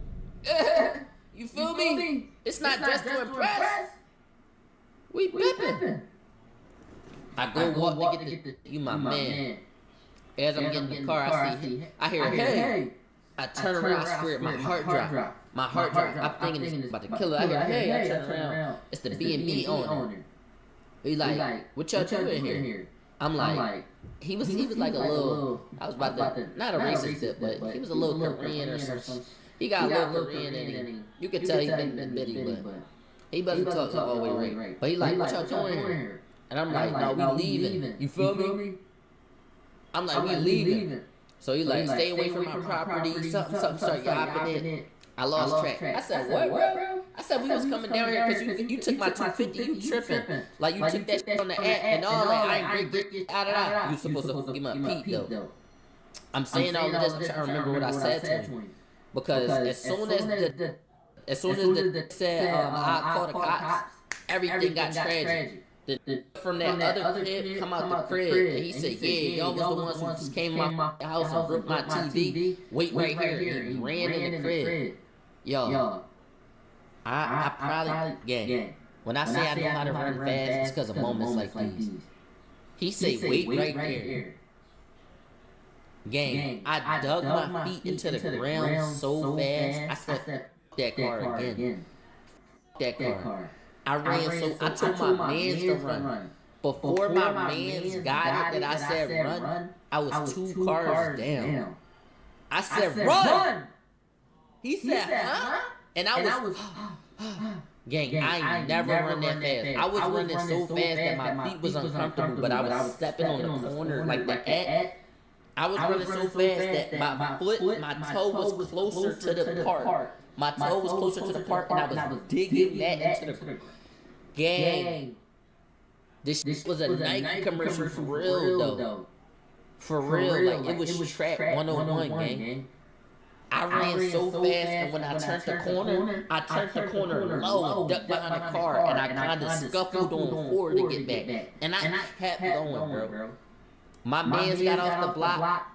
You feel me? It's not just to impress. We pimping. I go walk to get the. You my man. As I'm getting the car, I hear, hey. I turn around, I swear, my heart drop. I'm thinking it's about to kill her. I hear, hey, I turn around. It's the B&B owner. He like, what y'all doing here? I'm like, he was like a little, I was about to, not a racist tip, but he was a little Korean or something. He got a little Korean in him. You could tell he been in Biddy, but he wasn't talking all the way right. But he like, what y'all doing here? And I'm like, no, we leaving. You feel me? I'm like, we leaving. So he like, stay away from my property, something start yapping it. I lost track. I said, what, bro? I said, we was coming down here because you took my 250, you tripping. Like, you took that shit on the app and all that. I ain't break out. You supposed to give him a peep, though. I'm saying all of this, I'm trying to remember what I said to him. Because as soon as the said, I called the cops, everything got tragic. From that other crib, come out the crib, and he said, yeah, y'all was the ones who came to my house and broke my TV. Wait right here. He ran in the crib. Yo, I probably, gang, when I say I know how to run fast, it's because of moments like these. He said, wait right there. Gang, I dug my feet into the ground so fast, I said, that car again. That car. I told my mans to run. Before my mans got it that I said run, I was 2 cars down. I said run! He said, huh? And I was, gang, I ain't never run that fast. I was running so fast that my feet was uncomfortable, but I was stepping on the corner like the ant. I was running so fast that my toe was closer to the part. My toe was closer to the park, and I was digging that into the gang. This was a Nike commercial for real, though. For real, like, it was Trap 101, gang. I ran so fast, and when I turned the corner low and ducked behind the car, and I kind of scuffled on forward to get back. And I kept going, bro. My mans got off the block.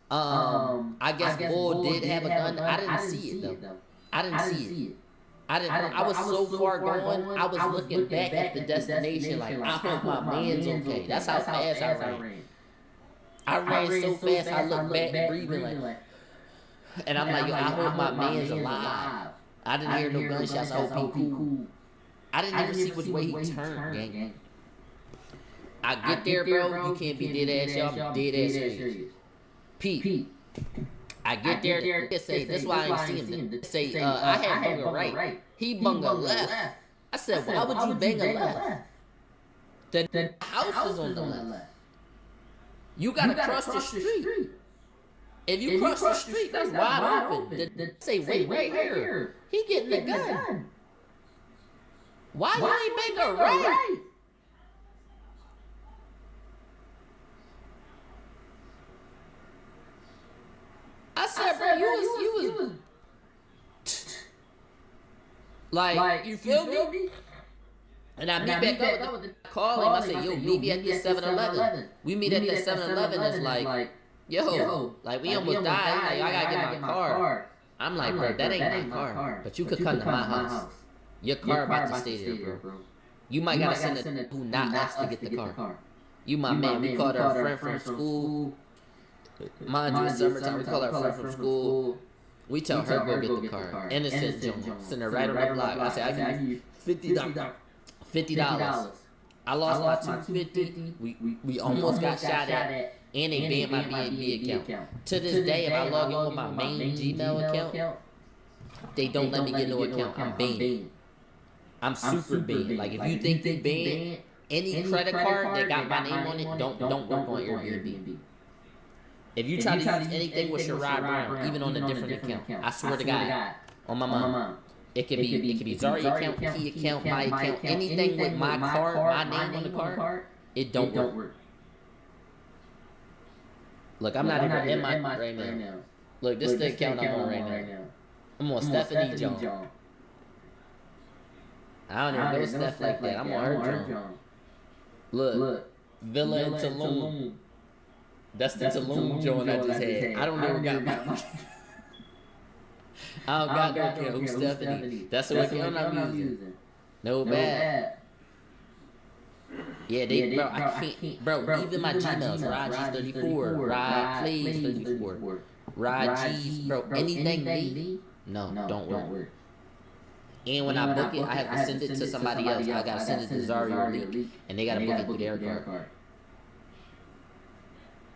I guess Bull did have a gun. I didn't see it, though. I didn't see it. I was so far going, I was looking back at the destination like, I hope my man's okay. That's how fast I ran. I ran so fast, I looked back breathing like, and I'm like, yo, I hope my man's alive. I didn't hear no gunshots, I hope he cool. I didn't even see which way he turned, gang. I get there, bro, you can't be dead ass, y'all. I'm dead ass serious. Pete. I get there, say, that's why I ain't see him. They say, I had bunga right. He bunga left. I said, why would you bang a left? The house is on the left. You gotta cross the street. If you cross the street, that's wide open. They say, wait right here. He getting the gun. Why you ain't bang a right? I said, bro, you was like, you feel me? And I meet back up with the call him. I said, yo, meet me at the 7-Eleven. We meet at the 7-Eleven. It's like, yo, like, we almost died. Like, I gotta get my car. I'm like, bro, that ain't my car. But you could come to my house. Your car about to stay there, bro. You might gotta send a who not us to get the car. You my man. We called our friend from school. Mind you, it's summertime. We call our friend from school. We tell her go get the car. Innocent Jones. Send her right on the block. I said, I give you $50. I lost my $250. We almost got shot at. And they banned my BNB account. To this day, if I log in with my main Gmail account, they don't let me get no account. I'm banned. I'm super banned. Like, if you think they banned any credit card that got my name on it, don't work on Airbnb. If you try to use anything with Sherrod Brown, even on a different account, I swear to God, on my mom, it could be Zari account, Key account, my account, anything with my card, my name on the card, it don't work. Look, I'm not even in my right now. Look, this is the account I'm on right now. I'm on Stephanie Jones. I don't even know Steph like that. I'm on her Jones. Look, Villa in Tulum. That's the Tulum joint I just had. I don't even got my... I don't got no account. Who's Stephanie? That's the account I'm using. No bad. Yeah, bro, I can't, bro, even my Gmails, RodG's34, Rod Plays 34, Rod G's, bro, anything me, no, don't work. And when I book it, I have to send it to somebody else. I gotta send it to Zari or Leak, and they gotta book it through their card.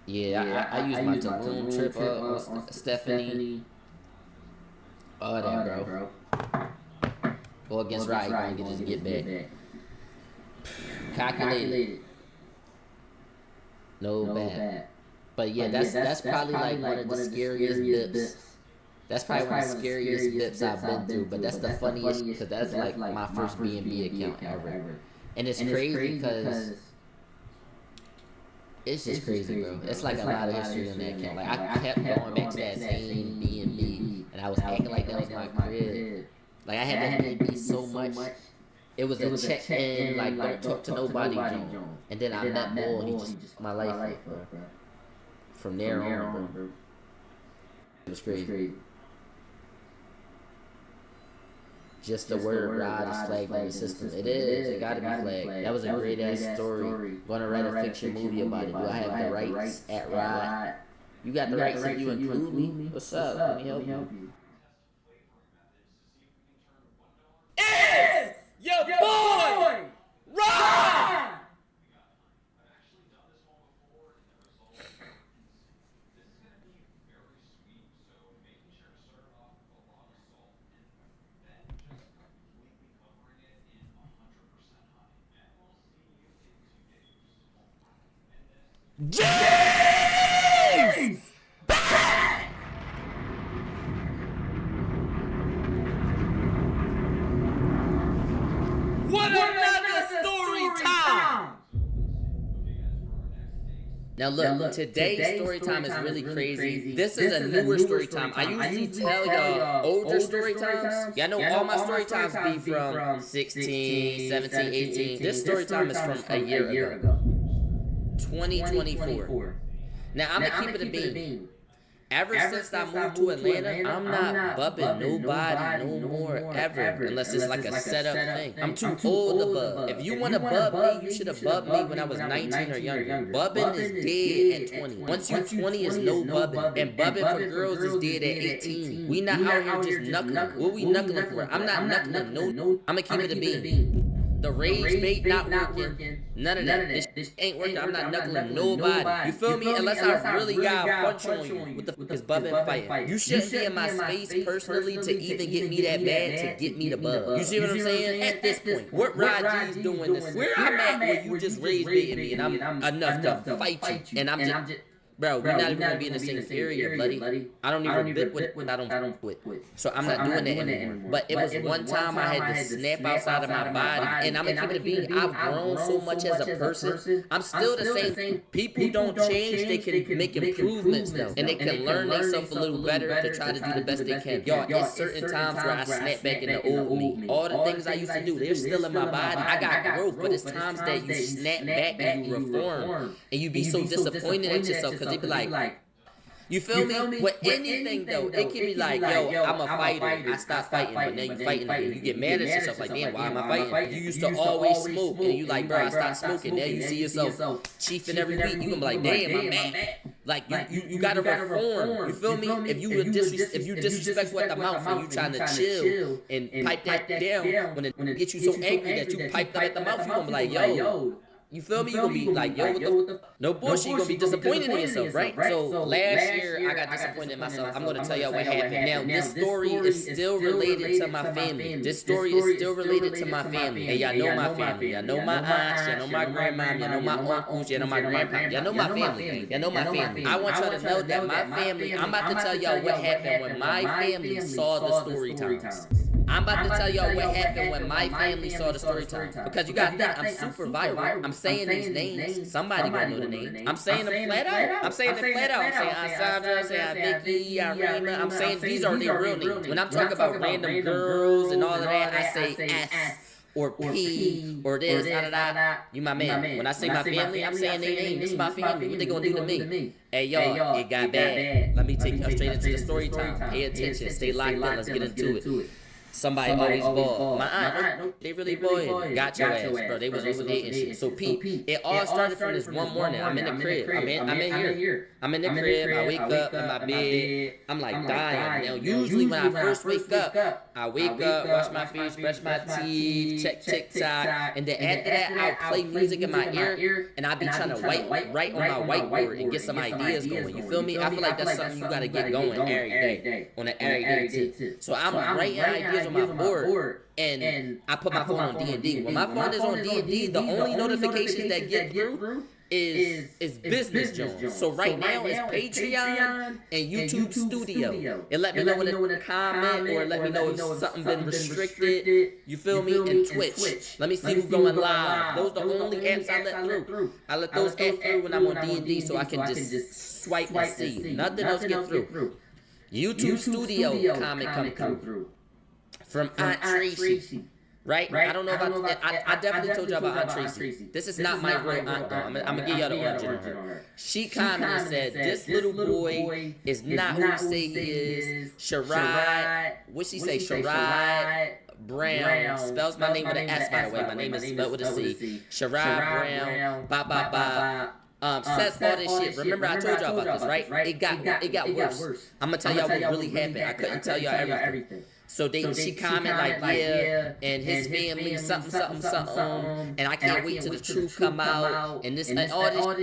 Yeah, I use my Tulum trip up, Stephanie. Oh, that, bro. Go against Rod, gonna get his get back. Calculated. No bad. But yeah, that's probably like one of the scariest bips. That's probably one of the scariest bips I've been through. But that's the funniest because that's like my first BNB account ever. And it's crazy because it's just crazy, bro. It's like a lot of history on that account. Like I kept going back to that same BNB, and I was acting like that was my crib. Like I had that BNB so much. It was a check-in, like, don't talk to nobody, John. And then I met Bull, and he just my life up, bro. From there on, bro. It was crazy. Just the word Rod is flagged in the system. It is. It gotta be flagged. That was a great-ass story. Gonna write a fiction movie about it. Do I have the rights at Rod? You got the rights if you include me? What's up? Let me help you. Your boy, Rod! Jeez! Now look, today's story time is really crazy. This is a newer story time. I usually tell y'all older story times. Y'all know all my story times be from 16, 17, 18. This story time is from a year ago. 2024. Now I'm gonna keep it a bean. Ever since I moved to Atlanta, I'm not bubbing nobody no more ever, unless it's like a setup thing. I'm too old to bub. If you want to bub me, you should have bubbed me when I was 19 or younger. Bubbing is dead at 20. Once you're 20, is no bubbing. And bubbing for girls is dead at 18. We not out here just knuckling. What we knuckling for? I'm not knuckling no. I'm gonna keep it a bean. The rage bait not working. None of that. This ain't working. I'm not knuckling nobody. You feel me? Unless I really got a punch on you. What the fuck is bubbing fighting? You shouldn't be in my space personally to even get me that bad to get me the bub. You see what I'm saying? At this point, what Raji's doing this? Where I'm at where you just rage baiting me and I'm enough to fight you. And I'm just... Bro, we're not even gonna be in the same area, buddy. I don't even bit with what I don't quit. So I'm not doing that anymore. But it was one time I had to snap outside of my body. And I'm gonna keep it a bean. I've grown so much as a person. I'm still the same. People don't change. They can make improvements though. And they can learn themselves a little better to try to do the best they can. Y'all, it's certain times where I snap back into old me. All the things I used to do, they're still in my body. I got growth, but it's times that you snap back and you reform. And you be so disappointed at yourself because they be like, you feel me? With anything though, it can be like, yo, I'm a fighter. I stopped fighting, but now you fighting again. You get mad at yourself, like, damn, why am I fighting? You used to always smoke, and you like, bro, I stopped smoking. Now you see yourself chiefing every week. You gonna be like, damn, I'm mad. Like you gotta reform. You feel me? If you disrespectful at the mouth and you trying to chill and pipe that down, when it gets you so angry that you piped up at the mouth, you gonna be like, yo. You feel me? You gonna be like, yo, what the no bullshit. You gonna be disappointed in yourself, right? So last year I got disappointed in myself. I'm gonna tell y'all what happened. Now this story is still related to my family. This story is still related to my family. And y'all know my family. Y'all know my aunts. Y'all know my grandmom. Y'all know my uncles. Y'all know my grandpa. Y'all know my family. Y'all know my family. I want y'all to know that my family. I'm about to tell y'all what happened when my family saw the story times. I'm about to tell y'all what happened when my family saw the story time. Because you gotta think, I'm super viral. I'm saying these names. Somebody gonna know the names. I'm saying them flat out. I'm saying them flat out. I'm saying Aunt Sandra, I'm saying Aunt Vicky, Aunt Rima. I'm saying these are their real names. When I'm talking about random girls and all of that, I say S or P or this, da. You my man. When I say my family, I'm saying their name. This is my family. What they gonna do to me? Hey y'all, it got bad. Let me take y'all straight into the story time. Pay attention. Stay locked in. Let's get into it. Somebody always ball. My aunt, they really boying. Got your ass, bro. They was on date and shit. So Pete, it all started from this one morning. I'm in the crib. I'm in here. I'm in the crib. I wake up in my bed. I'm like dying. Now usually when I first wake up, I wake up, wash my face, brush my teeth, check TikTok, and then after that I'll play music in my ear, and I'll be trying to write on my whiteboard and get some ideas going. You feel me? I feel like that's something you gotta get going every day on an everyday tip. So I'm writing ideas on my board, and I put my phone on D&D. When my phone is on D&D, the only notifications that get through is business Jones. So right now it's Patreon and YouTube Studio. It let me know when to comment, or let me know if something been restricted. You feel me? And Twitch. Let me see who's going live. Those are the only apps I let through. I let those apps through when I'm on D&D, so I can just swipe and see. Nothing else get through. YouTube Studio comment come through. From Aunt Tracy, right? I don't know about I definitely told y'all about Aunt Tracy. This is not my real aunt though. I'm gonna give y'all the origin on her. She commented and said, this little boy is not who he say he is. Sherrod, what's she say? Sherrod Brown, spells my name with an S, by the way. My name is spelled with a C. Sherrod Brown, says all this shit. Remember I told y'all about this, right? It got worse. I'm gonna tell y'all what really happened. I couldn't tell y'all everything. So she comment like, yeah, and his family, something, and I can't wait till the truth come out, and this, and all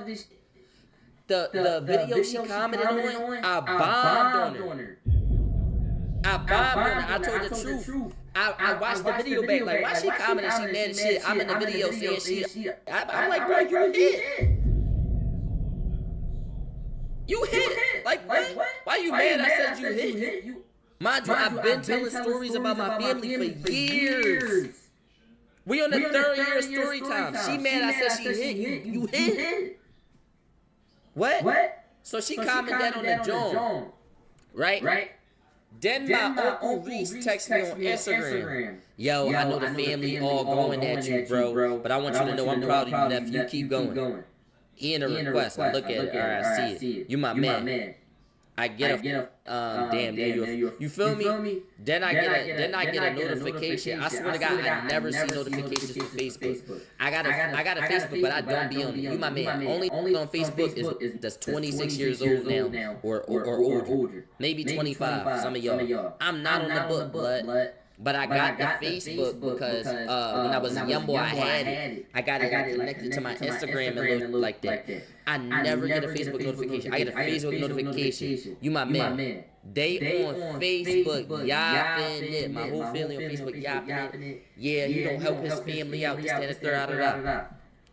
this, the video she commented on, I bombed on her. I told the truth. I watched the video back, like, why she commenting, she mad as shit, I'm in the video saying shit. I'm like, bro, you hit. You hit. Like, what? Why you mad I said you hit? Mind you, I've been telling stories about my family for years. We on the third year of story time. She mad I said she hit. You hit. What? So she commented that on the John. Right? Then my Uncle Reese texted me on Instagram. Yo, I know the family all going at you, bro. But I want you to know I'm proud of you, nephew. Keep going. He in a request. I look at it. All right, I see it. You my man. I get a damn you feel me? Then I get a notification. I swear to God, I never see notifications for Facebook. I got a Facebook, but I don't be on it. You my man. Only on Facebook is that's 26 years old now or older. Maybe 25. Some of y'all. I'm not on the book, but I got the Facebook because when I was a young boy, I had it. I got it connected to my Instagram and looked like that. I never get a Facebook notification. I get a Facebook notification. You my man. They on Facebook yapping it. My whole family on Facebook yapping it. Yeah, he don't help his family out. This, that, and third.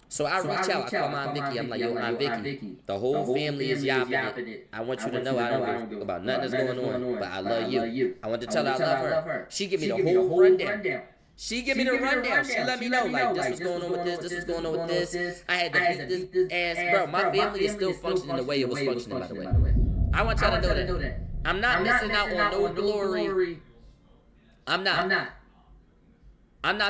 So I reach out. I call my Aunt Vicky. I'm like, yo, Aunt Vicky, the whole family is yapping it. I want you to know I don't give about nothing that's going on, but I love you. I want to tell her I love her. She give me the whole rundown. She give me the rundown. She let me know, like, this was going on with this, this was going on with this. I had to beat this ass. Bro, my family is still functioning the way it was functioning, by the way. I want y'all to know that. I'm not missing out on no glory. I'm not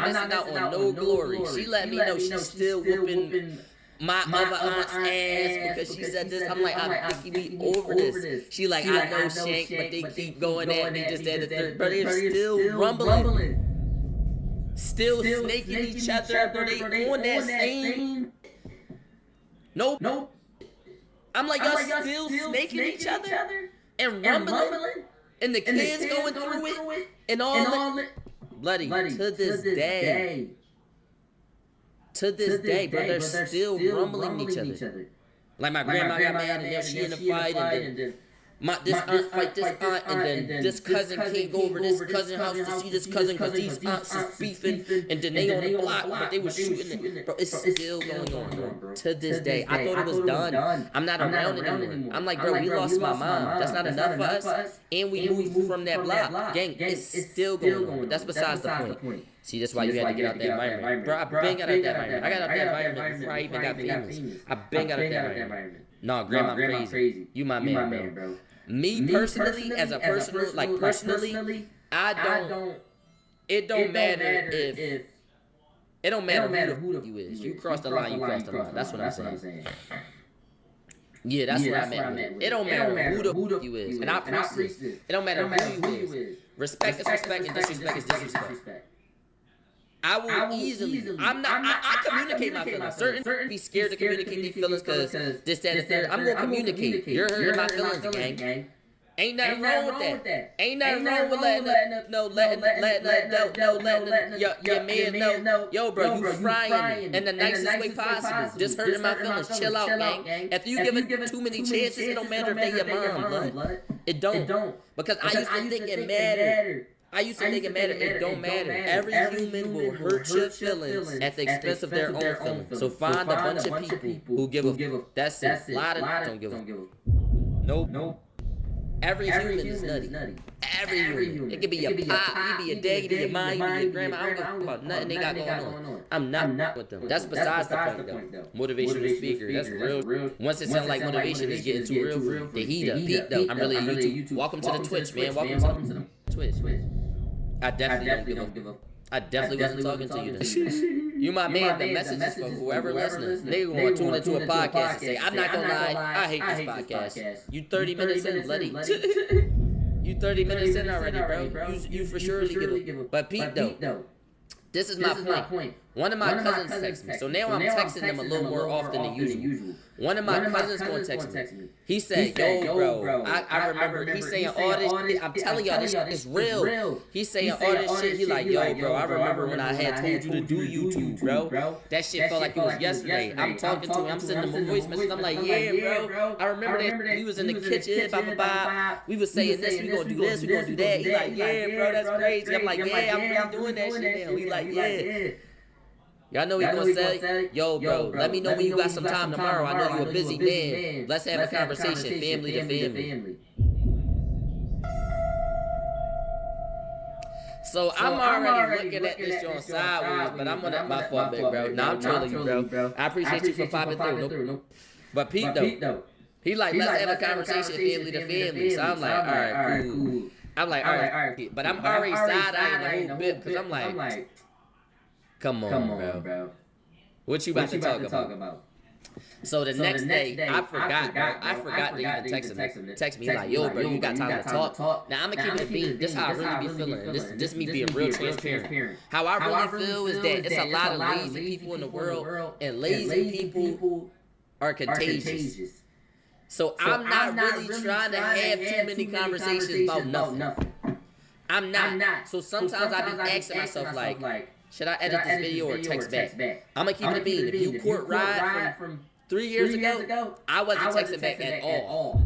missing out on no glory. She let me know she's still whooping my other aunt's ass because she said this. I'm like, I think we over this. She like, I know Shank, but they keep going at me just at the third. Bro, they're still rumbling. Still snaking each other, bro. They on that same. Nope. I'm like, y'all still snaking each other and rumbling, and the kids going through it and all that. Bloody, to this day, bro, they're still rumbling each other. Like my grandma got mad and then she in a fight and then this aunt fight this aunt and then this cousin can't go over this cousin house to see this cousin because these aunts is beefing and then they on the block but they was shooting it. Bro, it's still going on, bro. To this day. I thought it was done. I'm not around anymore. I'm like, bro, we lost my mom. That's not enough for us. And we moved from that block. Gang, it's still going on. But that's besides the point. See, that's why you had to get out that environment. Bro, I've been got out that environment. I got out that environment before I even got famous. I've been got out that environment. No, grandma crazy. You my man, bro. Me personally, as a personal, like personally, it don't matter if, it don't matter who you is. You cross the line, you cross the line. That's what I'm saying. Yeah, that's what I meant. It don't matter who the you is. And I preach this. It don't matter who you is. Respect is respect and disrespect is disrespect. I will easily. I communicate my feelings. Certain be scared to communicate their feelings because this, that, and third. I'm gonna communicate. You're hurting my feelings, gang. Ain't nothing wrong with that. Ain't nothing wrong with letting your man know. Yo, bro, you frying me in the nicest way possible. Just hurting my feelings. Chill out, gang. After you give it too many chances, it don't matter if they your mom, blood. It don't. Because I used to think it mattered. It don't matter. Every human will hurt your feelings at the expense of their own feelings. So find a bunch of people who give a. That's it. A lot of don't give a. Nope. Every human is nutty. Every human. It could be your pop, you be your dad, you be your mom, you be your grandma. I don't give about nothing they got going on. I'm not with them. That's besides the point, though. Motivational speaker, that's real. Once it sounds like motivation is getting too real for you. The heat up, peak though. I'm really a YouTube. Welcome to the Twitch, man. Welcome to the Twitch. I definitely don't give up. I definitely wasn't talking to you then. You my man, the message is for whoever listening. They gonna tune into a podcast and say, I'm not gonna lie, I hate this podcast. You 30 minutes in, bloody. You 30 minutes in already, bro. You for surely give up. But Pete, though, this is my point. One of my cousins texted me. So now I'm texting them a little more often than usual. One of my cousins gonna text me. He said, yo, bro, I remember he saying all this shit. I'm telling y'all, this shit is real. He saying all this shit. He like, yo, bro, I remember when I had told you to do YouTube, bro. That shit felt like it was yesterday. I'm talking to him. I'm sending him a voice message. I'm like, yeah, bro. I remember that we was in the kitchen, blah. We was saying this, we gonna do this, we gonna do that. He like, yeah, bro, that's crazy. I'm like, yeah, I'm really doing that shit now. He like, yeah. Y'all know he gonna say, yo, bro, let me know when you got some time tomorrow. I know you a busy man. Let's have a conversation, family to family. So I'm already looking at this joint sideways, but I'm on my fault, big bro. Nah, I'm trolling you, bro. I appreciate you for popping through. But Pete, though, He like, let's have a conversation, family to family. So I'm like, all right, cool. I'm like, all right. But I'm already side-eyeing the whole bit because I'm like, come on, bro. What you about to talk about? So the next day, I forgot, bro. I forgot to even text me like, yo, bro, you got time to talk? Now, I'm going to keep it a beat. This is how I really be feeling. This me being real transparent. How I really feel is that it's a lot of lazy people in the world, and lazy people are contagious. So I'm not really trying to have too many conversations about nothing. I'm not. So sometimes I be asking myself, like, should I edit this video or text back? I'm going to keep it a beat. If you court ride from 3 years ago, I wasn't texting back at all.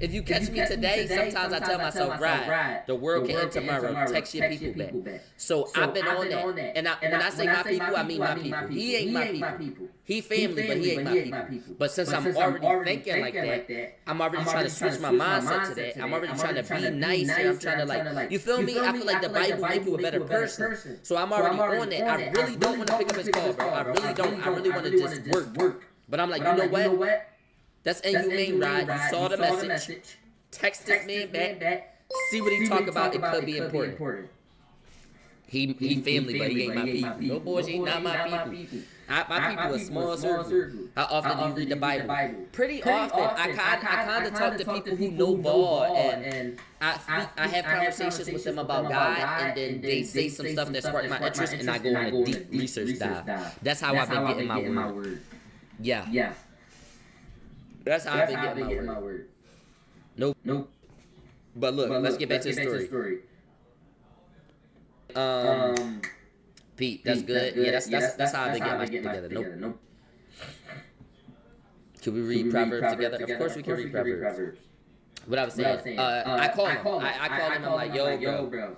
If you catch me today, sometimes I tell myself, right, the world can end tomorrow. Text your people back. So I've been on that. And when I say my people, I mean my people. He ain't my people. He family, but he ain't my people. But since I'm already thinking like that, I'm already trying to switch my mindset to that. I'm already trying to be nice. I'm trying to like, you feel me? I feel like the Bible make you a better person. So I'm already on that. I really don't want to pick up his call, bro. I really don't. I really want to just work. But I'm like, you know what? That's inhumane, right? You saw the message. Text this man back. See what he talk about. It could be important. He family, but he ain't my people. No boys, he not my people. My people a small circle. How often do you read the Bible? Pretty often. I kind of talk to people who know ball, and I have conversations with them about God, and then they say some stuff that sparked my interest, and I go on a deep research dive. That's how I've been getting my word. Yeah. That's how I've been getting my word. Nope. But look, let's get back to the story. Pete, that's good. Yeah, that's how I've been getting my shit together. Nope. Can we read Proverbs together? Of course we can read Proverbs. What I was saying, I call him. I call him. I'm like, yo, bro.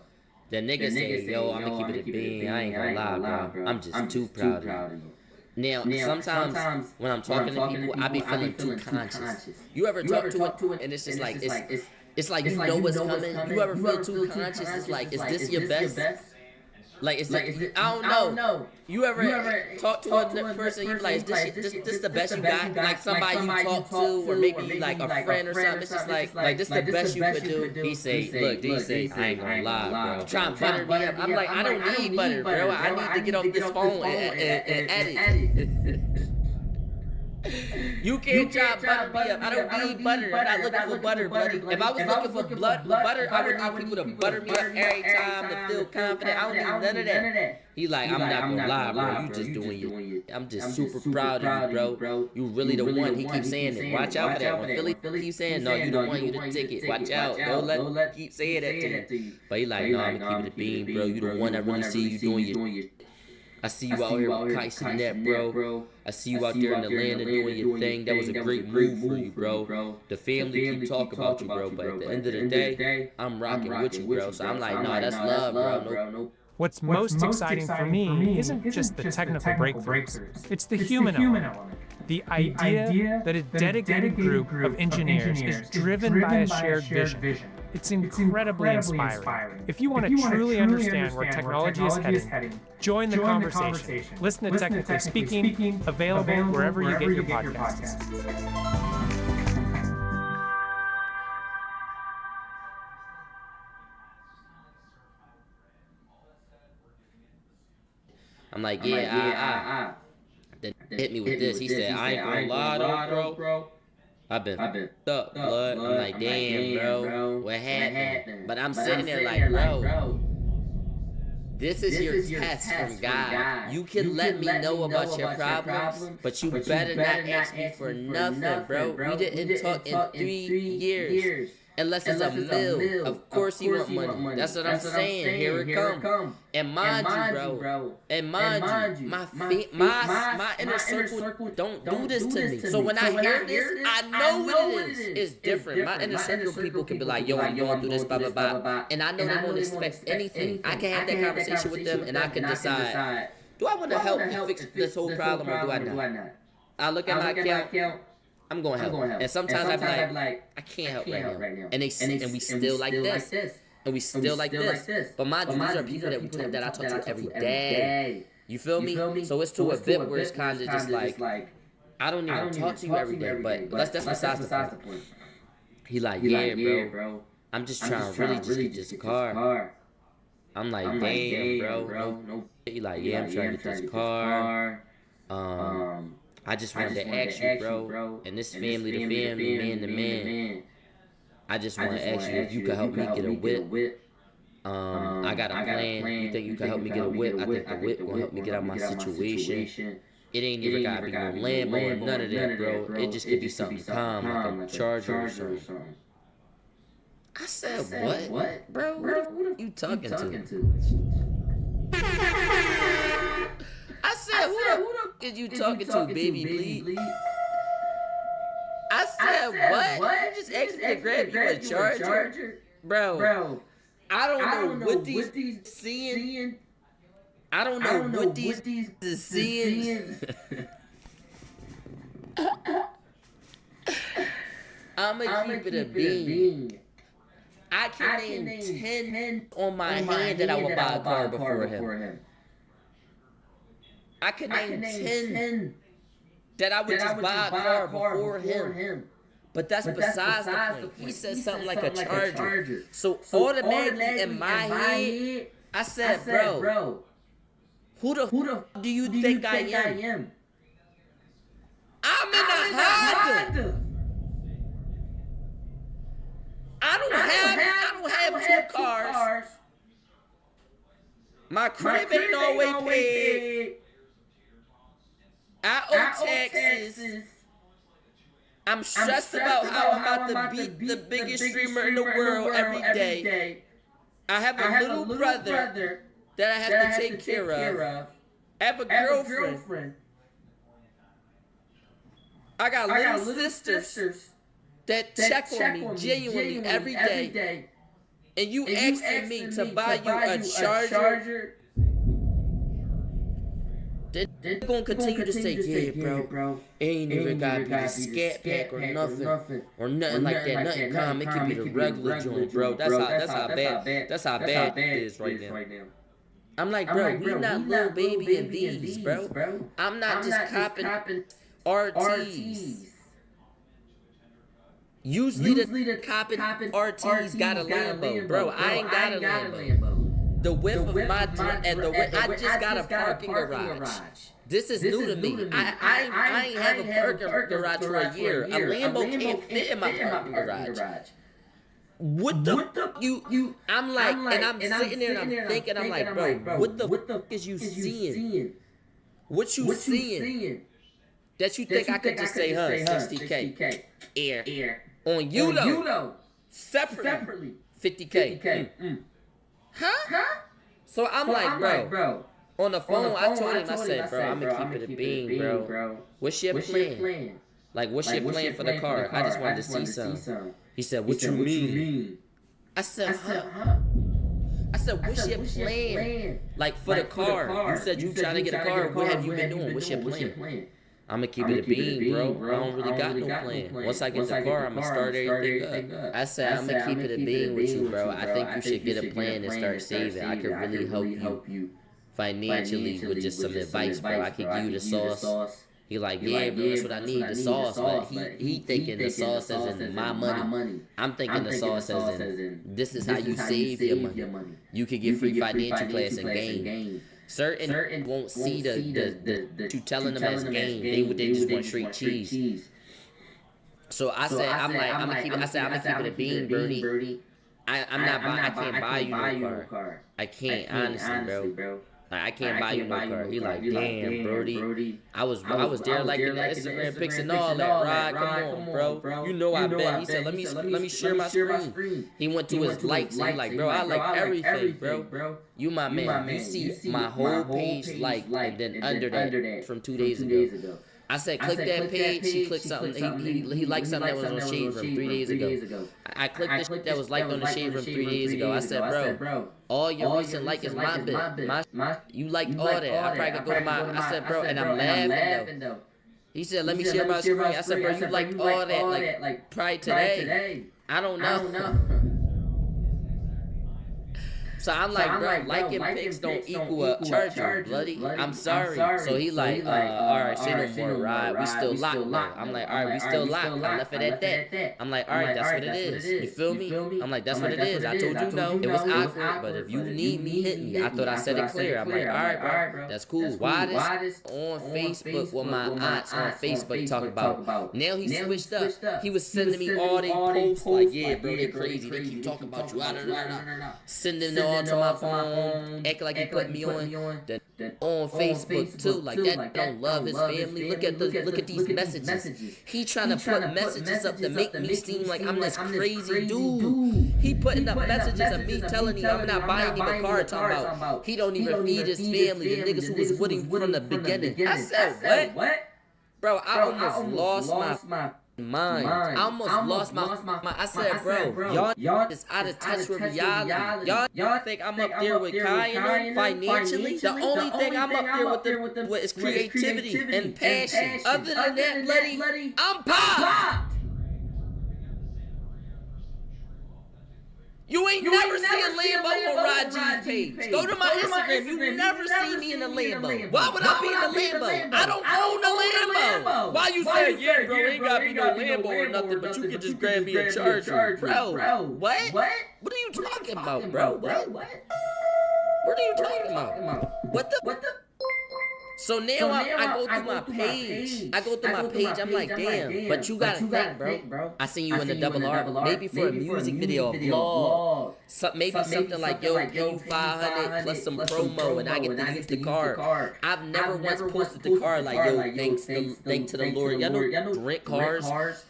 The nigga say, yo, I'm gonna keep it a bean. I ain't gonna lie, bro. I'm just too proud of you. Now, sometimes when I'm talking to people, I be feeling too conscious. You ever talk to it and it's just like, it's like you know what's coming? You ever feel too conscious? It's like, is this your best? Like, it's like, I don't know. You ever talk to a person, you be like, is this the best you got? Like somebody you talk to, or maybe like a friend or something. It's just like this the best you could do. He say, look, I ain't gonna lie, bro. Try and butter me up. I'm like, I don't need butter, bro. I need to get off this phone and edit. You can't try to butter me up. I don't need butter. I'm not looking for butter, buddy. If I was looking for butter, I would need people to butter me up every time to feel confident. I don't need none of that. He like, I'm not gonna lie, bro. You just doing you. I'm just super proud of you, bro. You really the one. He keeps saying it. Watch out for that. When Philly keeps saying, no, you the one, you the ticket. Watch out. Don't let keep saying that to you. But he like, no, I'm gonna keep it a bean, bro. You the one that really see you doing you. I see you out here with Kai Sinet, bro. I see you out there in the land and doing your thing. That was a great move for you, bro. The family keep talking about you, bro. But at the end of the day, I'm rocking with you, bro. So I'm like, no, that's love, bro. What's most exciting for me isn't just the technical breakthroughs. It's the human element. The idea that a dedicated group of engineers is driven by a shared vision. It's incredibly inspiring. If you want to truly understand where technology is heading, join the conversation. Listen to Technically Speaking, available wherever you get your podcasts. I'm like, Then hit me with this. He said, I ain't gonna lie though, bro. I've been up, blood. I'm like, damn, bro. What happened? But I'm sitting there like, bro, this is your test from God. You can let me know about your problems, but you better not ask me for nothing, bro. We didn't talk in 3 years. Unless it's a mill. Of course he want money. That's what I'm saying. Here it come. And mind you, bro. And mind you, my inner circle don't do this to me. So when I hear this, I know what it is. It's different. My inner circle people can be like, yo, I'm going through this, blah, blah, blah. And I know they won't expect anything. I can have that conversation with them and I can decide, do I want to help fix this whole problem or do I not? I look at my account. I'm going to help. And sometimes I be like, I can't help right now. And we still like this. And we still like this. But mind you, these are people that I talk to every day. You feel me? So it's to a bit where it's kind of just like, I don't even talk to you every day, but that's besides the point. He like, yeah, bro. I'm just trying to really just get this car. I'm like, damn, bro. No. He like, yeah, I'm trying to get this car. I just wanted to ask you, bro. And this family to family, man to man. I just want to ask you if you could help me get a whip. I got a plan. You think you can help me get a whip? I think the whip will help me get out of my situation. It ain't even gotta be no Lambo or none of that, bro. It just could be something calm, like a Charger or something. I said, what? Bro, who you talking to? I said, who the is you talking to, baby bleed? I said, what? You just asked me to grab you a Charger? Bro, I don't know what these seeing. I don't know what these is seeing. I'ma keep it a bean. I can name 10 on my hand that I would buy a car before him. I can name 10 that I would just buy a car before him. But that's besides the point. He said something like a Charger. So automatically in my head, I said, bro, who the do you think I am? I'm in a Honda. I don't have 2 cars. My crib ain't always paid. I owe taxes. I'm stressed about how I'm about to beat the biggest streamer in the world every day. I have a little brother that I have to take care of. I have a girlfriend. I got little sisters that check on me genuinely every day. And you asking me to buy you a Charger? They're gonna continue to say, yeah, bro, ain't even gotta be the scat pack or nothing like that, nothing calm. It could be the regular joint, bro. That's how bad it is right now. I'm like, bro, we not little baby and these, bro. I'm not just copping RTs. Usually the copping RTs got a Lambo, bro. I ain't got a Lambo. The width of my I just got a parking garage. This is new to me. I ain't have a parking garage for a year. A Lambo can't fit in my parking garage. What the you? I'm like, and I'm sitting there and I'm thinking, I'm like, bro, what the is you seeing? What you seeing? That you think I could just say, 60K, air on you though, separately, 50K. Huh? So I'm like, bro, on the phone, I told him, I said, bro, I'm gonna keep it a bean, bro. What's your plan? Like, what's your plan for the car? I just wanted to see something. He said, what you mean? I said, huh? I said, what's your plan? Like, for the car. You said you trying to get a car. What have you been doing? What's your plan? I'm gonna keep it a bean, bro. I don't really got no plan. Once I get the car, I'm gonna start everything up. I said, I'm gonna keep it a bean with you, bro. I think you should get a plan and start saving. I could really help you financially with just some advice, bro. I could give you the sauce. He like, yeah, bro, that's what I need, the sauce. But he thinking the sauce as in my money. I'm thinking the sauce as in this is how you save your money. You could get free financial class and game. Certain won't see the you telling them as game. They just want straight cheese. So I said, I'm gonna keep it a bean, Birdie. I can't buy you no car. I can't, honestly, bro. I can't buy you no car. He like, damn, Brody. I was there liking the Instagram pics and all that. Rod, come on, bro. You know I bet. He said, let me share my screen. He went to his likes and he like, bro, I like everything, bro. You my man. You see my whole page like, and then under that from 2 days ago. I said, click that page. He clicked something. He liked something that was on Shade Room 3 days ago. I clicked the shit that was liked on the Shade Room 3 days ago. I said, bro, all your recent like is my bit. You liked all that. I probably could go to my. I said, bro, and I'm laughing though. He said, let me share my screen. I said, bro, you liked all that like probably today. I don't know. So I'm like, bro, liking pics don't equal a charger, bloody. I'm sorry. So he like, alright, say no more, right? We still locked though. I'm like, alright, we still locked. I left it at that. I'm like, alright, that's what it is. You feel me? I'm like, that's what it is. I told you no. It was awkward, but if you need me, hit me. I thought I said it clear. I'm like, alright, bro, that's cool. Why this on Facebook with my aunts on Facebook talking about? Now he switched up. He was sending me all they posts like, yeah, bro, they crazy. They keep talking about you. Sending it all to my phone, acting like he put me on. Then on Facebook too, like that don't love his family. Look at these messages. He trying to put messages up to make me seem like I'm this crazy dude. He putting up messages of me telling him I'm not buying him a car. Talking about he don't even feed his family. The niggas who was with him from the beginning. I said what? Bro, I almost lost my mind. I almost lost my I said, bro, y'all is out of touch with reality. Y'all think I'm up there with Kai and them financially? The only thing I'm up there with is creativity and passion. Other than that, bloody, I'm popped. You ain't never see a Lambo on Raji's page. Go to my Instagram. You never see me in a Lambo. Why would I be in a Lambo? I don't own a Lambo. Why you say, yeah, bro, ain't gotta be no Lambo or nothing, but you can just grab me a Charger. Bro, what? What are you talking about, bro? What? What are you talking about? What the? So now I go through my page. I'm like, damn. But you gotta think, bro. I seen you in the double R. Maybe for a music video, a vlog. Maybe something like, yo, pay you 500 plus some promo and I get to use the car. I've never once posted the car like, yo, thank to the Lord. Y'all know rent cars?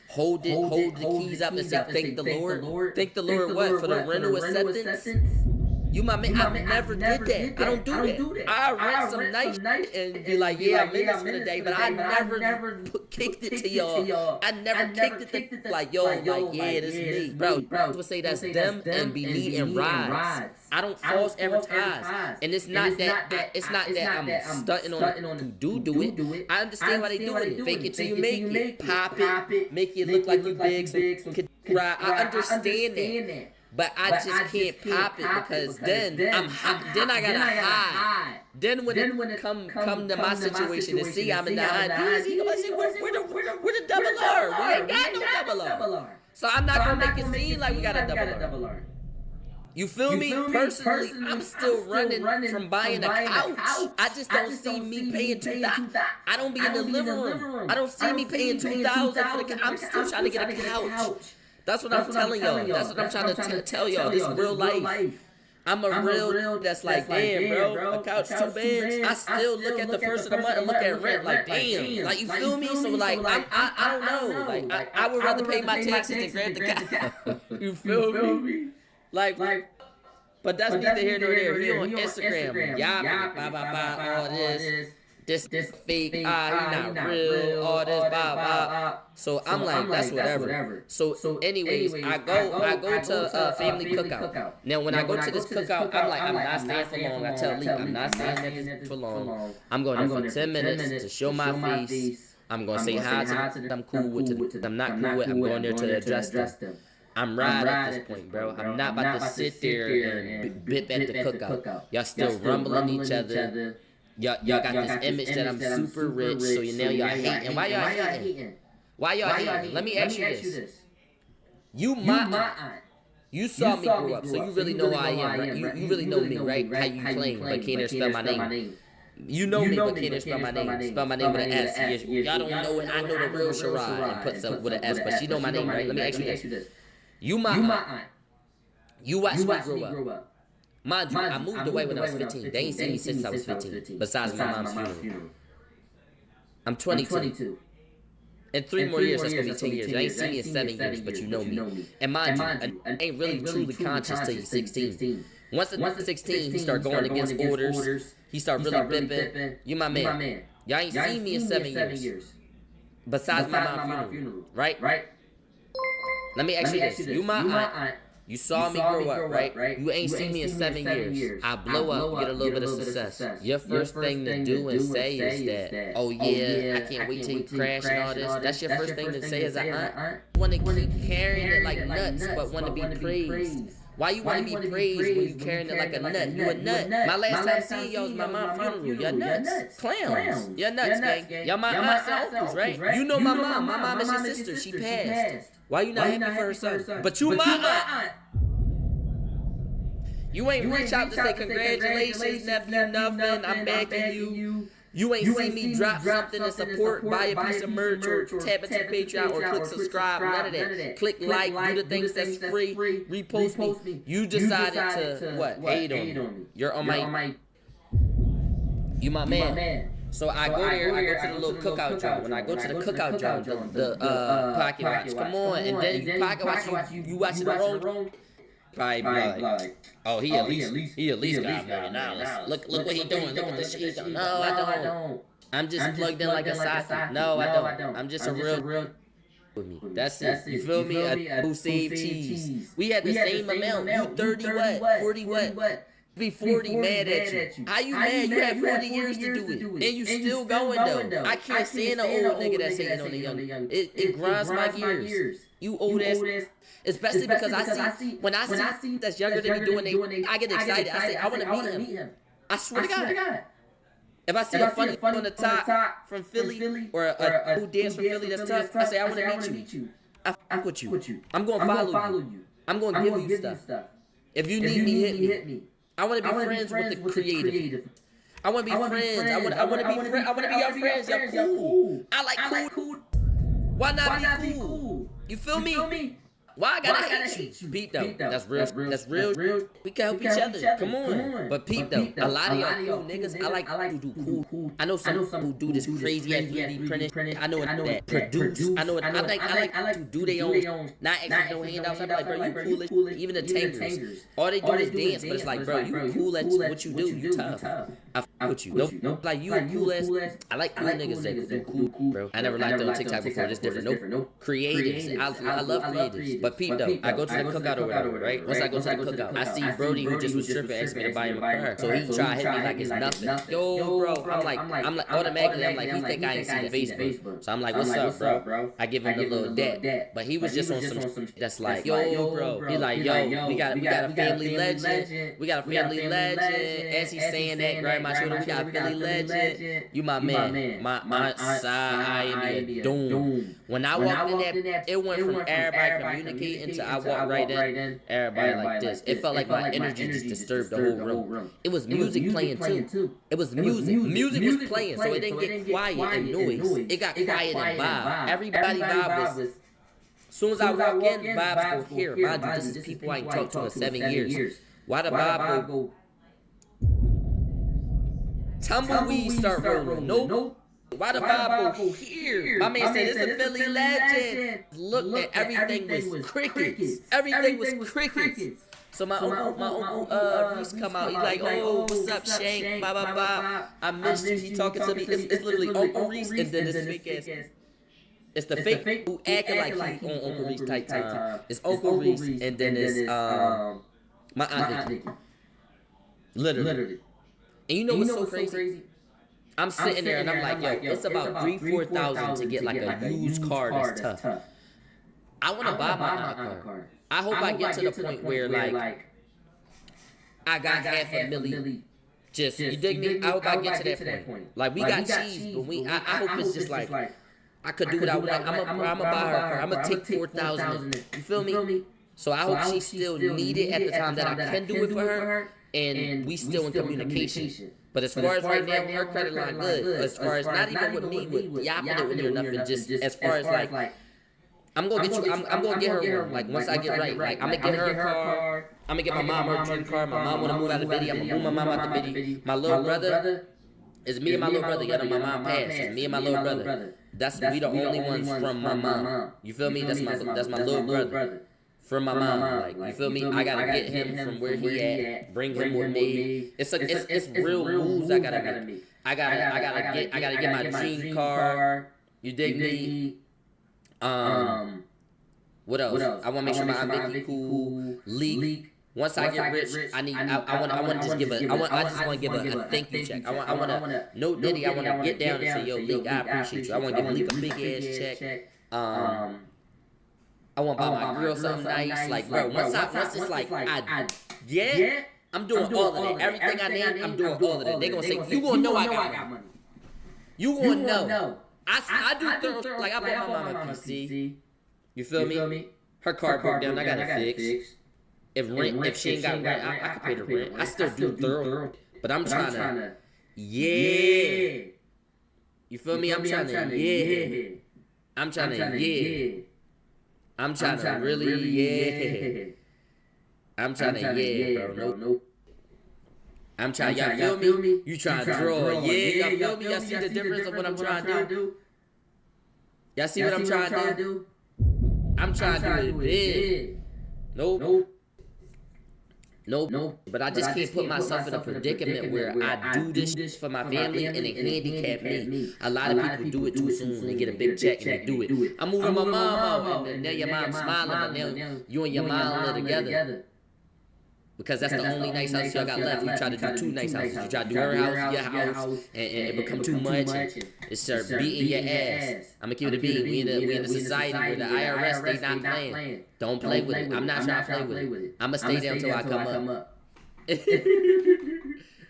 Hold the keys up and say, thank the Lord. Thank the Lord what? For the rental acceptance? You my man, I never did that. I don't do that. I rent some nice shit and be like, yeah, I'm in this for the day, but I never kicked it to y'all. I never kicked it to like, yo, like, yeah, this is me. Bro, would say that's them and be me and rides. I don't false advertise. And it's not that I'm stunting on who do it. I understand why they doing it. Fake it till you make it. Pop it. Make it look like you big so you can ride. I understand that. But I just can't pop it because then I'm hot. Then I gotta hide. Then when it come to my situation to see I'm in the hide, easy. We're the double R. We ain't got no double R. So I'm not gonna make it seem like we got a double R. You feel me? Personally, I'm still running from buying a couch. I just don't see me paying $2,000. I don't be in the living room. I don't see me paying $2,000 for the couch. I'm still trying to get a couch. That's what I'm telling y'all. That's what I'm trying to tell y'all. This real life. I'm a real that's like, damn, bro, a couch, 2 beds. I still look at the first of the month and look at rent like, damn. Like, you feel me? So, like, I don't know. Like, I would rather pay my taxes than grab the couch. You feel me? Like, but that's neither here nor there. He on Instagram. Y'all, all this. This fake, he not real, all this, blah. So I'm like, that's whatever. So anyways, I go to a family cookout. Now when I go to this cookout, I'm like, I'm not staying for long. I tell Lee, I'm not staying there for long. I'm going there for 10 minutes to show my face. I'm going to say hi to them I'm cool with, I'm not cool with, I'm going there to address them. I'm right at this point, bro. I'm not about to sit there and bip at the cookout. Y'all still rumbling each other. Y'all got this image that I'm super rich, so now y'all hating. Why y'all hating? Why y'all hating? Let me ask you this. You my aunt. You saw me grow up, so you really know who I am, right? You really know me, right? How you claim, but can't even spell my name. You know me, but can't even spell my name. Spell my name with an S. Y'all don't know it. I know the real Sherrod and puts up with an S, but she know my name, right? Let me ask you this. You my aunt. You watched me grow up. Mind you, I moved away when I was 15. They ain't seen me since I was 15, besides my mom's funeral. I'm 22. In 3 more years, that's going to be 10 years. I ain't seen you in 7 years, but you know me. And mind you, I ain't really truly conscious till you're 16. Once at 16, he start going against orders. He start really bipping. You my man. Y'all ain't seen me in 7 years. Besides my mom's funeral, right? Let me ask you this. You my aunt. You saw me grow up, right? You ain't seen me in 7 years. I blow up, get a little bit of success. Your first thing to do and say is that, oh yeah, I can't wait till you crash and all this. That's your first thing to say as an aunt. Want to keep carrying it like nuts, but want to be praised. Why you want to be praised when you carrying it like a nut? You a nut. My last time seeing y'all was my mom's funeral. Y'all nuts. Clowns. Y'all nuts, gang. Y'all my aunts and uncles, right? You know my mom. My mom is your sister. She passed. Why you not happy for her son? But you my aunt. You ain't reach out to say congratulations, nephew, nothing. I'm backing you. You ain't see me drop something in support, buy a piece of merch, or tap into Patreon, or click subscribe, none of that. Click like, do the things that's free, repost me. You decided to, what, hate on me. You're on my, you my man. So I go there, I go to the little cookout joint. When I go to the cookout joint, the pocket watch, come on, and then you pocket watch, you watch it wrong. Probably be like, oh, he at least got $1 million. Look what he doing. Look at the shit he's doing. No, I don't. I'm just plugged in like a socket. No, I don't. I'm just a real with me. That's it. You feel me? A who saved cheese. We had the same amount. You 30 what? 40 what? Be 40 mad at you. How you mad? You had 40 years to do it. And you still going though. I can't stand an old nigga that's hating on the young. It grinds my gears. You old ass. Especially because I see, when I see that's younger than me doing it, I get excited. I say, I want to meet him. I swear to God. If I see a funny on the top from Philly, or a who dance from Philly that's tough, I say, I want to meet you. I fuck with you. I'm going to follow you. I'm going to give you stuff. If you need me, hit me. I want to be friends with the creative. I want to be friends. I want to be friends. I want to be your friends. You're cool. I like cool. Why not be cool? You feel me? Why I gotta hate you? Peep though, that's real. We can help each other. Come on. But peep though, a lot of y'all cool niggas, I like to do cool. I know some who do this crazy ass 3D printing. I know that produce. I know it. I like to do their own. Not extra no handouts. I'm like, bro, you cool. Even the tankers, all they do is dance. But it's like, bro, you cool at what you do. You tough. I fuck with you. Nope. Like you a cool ass. I like cool niggas that do cool, bro. I never liked on TikTok before. It's different. Nope. Creatives. I love creatives. But peep though, I go to the cookout or whatever, right? Once I go to the cookout, I see Brody who just was tripping, asked me to buy him a car. So he try to hit me like it's nothing. Yo, bro, I'm like, automatically, I'm like, he think I ain't seen Facebook. So I'm like, what's up, bro? I give him the little dap. But he was just on some that's like, yo, bro. He like, yo, we got a family legend. We got a family legend. As he's saying that, grab my shoulder, we got a family legend. You my man. My aunt side, I am a doom. When I walked in that, it went from everybody communicating to I walked right in, everybody like this. It felt like my energy just disturbed the whole room. It was music playing too. It was music. Music was playing, so it didn't get quiet and noise. It got quiet and vibe. Everybody vibe was. As soon as I walk in, vibes go here. Mind you, this is people I ain't talked to in 7 years. Why the vibe go? Tumbleweed start rolling. Nope. Why the vibe go here? My man said it's a Philly legend. Look at everything was crickets. Everything was crickets. So my uncle Reese come out. He's like, oh, what's up, Shank? Blah blah blah. I missed you. He talking to me. It's literally Uncle Reese and then this fake ass. It's the fake who acting like he on Uncle Reese type time. It's Uncle Reese and then it's my aunt Nikki. Literally. And you know what's so crazy? I'm sitting there and I'm like, yo, it's about 3,000-4,000 to get like a used car that's tough. I want to buy my aunt car. I hope I get to the point where like I got $500,000. Just you dig me? I hope I get to that point. Like we got cheese, but I hope it's just like I could do what I want. I'm gonna buy her car. I'm gonna take 4,000. You feel me? So I hope she still need it at the time that I can do it for her, and we still in communication. But as far as right now, her credit line good. As far as not even with me, with yapping with me or nothing. Just as far as like, I'm gonna get you. I'm gonna get her one. Like once I get right, like I'm gonna get her a car. I'm gonna get my mom her dream car. My mom wanna move out of Biddy. I'm gonna move my mom out of Biddy. My little brother is me and my little brother. Yeah, my mom passed. It's me and my little brother. We the only ones from my mom. You feel me? That's my little brother. From my mom, like you feel me? I gotta get him from where he at, bring him with me. It's real moves I gotta make. I gotta get my dream car. You dig me? What else? I wanna make sure my Aunt Vicky cool. Leak. Once I get rich, I want to just give I just want to give a thank you check. I want to no Diddy. I want to get down and say, yo, Leak, I appreciate you. I want to give Leak a big ass check. I want to buy my girl something nice. Like, bro, once it's like, I'm doing all of it. Everything I need, I'm doing all of it. They gonna say, you gonna know I got money. You gonna know. I do thorough, like, I bought my mama a PC. You feel me? Her car broke down, I got it fixed. If she ain't got rent, I can pay the rent. I still do thorough. But I'm trying to, You feel me? I'm trying to, I'm trying to really, I'm trying to, bro. Nope. I'm trying, y'all feel me? You trying to draw, y'all feel me? Y'all see the difference of what I'm trying to do? Y'all see what I'm trying to do? I'm trying to do it big. Nope. But I just can't put myself in a predicament where I do this for my family and they handicap me. A lot of people do it too soon. They get a big check and they do it. I'm moving my mom out, and now your mom's smiling, but now you and your mom live together. Because that's the only nice house y'all got left. You try to do 2 nice houses. You try to do her house, your house, and it become too much. And it start beating your ass. I'm gonna keep it a beat. We in a society where the IRS, they not playing. Don't play with it. I'm not trying to play with it. I'm gonna stay down till I come up.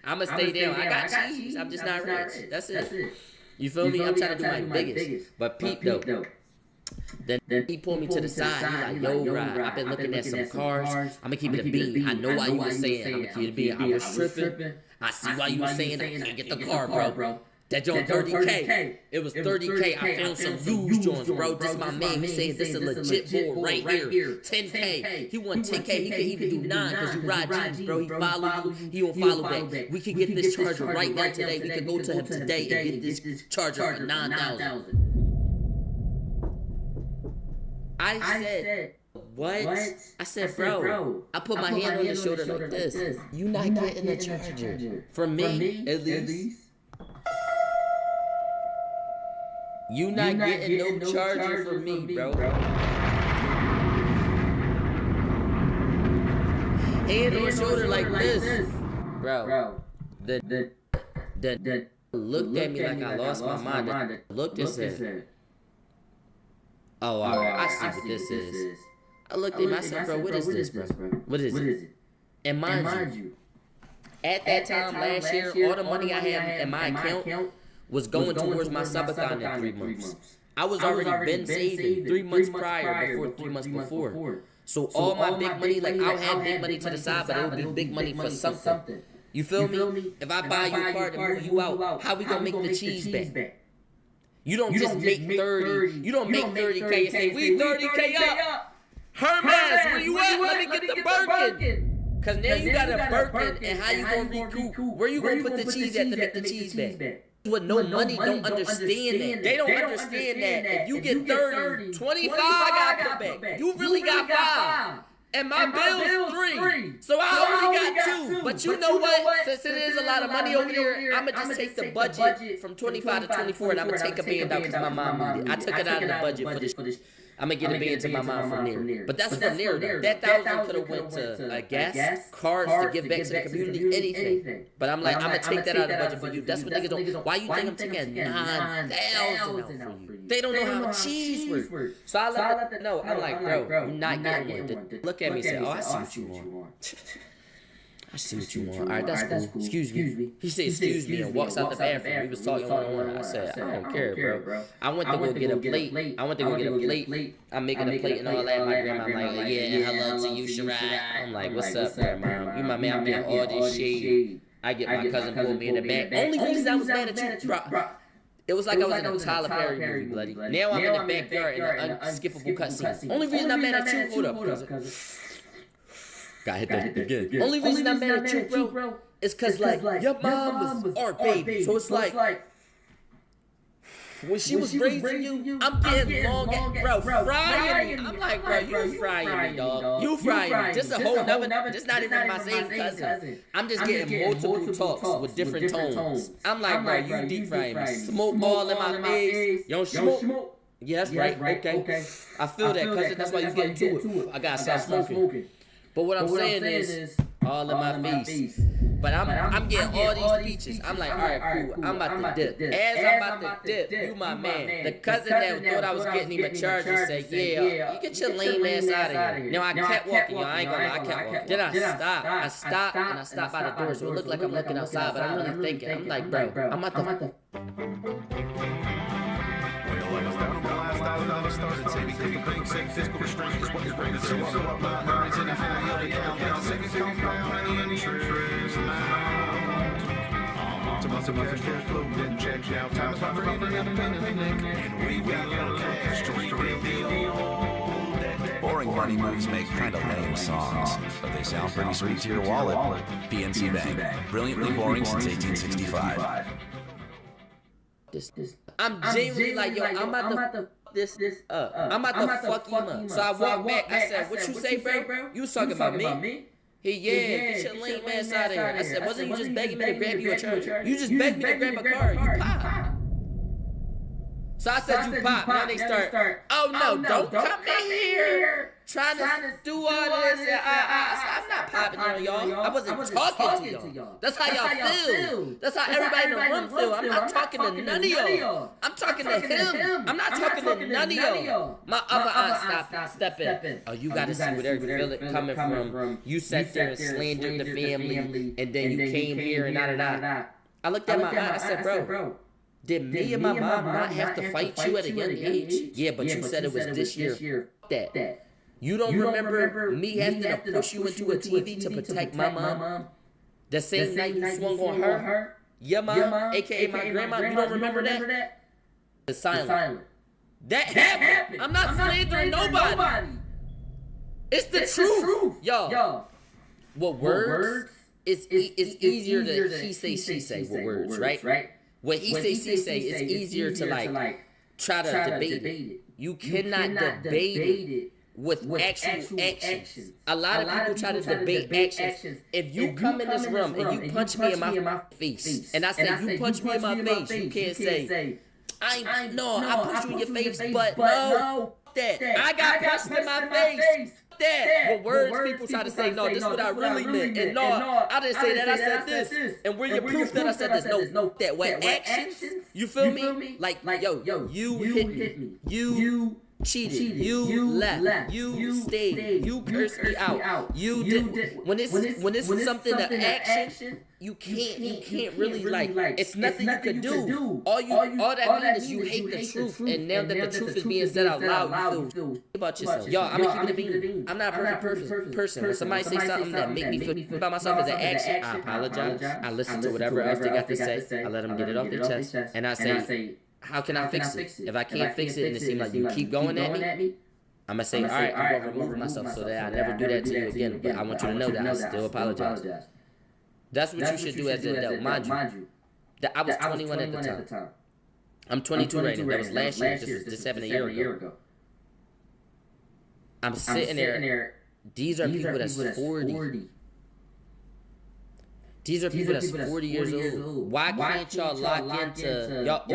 I'm gonna stay down. I got cheese. I'm just not rich. That's it. You feel me? I'm trying to do my biggest. But Pete, though. Then he pulled me to the side. He like, yo, Rod, I've been looking at some cars. I'm gonna keep it a bean. I know why you was saying I'm gonna keep it a bean. I was tripping. I see why you was saying I can't get the car, bro. That joint 30K. It was 30K. I found some used joints, bro. This my man. He saying this is a legit board right here. 10K. He want 10K. He can even do 9 because you ride jeans, bro. He follow you. He won't follow back. We can get this charger right now today. We can go to him today and get this charger for 9,000. I said, what? I said, bro, I put my hand on your shoulder like this. You not getting a charger. For me, at least. You not getting no charger for me, bro. Hand on shoulder like this. Bro, the looked at me like I lost my mind. Looked and said, oh, all right, I see what this is. I looked at him, I said, bro, what is this, bro? What is it? And mind you, at that time last year, all the money I had in my account was going towards my subathon in 3 months. I was already been saving 3 months prior, before 3 months before. So all my big money, like I'll have big money to the side, but it would be big money for something. You feel me? If I buy you a car to move you out, how we gonna make the cheese back? You don't just make 30. You don't make 30K and say, we 30K up. Hermes, where you at? Let me get the Birkin. Because now you got a Birkin, and how you going to recoup? Where you going to put the cheese at to make the cheese back? With no money, don't understand that. They don't understand that. If you get 30, 25 I got to put back. You really got 5. And my bill's 3. So I only got 2. But you know what? Since it is a lot of money over here, I'm going to just take the budget from 25 to 24 and I'm going to take a band out because my mom needed it. I took it out of the budget for this. I'm going to get a band to my mom from there. But that's from there, though. That 1,000 could have went to gas, cards to give back to the community, anything. But I'm like, I'm going to take that out of the budget for you. That's what niggas don't. Why you think I'm taking 9,000 out for you? They don't know how much cheese worth. So I let them know. I'm like, bro, you're not getting one. Look at me and say, oh, I see what you want. I see what you want. All right, that's cool. Excuse me. He said, excuse me, and walks out the bathroom. We was talking one-on-one. I said, I don't care, bro. I went to go get a plate. I'm making a plate and all that. My grandma, I'm like, yeah, hello to you, Shirai. I'm like, what's up, grandma? You my man, I'm getting all this shade. I get my cousin pulled me in the back. Only reason I was mad at you, bro. It was like I was in a Tyler Perry movie, bloody. Now I'm in the backyard in an unskippable cutscene. Only reason I'm mad at you, hold up, cousin. Got hit that again. Only reason I'm mad at you, bro, is because, like, your mom was our baby. So it's like, when she was raising you, I'm getting long, bro, frying me. I'm like, bro, you frying me, dog. You frying me. This a whole nother, this not even my same cousin. I'm just getting multiple talks with different tones. I'm like, bro, you deep frying me. Smoke all in my face. You don't smoke? Yes, right, okay. I feel that, cousin. That's why you getting to it. I gotta stop smoking. But what I'm saying is, all in my face. But I'm getting all these speeches. I'm like, all right, cool. I'm about to dip. As I'm about to dip, you my man. The cousin that thought I was getting him a charger said, yeah, you get your lame ass out of here. Now I kept walking, y'all. I ain't gonna lie, I kept walking. Then I stopped, and I stopped by the door, so it looked like I'm looking outside, but I'm really thinking. I'm like, bro, I'm about to. Started saving because the bank said fiscal restraint is what is going to show up. Marriage in a high yield account. Get the savings compound and the interest amount. To months of cash flow, then check out. Time is not for even independent link. And we will cash to rebuild the old. Boring money moves make kind of lame songs, but they sound pretty sweet to your wallet. PNC Bank, brilliantly boring since 1865. I'm genuinely like, yo, I'm about to this up. I'm about to fuck him up. So I walked back. I said, what you say, bro? You was talking about me? He, get your lame ass out of here. I said, wasn't you just begging me to grab you a charger? You just begged me to grab a car. You pop. So I said, you pop. Now they start, oh no, don't come in here trying to do all this. I'm not popping on y'all. I wasn't talking to y'all. That's how y'all feel. That's how everybody in the room feel. I'm not talking to none of y'all. I'm talking to him. I'm not talking to none of y'all. My other aunt step in. Oh, you gotta see where they're feeling coming from. You sat there and slandered the family, and then you came here and da. I looked at my aunt. I said, bro, did me and my mom not have to fight you at a young age? Yeah, but you said it was this year. That. You don't remember me having to push you into a TV to protect my mom? The same night you swung on her? Your mom, aka my grandma, you don't remember that? The silent. That happened. I'm not slandering nobody. It's the truth. Y'all. What words is easier to he say, she say with words, right? What he say, she say is easier to like try to debate it. You cannot debate it with actual actions. A lot of people try to debate actions. If you come in this room and you punch me in my face, and I say you punch me in my face, you can't say, I punch you in your face, but no, that I got punched in my face. That what words people try to say, no, this is what I really meant, and no, I didn't say that, I said this, and where your proof that I said this, no, that what actions, you feel me? Like yo, you hit me, you cheated, you left, you stayed, you cursed me out, you did. When it's something to action, you can't really like. It's nothing you could do. All that means is you hate the truth, and now that the truth is being said out loud, you feel about yourself. Y'all, I'm gonna keep it a bean. I'm not a perfect person. When somebody say something that make me feel about myself as an action, I apologize. I listen to whatever else they got to say. I let them get it off their chest, and I say, how can I fix it? If I can't fix it and it seems like you keep going at me, I'm going to say, all right, I'm going to remove myself so that I never do that to you again. But I want you to know that I still apologize. That's what you should do as an adult. Mind you, I was 21 at the time. I'm 22 right now. That was last year. This happened a year ago. I'm sitting there. These are people that's 40. These are people that's 40 years old. Why can't y'all lock into y'all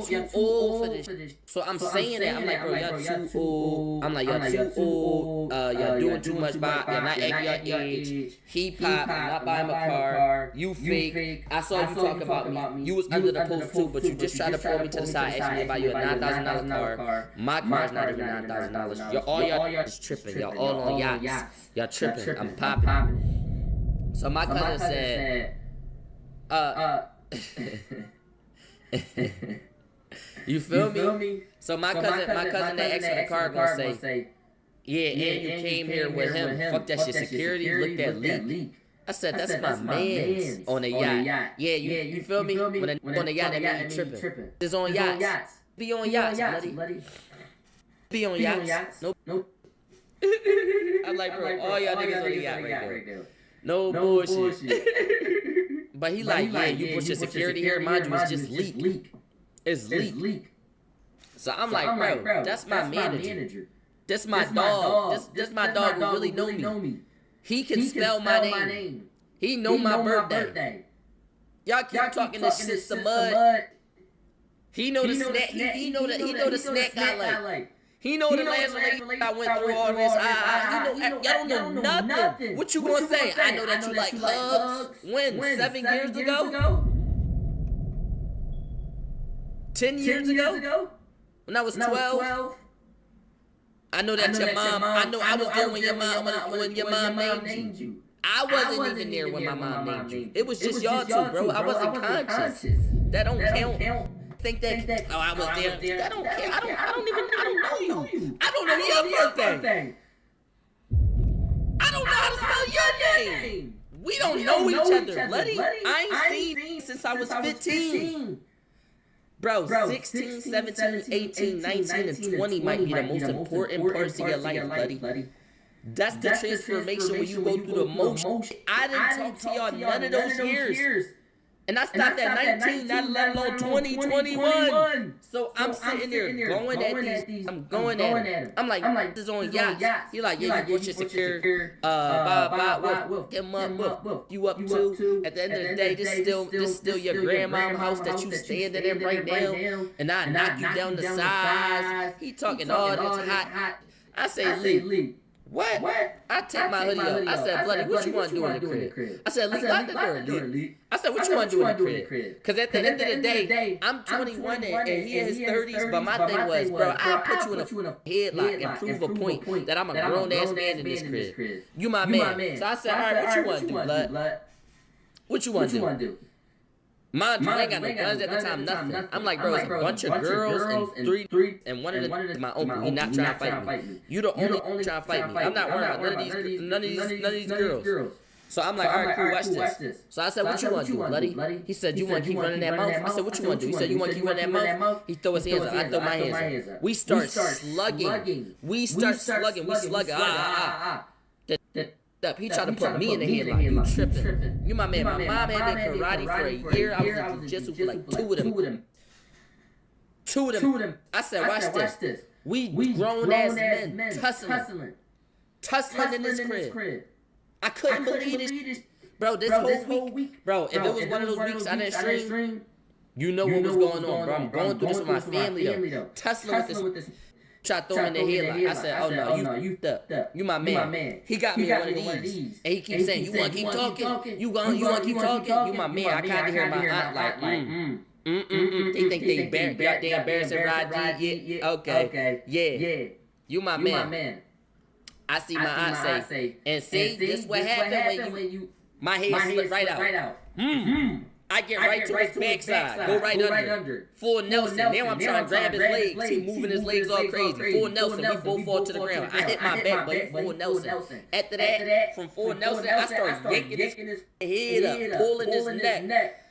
too old for this? So I'm saying that. I'm like, bro, y'all too old. I'm like, y'all too old. Y'all doing too much by y'all not at your age. He pop, I'm not buying a car. You fake. I saw you talk about me. You was under the post too, but you just tried to pull me to the side, asking me to buy you a $9,000 car. My car's not even $9,000. All y'all is tripping. Y'all all on yachts. Y'all tripping. I'm popping. So my cousin said, you feel me? So my cousin that asked for the car gonna say, yeah, and you came here with him. Fuck that shit. Security, look that leak. I said, that's my man's on a yacht. Yeah, you feel me? When on a yacht, that mean you tripping. It's on yachts. Be on yachts, buddy. Be on yachts. Nope. I'm like, bro, all y'all niggas on the yacht right now. No bullshit. But he like, yeah, you put your security here, mind you, it's just leak. It's leak. So I'm like, bro, that's my manager. That's my dog. This my dog who really know me. He can spell my name. He know my birthday. Y'all keep talking this shit to mud. He know the snack. He know the snack I like. He know the last relationship I went through all this. Y'all don't know nothing. What you gonna say? I know that you like hugs. When? 7 years ago? 10 years ago? When I was 12? I know that your mom. I know I was there when your mom named you. I wasn't even there when my mom named you. It was just y'all two, bro. I wasn't conscious. That don't count. Think that I was there. That don't count. I don't know you. I don't know your birthday. I don't know how to spell your name. We don't know each other, bloody. I ain't seen you since I was 15. Bro, 16, 17, 18, 19, and 20 might be the most important parts of your life, buddy. That's the transformation when you go through the motion. I didn't talk to y'all none of those years. And I stopped at 19, not let alone 20, 21. So I'm sitting there going at these. I'm going at him. I'm like, this is on yachts. He like, yeah, you your secure. Him up, you up too. At the end of the day, this still your grandma's house that you standing in right now. And I knock you down the size. He talking all this hot. I say, Lee. What? I take my hoodie up. I said, bloody, what you want to do in the crib? I said, Lee, lock the door, Lee. I said, what you want to do in the crib? Because at the end of the day, I'm 21 and he in his 30s, but my thing was, bro, I'll put you in a headlock and prove a point that I'm a grown-ass man in this crib. You my man. So I said, all right, what you want to do, blood? What you want to do? Mind you, I ain't got no guns at the time, nothing. I'm like, bro, it's a bunch of girls and three, and one of them is my uncle. He not trying to fight me. You the only trying to fight me. I'm not worried about none of these girls. So I'm like, all right, cool, watch this. So I said, what you want to do, bloody? He said, you want to keep running that mouth? I said, what you want to do? He said, you want to keep running that mouth? He throw his hands up. I throw my hands up. We start slugging. We slug. He tried to put me in the headlock. You tripping. You my man. My mom had been karate for a year. I was in jiu-jitsu for like two of them. I said, watch this. We grown-ass men tussling in this crib. I couldn't believe this. Bro, this whole week. Bro, if it was one of those weeks I didn't stream, you know what was going on, bro. I'm going through this with my family, though. Tussling with this. Try to throw in the headlock. I said, oh no, you up. You my man. He got me one of these. And he keeps saying, you want to keep talking? You want to keep talking? You my man. I kind of hear my aunt like, They think they embarrassing Rod G. Yeah. Okay. Yeah. You my man. I see my aunt say, and see, this what happened when you, my head slipped right out. I get right to his backside, go right under. Full Nelson. Now I'm trying to grab his legs. He moving his legs all crazy. Full Nelson. We both fall to the ground. I hit my back, but he full Nelson. After that, from full Nelson, I start yanking his head up, pulling his neck.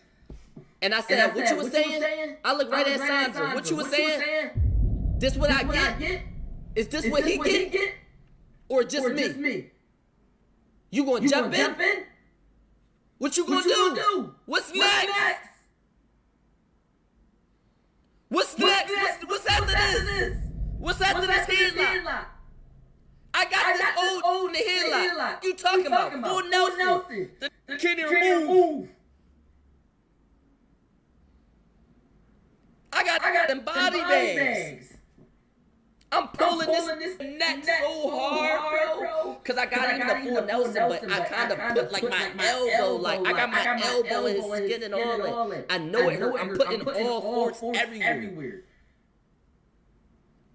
And I said, what you was saying? I look right at Sandra. What you was saying? This what I get? Is this what he get? Or just me? You gonna jump in? What you gonna do? What's next? What's next? What's after this? What's after this headlock? I got this old in the headlock. You talking about? Full Nelson. The kid didn't move. I got them body bags. I'm pulling this neck so hard, bro. Cause I got even the full Nelson, but I kind of put like my elbow, like I got my elbow in his skin and all that. I know it hurt. I'm putting all force everywhere.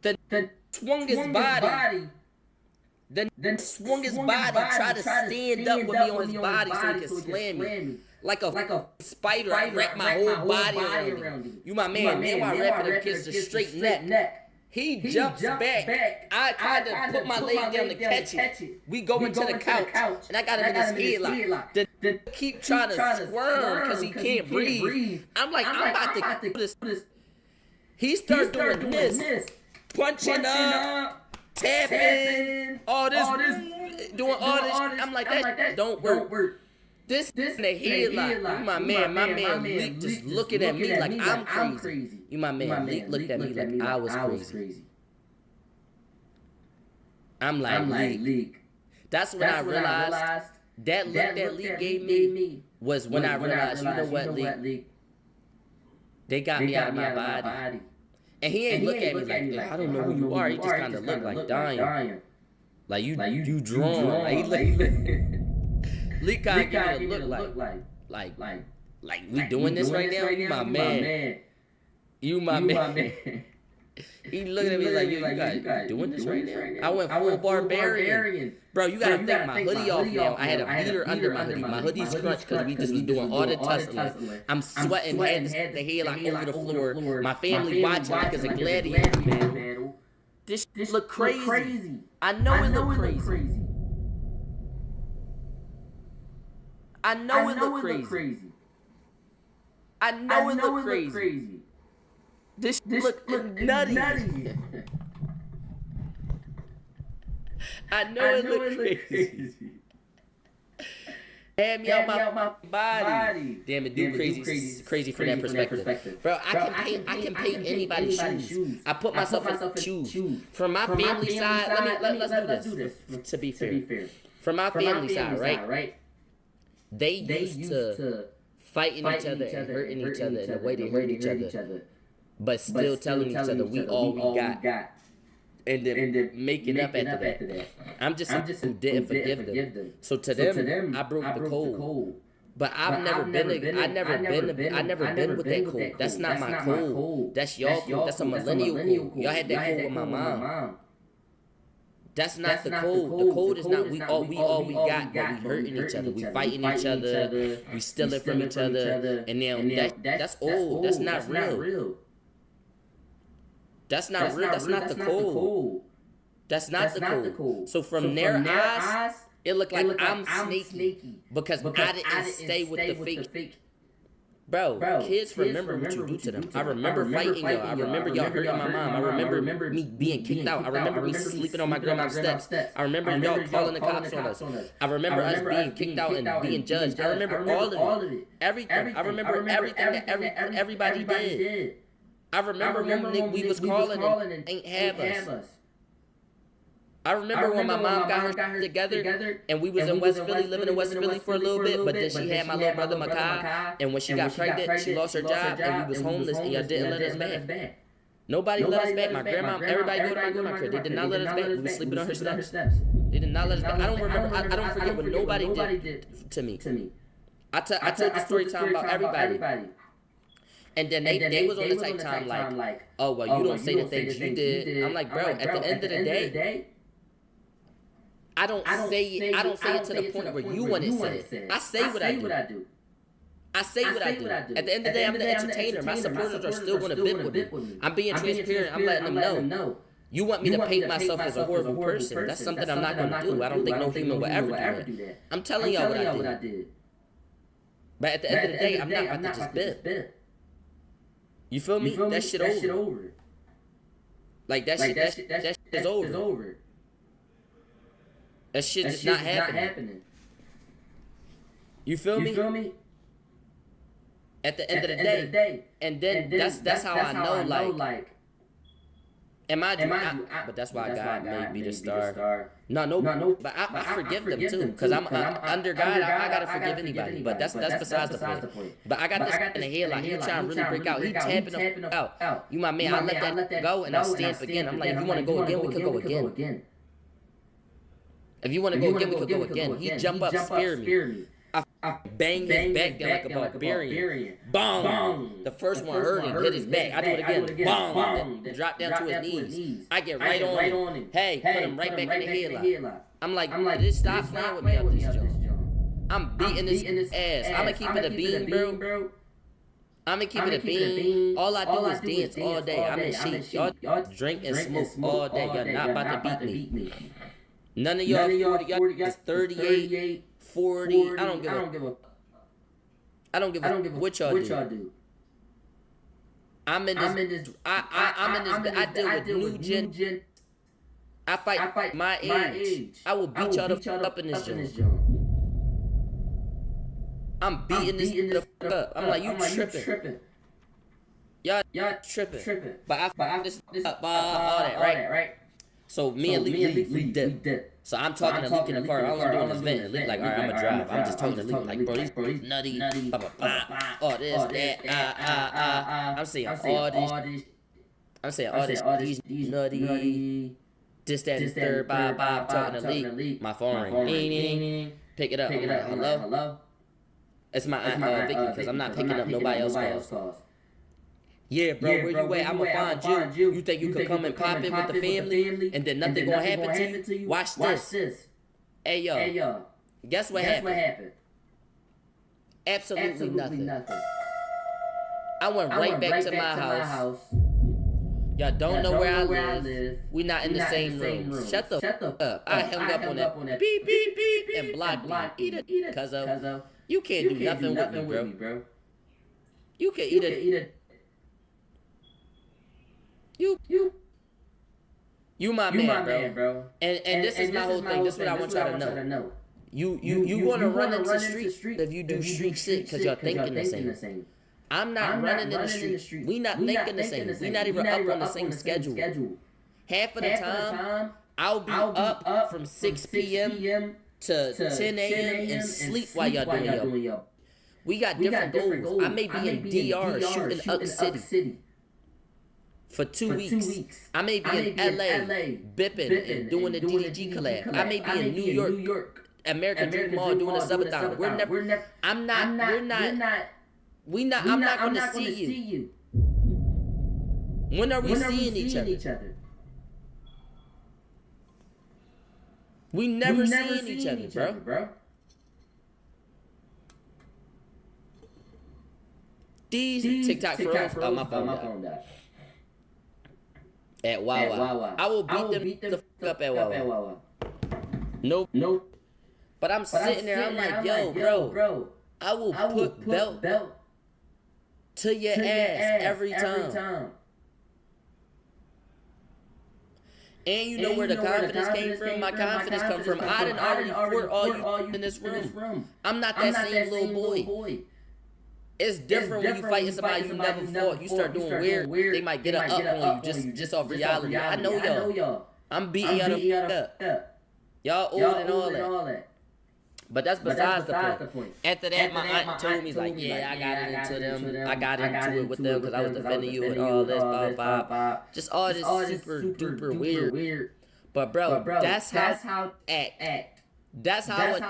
Then swung his body. Then swung his body, tried to stand up with me on his body so he could slam me. Like a spider, I wrapped my whole body around him. You my man. Now I wrap it against the straight neck. He jumps back. I tried to put my leg down to catch it. We go into the couch, and I got him in his headlock. Then keep trying to squirm because he can't breathe. I'm like, I'm about to do this. He starts doing this, punching up, tapping, all this, doing all this. I'm like, that don't work. This in the headlock. My man Leek just looking at me like I'm crazy. You my man Leek looked at me like I was crazy. I'm like, Leek. That's when I realized that look that Leek gave me was when I realized, you know what, Leek? They got me out of my body. And he ain't look at me like, I don't know who you are. He just kind of looked like dying. Like you drawn. Like he look kind of give me a look like we doing this right now. You my man. You my man. He looking at me like, yo, you guys doing this right now? I went full barbarian. Bro, you gotta take my hoodie off now. I had a beater under my hoodie. My hoodie's crunched because we just was doing all the tussling. I'm sweating, had the headlock over the floor. My family watching like it's a gladiator, man. This look crazy. I know it look crazy. I know it look crazy. I know it look crazy. This look nutty. I know it look crazy. Had me out my body. Damn, it do crazy from that perspective. Bro, I can paint anybody's shoes. I put myself in shoes. From my family side, let's do this. To be fair. From my family side, right? They used to fighting each other and hurting each other in the way they hurt each other. But still telling each other we all we got. And then making up after that. I'm just who didn't forgive them. So to them, I broke the code. But I never been with that code. That's not my code. That's y'all code. That's a millennial code. Y'all had that code with my mom. That's not the code. The code is not we all we got, but we hurting each other. We fighting each other. We stealing from each other. And now that's old. That's not real. That's not real. That's not the code. That's not the code. So from their eyes, it looked like I'm snaky because I didn't stay with the fake. Bro, kids remember what you do to them. I remember fighting y'all. I remember y'all hurting my mom. I remember me being kicked out. I remember me sleeping on my grandma's steps. I remember y'all calling the cops on us. I remember us being kicked out and being judged. I remember all of it. Everything. I remember everything that everybody did. I remember when we was calling and ain't have us. I remember when my mom got her together and we was in West Philly, living in West Philly for a little bit, but then she had my little brother Makai, and when she got pregnant, she lost her job and we was homeless and y'all didn't let us back. Nobody let us back. My grandma, everybody go to my grandma crib. They did not let us back. We was sleeping on her steps. They did not let us back. I don't remember. I don't forget what nobody did to me. I told the story time about everybody. And then they was on the type time like, oh, well, you don't say the things you did. I'm like, bro, at the end of the day, I don't say it to the point where you want it said. I say what I do. I say what I do. At the end of the day, I'm the entertainer. My supporters are still going to bid with me. I'm being transparent. I'm letting them know. You want me to paint myself as a horrible person. That's something I'm not going to do. I don't think no human will ever do that. I'm telling y'all what I did. But at the end of the day, I'm not about to just bid. You feel me? That shit over. Like that shit is over. That shit is not happening. You feel me? At the end of the day, and then that's how I know like. But that's why God made me the star. No. But I forgive them too, because I'm under God. I gotta forgive anybody. But that's besides the point. But I got this in the head like he trying to really break out. He tapping the out. You my man. I let that go and I stand up again. I'm like, if you want to go again, we could go again. If you want to go again, we could go again. He jump up, spear me. I bang his back down like a barbarian. Bong! The first one hurt him, hit his back. I do it again. Bong! Then drop down to his knees. I get right on him. Hey, put him right back in the headlock. I'm like, just stop playing with me up this joint. I'm beating this ass. I'ma keep it a bean, bro. I'ma keep it a bean. All I do is dance all day. I'm in shape. Y'all drink and smoke all day. Y'all not about to beat me. None of y'all 40. Y'all is 38. 40. I don't give a what y'all do. I'm in this. I deal with new gen. I fight my age. I will beat y'all the fuck up in this joint. I'm beating this the fuck up. I'm like, you tripping. Y'all tripping. But I fight this up all that, right? So me and Leak dip. So I'm talking to Leak in the car. All I'm doing is venting. Leak like, all right, I'ma drive. I'm just talking to Leak like, bro, these nutty, all this, that, I'm saying all this. I'm saying all these nutty, this, that, and the third, Bob, talking to Lee. My phone ring. Ding. Pick it up. I'm like, hello? It's my Aunt Vicky, because I'm not picking up nobody else's calls. Yeah, bro, where you at? I'ma find you. You think you could come and pop in with the family, and then nothing gonna happen to you? Watch this. Hey, yo. Guess what happened? Absolutely nothing. I went right back to my house. Y'all don't know where I live. We not in the same room. Shut the up. I hung up on that beep, and blocked me. Eat it, cuz of. You can't do nothing with me, bro. You can eat it. You my man, bro. And this is my whole thing. This is what I want y'all to know. You want to run into the street if you do street shit because you're thinking the same. I'm not running in the street. We not thinking the same. We not even up on the same schedule. Half of the time, I'll be up from 6 p.m. to 10 a.m. and sleep while y'all doing yo. We got different goals. I may be in DR shooting Up City for 2 weeks. I may be in LA bipping and doing the DDG collab. I may be in New York, American Dream Mall doing a subathon. I'm not going to see you. When are we seeing each other? We never seeing each other, bro. These TikTok froze. Oh, my phone died. At Wawa. I will beat them the fuck up at Wawa. Nope. But I'm sitting there, I'm like, yo, bro, I will put belt to your ass every time. And you know where the confidence came from? My confidence come from, I done already fought all you in this room. I'm not that same little boy. It's different when you fighting somebody you never fought. You start doing weird, they might get up on you just off reality. I know y'all. I'm beating y'all up. Y'all old and all that. But that's besides the point. After that, my aunt told me, like, yeah, I got into them. I got into it with them because I was defending you and all this, blah. Just all this super duper weird. But bro, that's how act. That's how I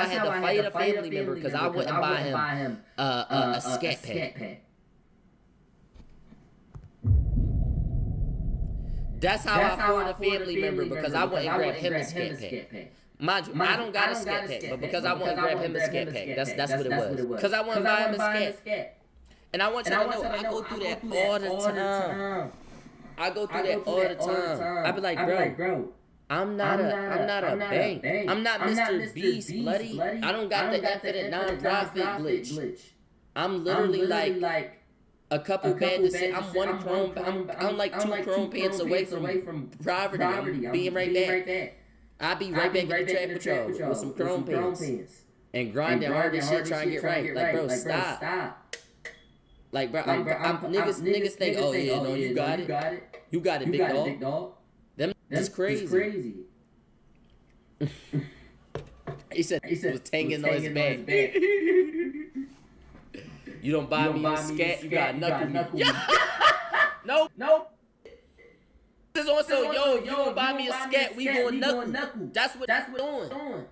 had to fight a family member because I wouldn't buy him a scat pack. That's how I fought a family member because I wouldn't grab him a scat pack. Mind you, I don't got a scat pack, but because I want to grab him a scat pack, that's what it was. Because I want to buy him a scat. And I want you to know, I go through that all the time. I be like, bro, I'm not a bank. I'm not Mr. Beast, bloody. I don't got the infinite non-profit glitch. I'm literally like a couple bad decisions. I'm like 2 chrome pants away from poverty. I'm being right back. I'll be right back in the trap patrol with some chrome pants and grinding hard as shit trying to get right. Like, bro, stop. Like, bro, niggas think, oh yeah, no, you got it. You got it, big dog. Them is crazy. He said he was tanging on his back. You don't buy me a scat, you got knuckle me. Nope. This is also, yo, you don't buy me a scat, we going knuckle. That's what we're doing.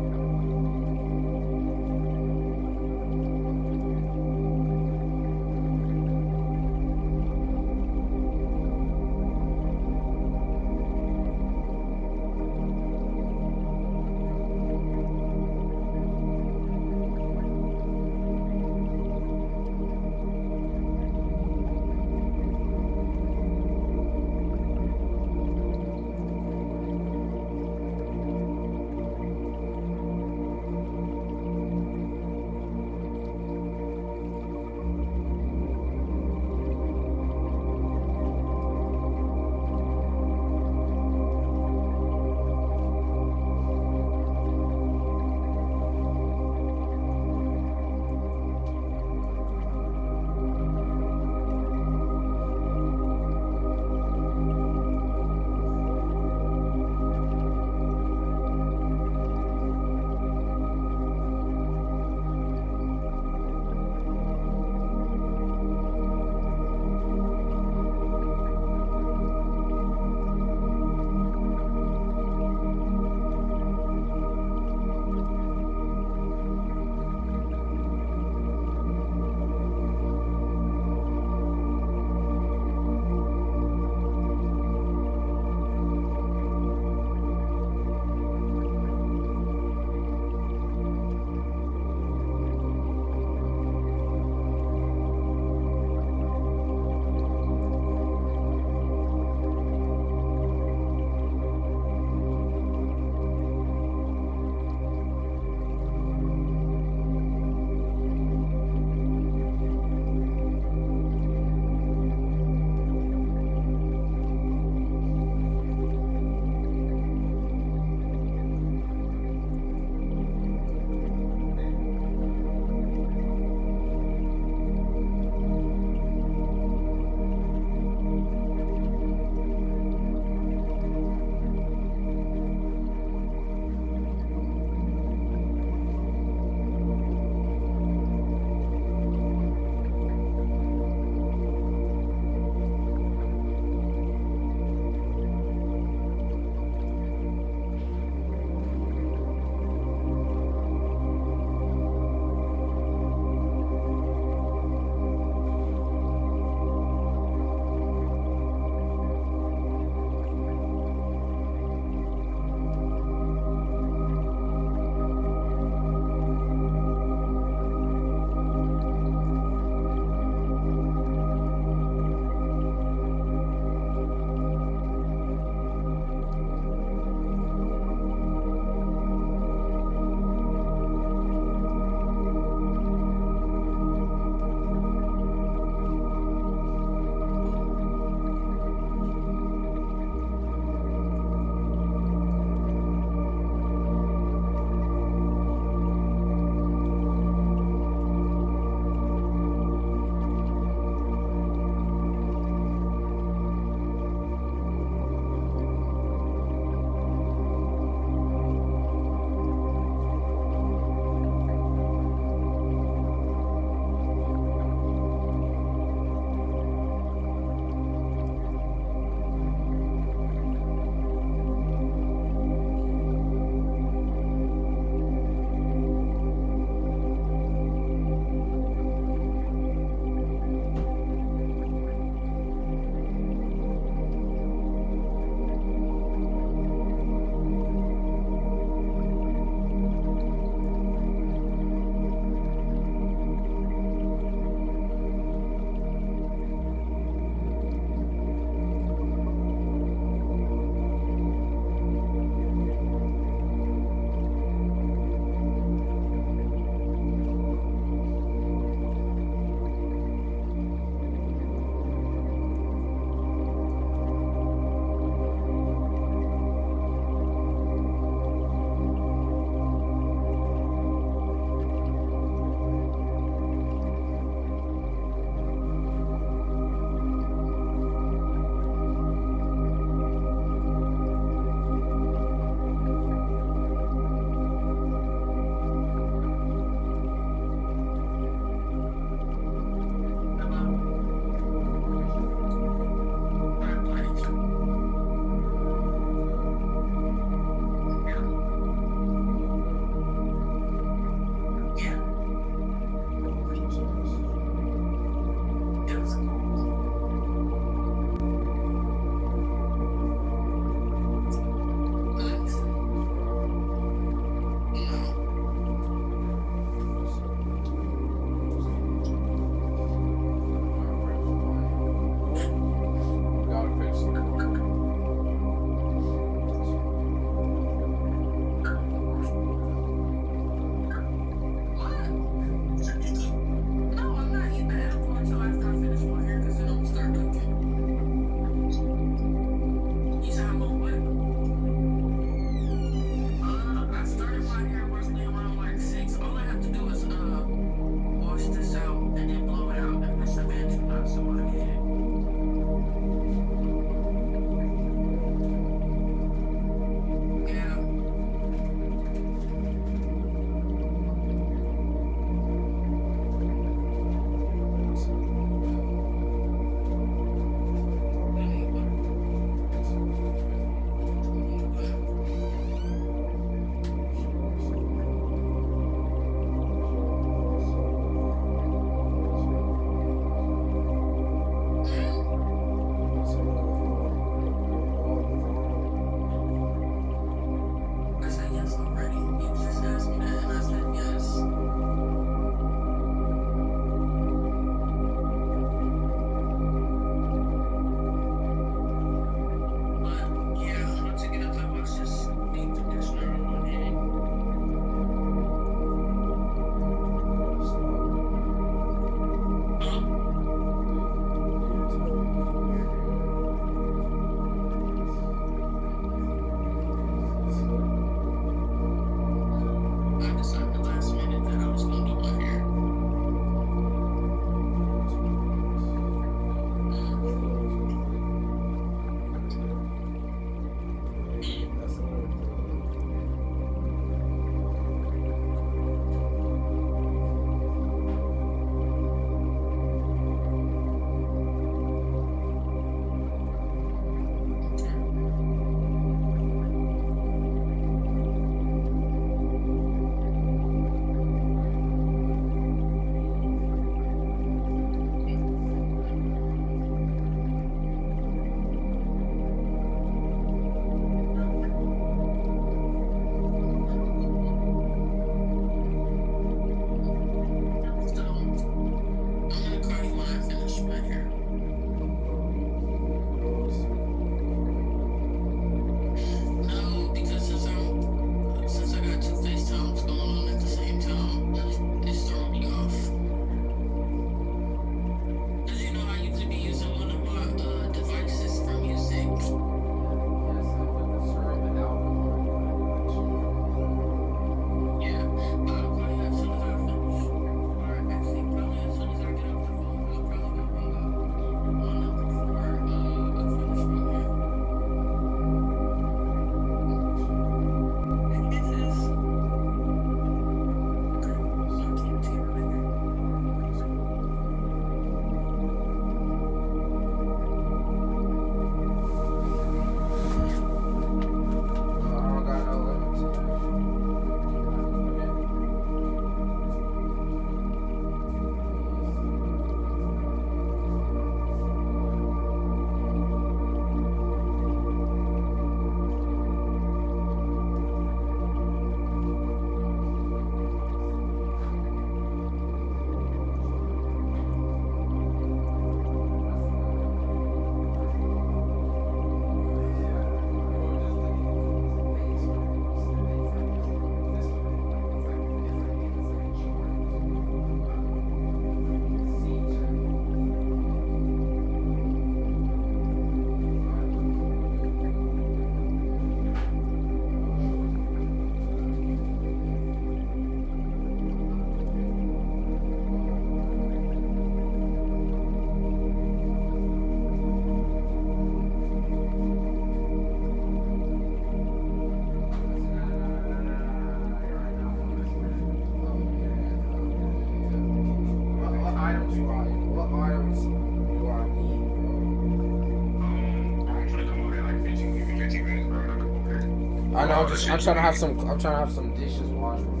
I know. I'm trying to have some dishes washed.